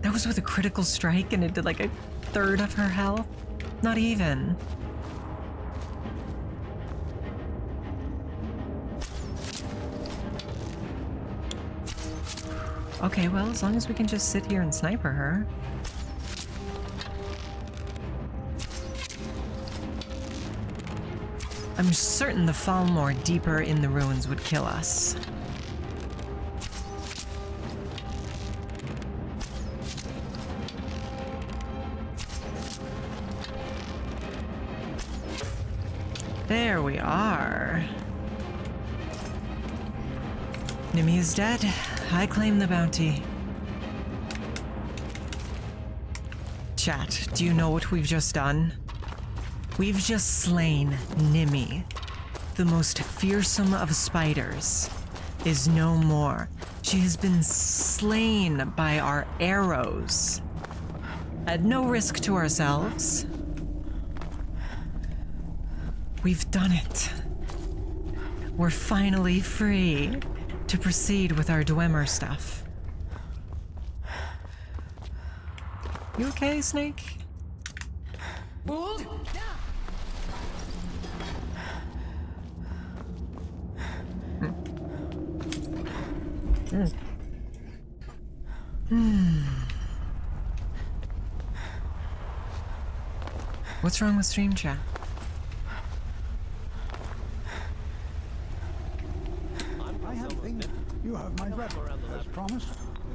That was with a critical strike and it did like a third of her health? Not even. Okay, well, as long as we can just sit here and sniper her. I'm certain the Falmore deeper in the ruins would kill us. There we are. Nimmy is dead. I claim the bounty. Chat, do you know what we've just done? We've just slain Nimmy. The most fearsome of spiders is no more. She has been slain by our arrows. At no risk to ourselves. We've done it. We're finally free to proceed with our Dwemer stuff. You okay, Snake? Hold! What's wrong with stream chat? You have my letter, as promised.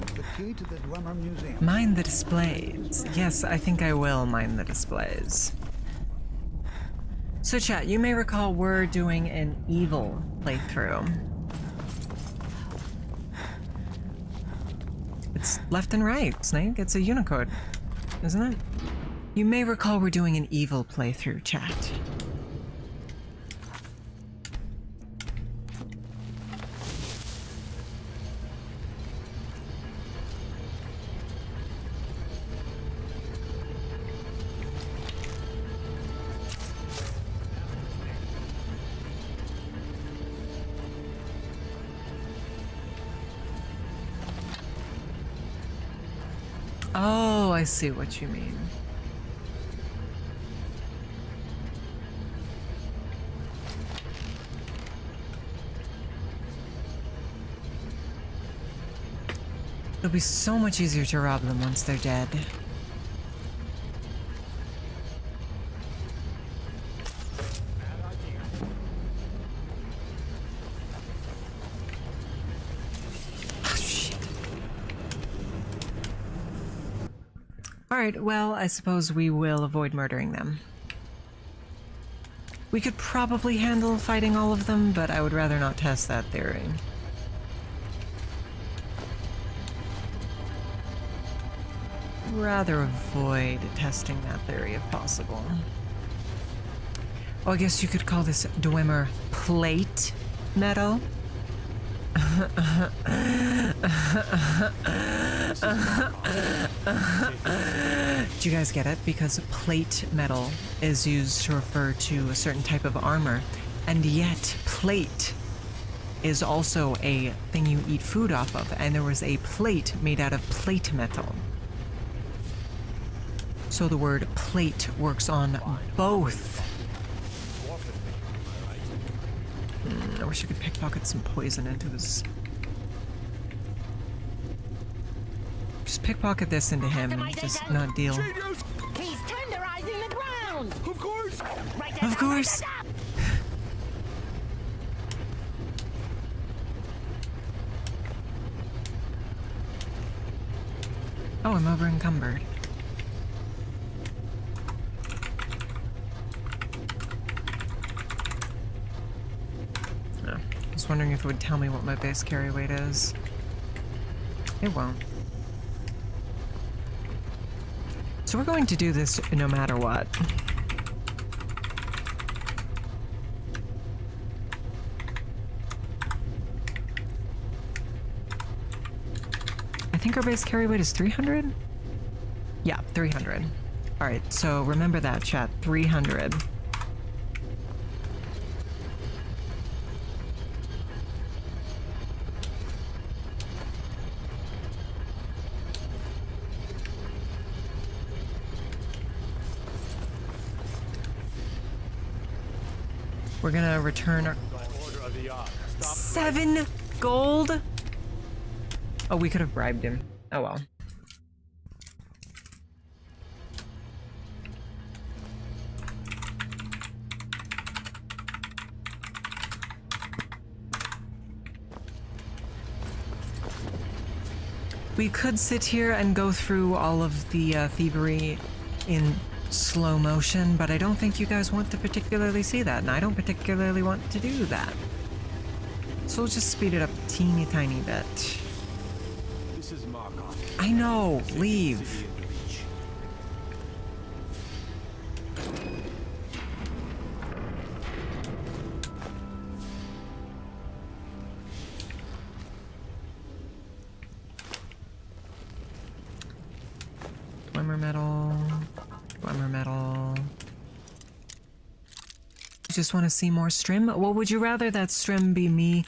It's the key to the Dwemer Museum. Mind the displays. Yes, I think I will mind the displays. So chat, you may recall we're doing an evil playthrough. It's left and right, Snake. It's a Unicode, isn't it? You may recall we're doing an evil playthrough, chat. Oh, I see what you mean. It'll be so much easier to rob them once they're dead. Alright, well, I suppose we will avoid murdering them. We could probably handle fighting all of them, but I would rather not test that theory. Rather avoid testing that theory if possible. Oh, I guess you could call this Dwemer plate metal. Do you guys get it? Because plate metal is used to refer to a certain type of armor, and yet plate is also a thing you eat food off of, and there was a plate made out of plate metal. So the word plate works on both. I wish I could pickpocket some poison into his... Just pickpocket this into him and just not deal. He's tenderizing the ground. Of course. Of course. Oh, I'm over encumbered. Oh, I was wondering if it would tell me what my base carry weight is. It won't. So we're going to do this no matter what. I think our base carry weight is 300? Yeah, 300. Alright, so remember that, chat. 300. We're gonna return our... 7 gold? Oh, we could have bribed him. Oh well. We could sit here and go through all of the thievery in slow motion, but I don't think you guys want to particularly see that, and I don't particularly want to do that. So we'll just speed it up a teeny tiny bit. This is Markov. I know, leave. Dwemer metal. Dwemer metal. You just want to see more strim? Well, would you rather that strim be me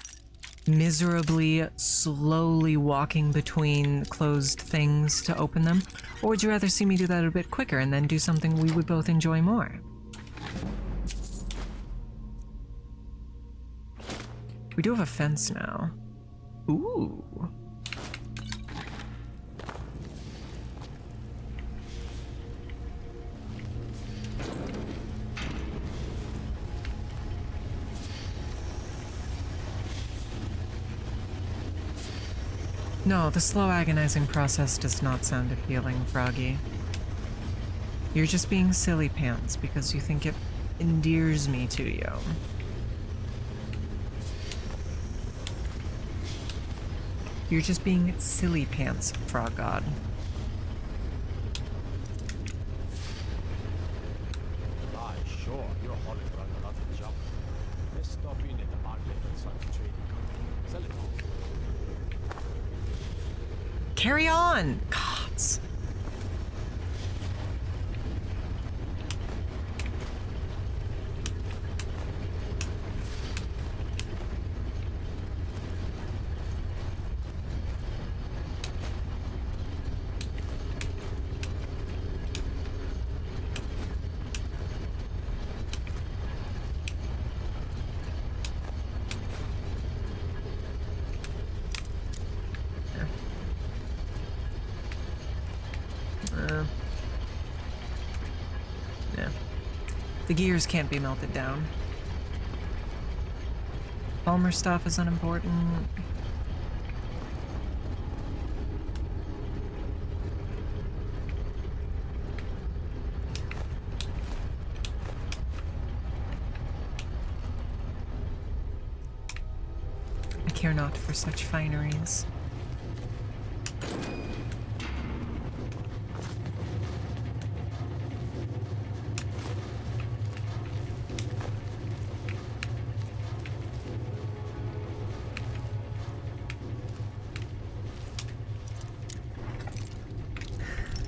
miserably, slowly walking between closed things to open them? Or would you rather see me do that a bit quicker and then do something we would both enjoy more? We do have a fence now. Ooh. No, the slow agonizing process does not sound appealing, Froggy. You're just being silly pants because you think it endears me to you. You're just being silly pants, Frog God. Sure, you're horrid for another job. Let's stop in at the Bartlett and Sons Trading Company. Sell it off. Carry on! Gods. Yeah. The gears can't be melted down. Palmer stuff is unimportant. I care not for such fineries.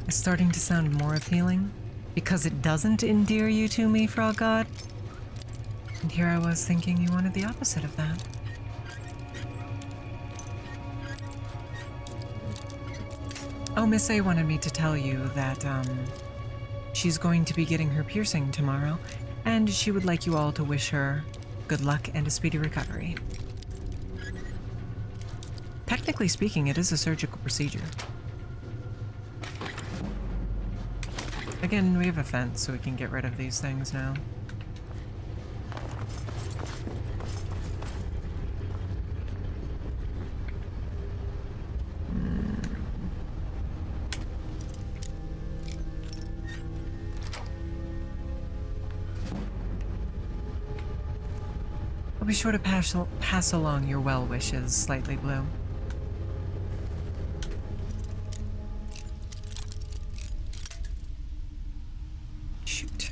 It's starting to sound more appealing because it doesn't endear you to me, Frog God. And here I was thinking you wanted the opposite of that. Oh, Miss A wanted me to tell you that, she's going to be getting her piercing tomorrow, and she would like you all to wish her good luck and a speedy recovery. Technically speaking, it is a surgical procedure. Again, we have a fence, so we can get rid of these things now. I'll be sure to pass along your well wishes, Slightly Blue. Shoot.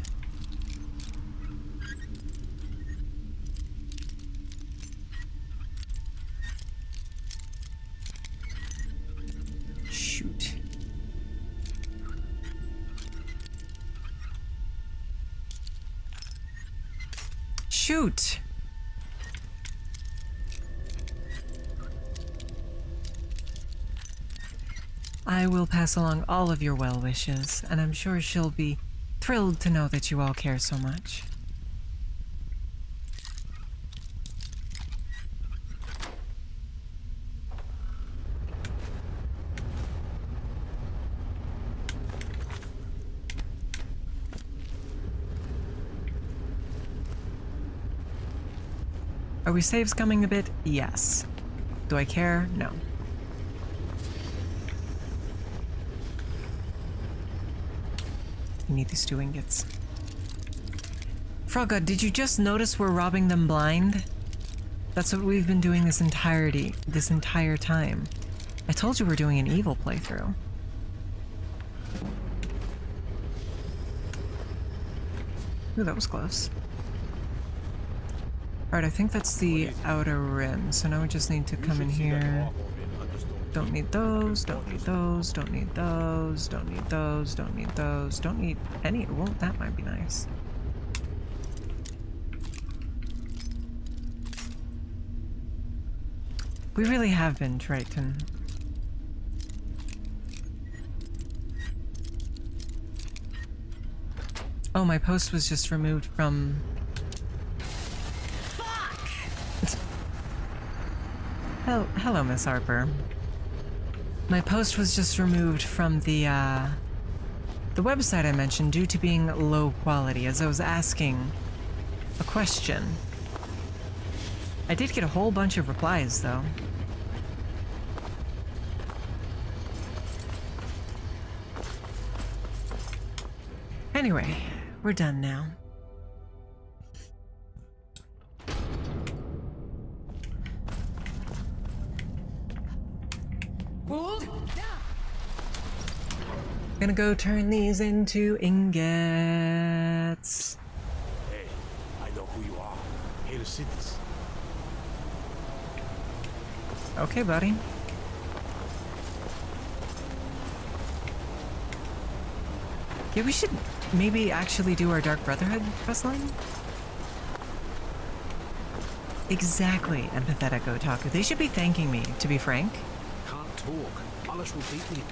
Shoot. Shoot! I will pass along all of your well wishes, and I'm sure she'll be thrilled to know that you all care so much. Are we saves coming a bit? Yes. Do I care? No. I need these 2 ingots. Frogga, did you just notice we're robbing them blind? That's what we've been doing this entire time. I told you we're doing an evil playthrough. Ooh, that was close. Alright, I think that's the outer rim, so now we just need to come in here. Don't need those, don't need those, don't need those, don't need those, don't need those, don't need any. Well, that might be nice. We really have been Triton. Oh, my post was just removed from... Fuck! Hello, Miss Harper. My post was just removed from the website I mentioned due to being low quality, as I was asking a question. I did get a whole bunch of replies, though. Anyway, we're done now. Gonna go turn these into ingots. Hey, I know who you are. Hera cities. Okay, buddy. Yeah, we should maybe actually do our Dark Brotherhood quest line. Exactly, empathetic otaku. They should be thanking me, to be frank. Can't talk. Alice will beat me.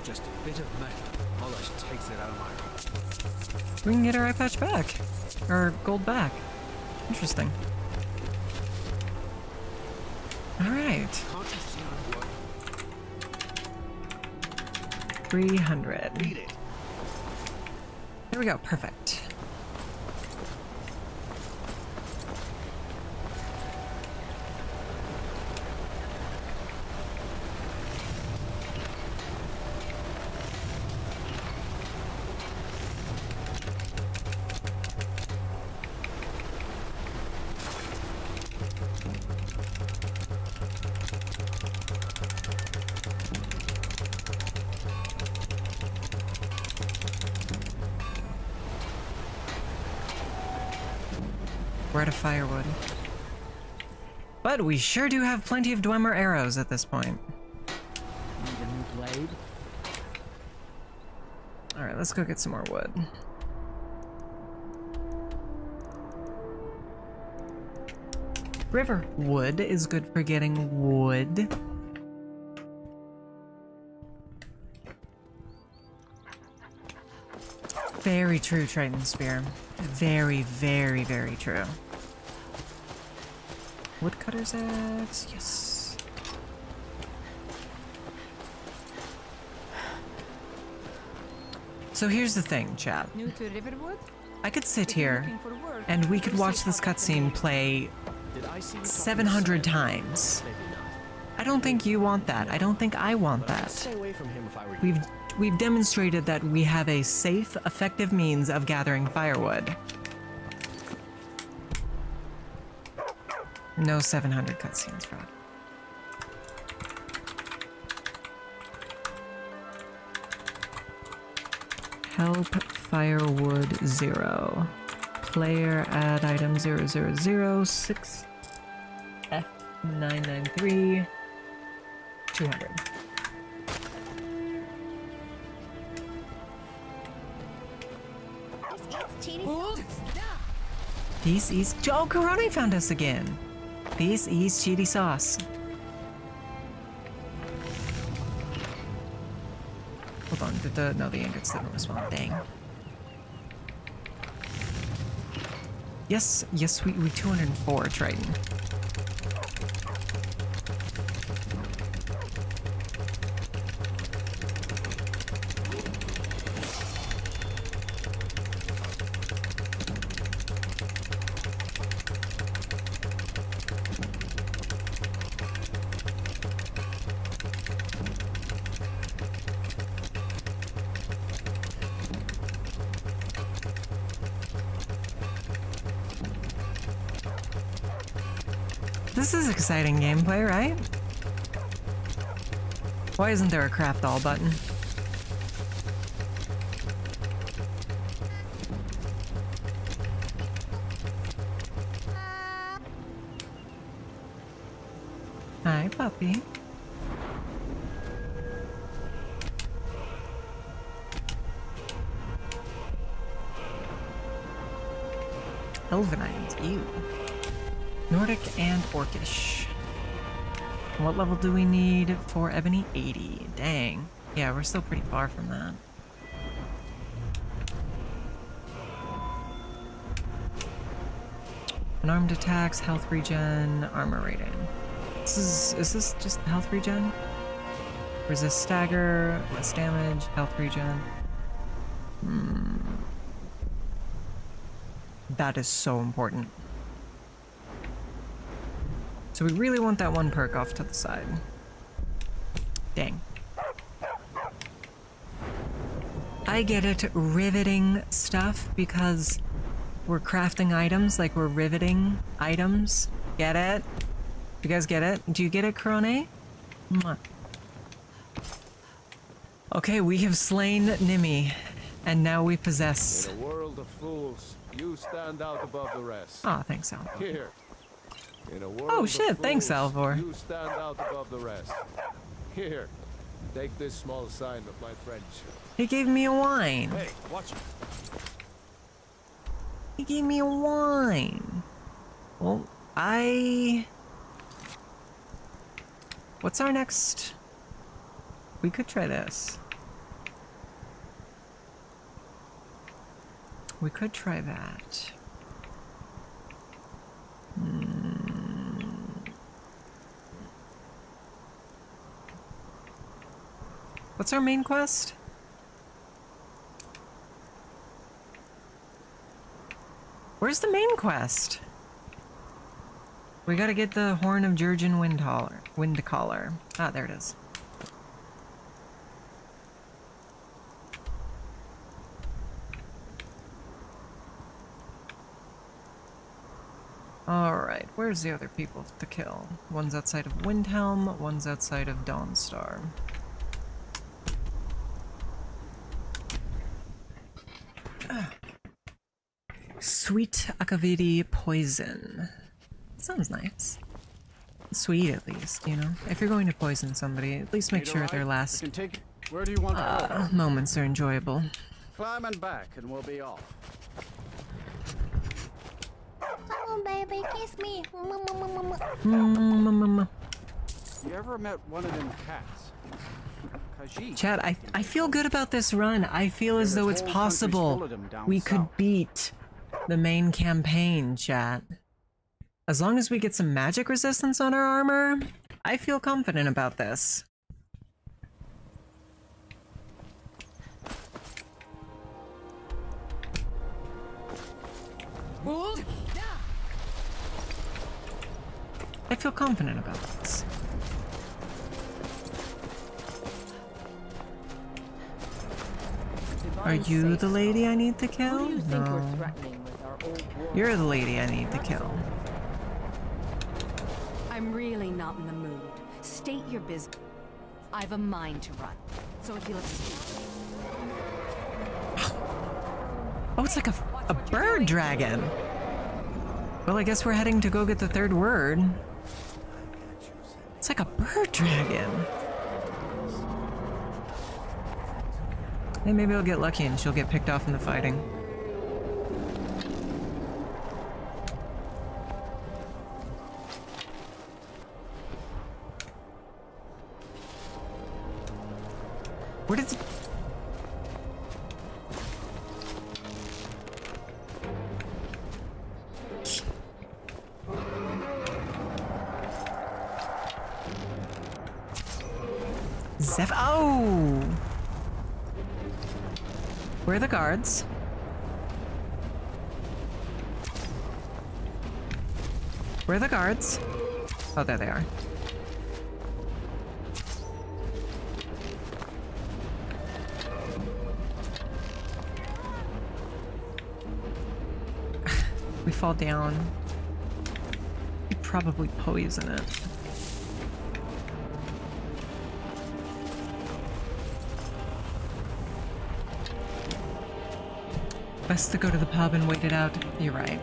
Just a bit of metal. Polish takes it out of my heart. We can get our eye patch back. Or gold back. Interesting. Alright. 300. There we go, perfect. We're out of firewood. But we sure do have plenty of Dwemer arrows at this point. Need a new blade? Alright, let's go get some more wood. River wood is good for getting wood. Very true, Triton Spear. Very, very, very true. Woodcutter's axe, yes. So here's the thing, chat. New to Riverwood? I could sit here and we could watch this cutscene play 700 times. I don't think you want that. I don't think I want that. We've demonstrated that we have a safe, effective means of gathering firewood. No 700 cutscenes, Rod. Help firewood 0. Player add item 0006 F993 200. This is Joe Karate found us again. This is chili sauce. Hold on, did no, the ingots didn't respond. Dang. Yes, we 204 Triton. This is exciting gameplay, right? Why isn't there a craft all button? Hi, puppy. Elvenite, ew. Nordic and Orcish. What level do we need for Ebony? 80. Dang. Yeah, we're still pretty far from that. Unarmed attacks, health regen, armor rating. Is this just health regen? Resist stagger, less damage, health regen. That is so important. So we really want that one perk off to the side. Dang. I get it, riveting stuff, because we're crafting items like we're riveting items. Get it? You guys get it? Do you get it, Krone? Mwah. Okay, we have slain Nimi, and now we possess... In a world of fools, you stand out above the rest. Aw, thanks, Alvor. Here. In a world Oh shit, of thanks, fools, Alvor. You stand out above the rest. Here. Take this small sign of my friendship. He gave me a wine. Hey, watch it. He gave me a wine. Well, what's our next? We could try this. We could try that. What's our main quest? Where's the main quest? We gotta get the Horn of Jurgen Windcaller. Ah, there it is. Alright, where's the other people to kill? One's outside of Windhelm, one's outside of Dawnstar. Sweet Akaviri poison. Sounds nice. sweet at least, you know? If you're going to poison somebody, at least make sure their last Where do you want to go? moments are enjoyable. Climb and back, and we'll be off. Come on, baby, kiss me. You ever met one of them cats? Chad, I feel good about this run. I feel as though it's possible we could beat the main campaign, chat. As long as we get some magic resistance on our armor, I feel confident about this. I feel confident about this. Are you the lady I need to kill? No. You're the lady I need to kill. I'm really not in the mood. State your business. I've a mind to run. So if you'll excuse me. Oh, it's like a bird dragon. Well, I guess we're heading to go get the third word. It's like a bird dragon. Hey, maybe I'll get lucky and she'll get picked off in the fighting. Where did it... Zeph... Oh! Where are the guards? Where are the guards? Oh, there they are. We fall down. We probably poison it. Best to go to the pub and wait it out. You're right.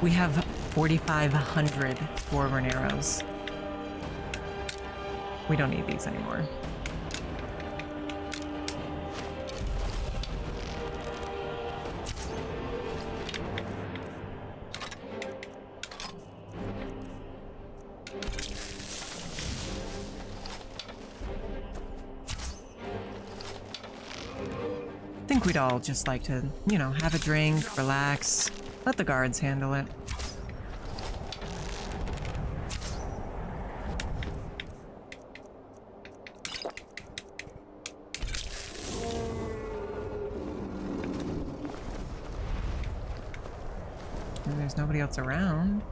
We have 4,500 Dwarven arrows. We don't need these anymore. I think we'd all just like to, you know, have a drink, relax, let the guards handle it. And there's nobody else around.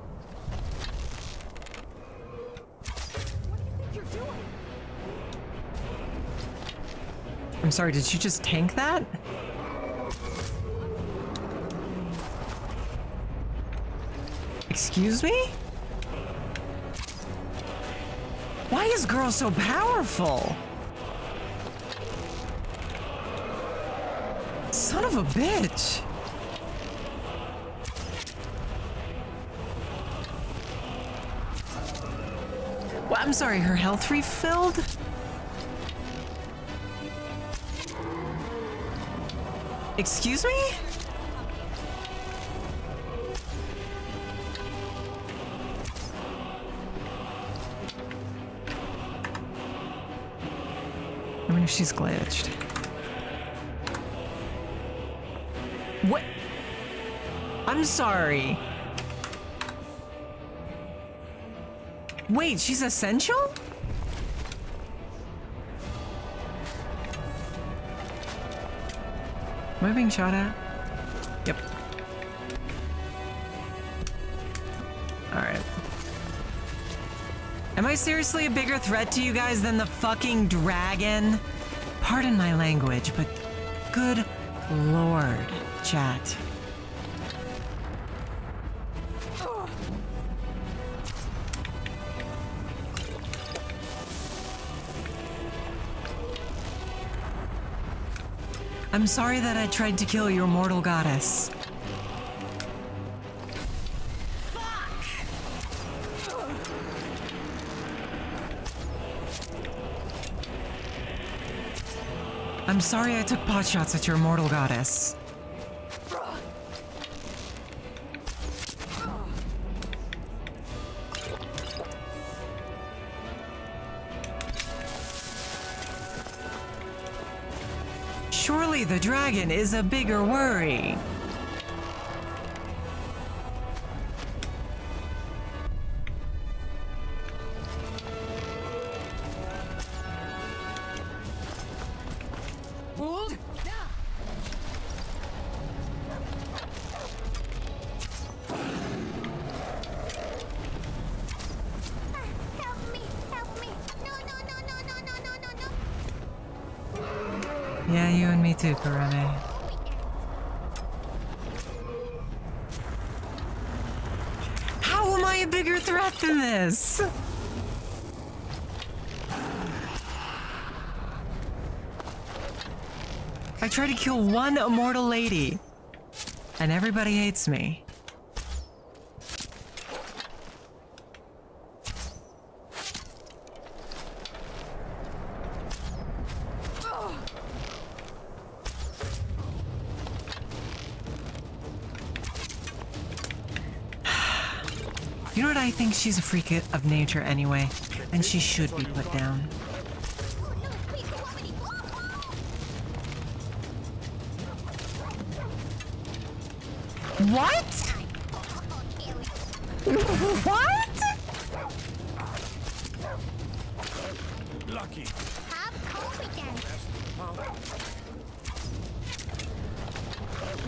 I'm sorry, did you just tank that? Excuse me? Why is girl so powerful? Son of a bitch. Well, I'm sorry, her health refilled? Excuse me? I wonder if she's glitched. What? I'm sorry. Wait, she's essential? Am I being shot at? Yep. Alright. Am I seriously a bigger threat to you guys than the fucking dragon? Pardon my language, but good lord, chat. I'm sorry that I tried to kill your mortal goddess. Fuck! I'm sorry I took potshots at your mortal goddess. Surely the dragon is a bigger worry. Hold! Help me! Help me! No, no, no, no, no, no, no, no, no! Yeah, you and me too, Karame. How am I a bigger threat than this? I try to kill one immortal lady, and everybody hates me. You know what, I think she's a freak of nature anyway, and she should be put down. What? What? Lucky. Have confidence.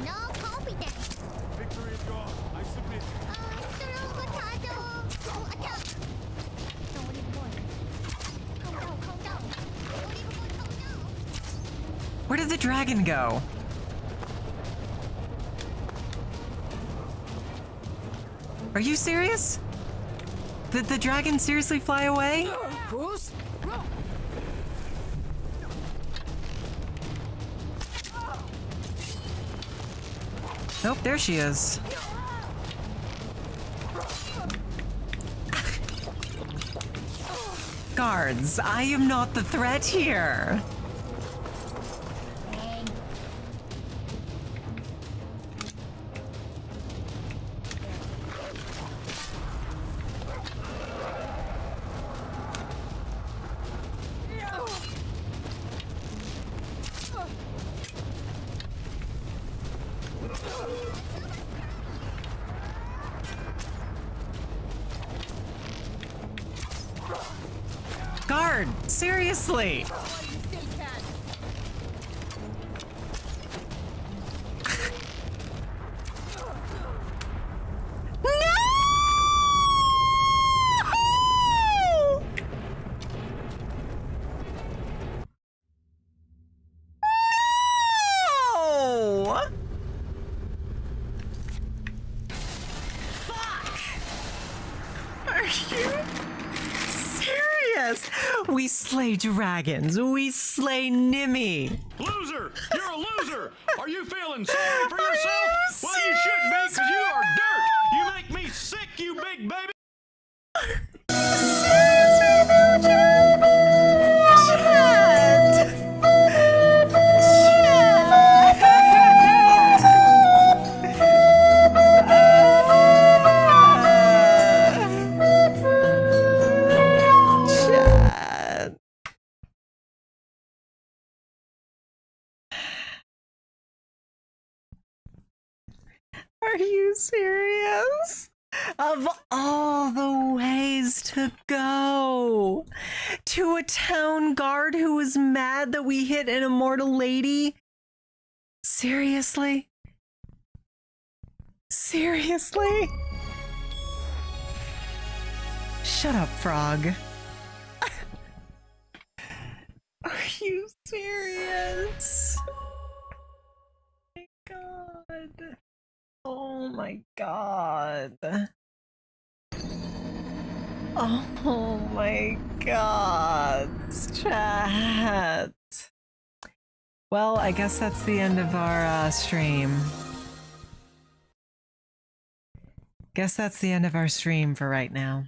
No confidence. Victory is yours. I submit. Throw potato. Oh, attack. Don't even worry. Calm down, calm down. Don't even worry, calm down. Where did the dragon go? Are you serious? Did the dragon seriously fly away? Bruce? Nope, there she is. Guards, I am not the threat here. Guard, seriously. We slay dragons. We slay Nimmy. Loser! You're a loser! Are you feeling sorry for yourself? Well, you should be, because you are dirt! You make me sick, you big baby! Are you serious? Of all the ways to go to a town guard who was mad that we hit an immortal lady? Seriously? Seriously? Shut up, frog. Are you serious? God. Oh my god. Oh my god. Chat. Well, I guess that's the end of our stream. Guess that's the end of our stream for right now.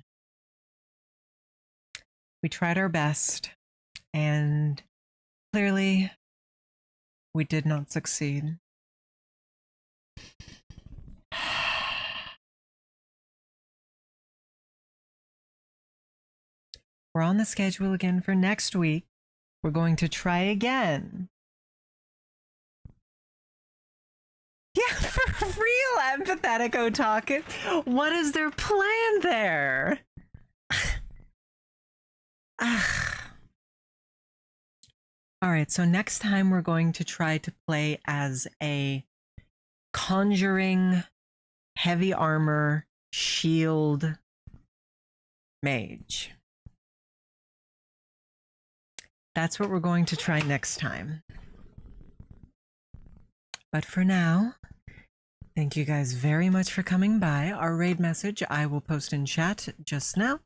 We tried our best, and clearly we did not succeed. We're on the schedule again for next week. We're going to try again. Yeah, for real, empathetic Otaku. What is their plan there? Alright, so next time we're going to try to play as a conjuring, heavy armor, shield mage. That's what we're going to try next time. But for now, thank you guys very much for coming by. Our raid message I will post in chat just now.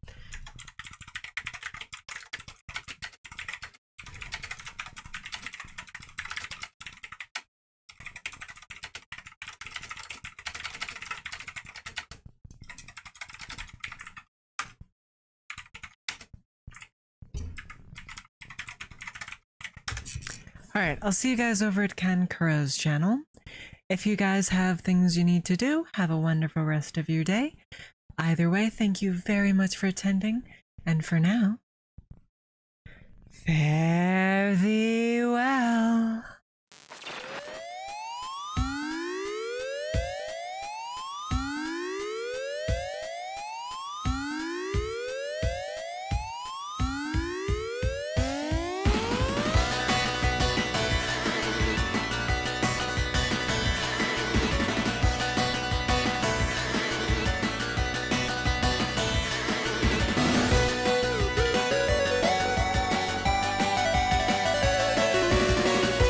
Alright, I'll see you guys over at Kankura's channel. If you guys have things you need to do, have a wonderful rest of your day. Either way, thank you very much for attending, and for now, fare thee well.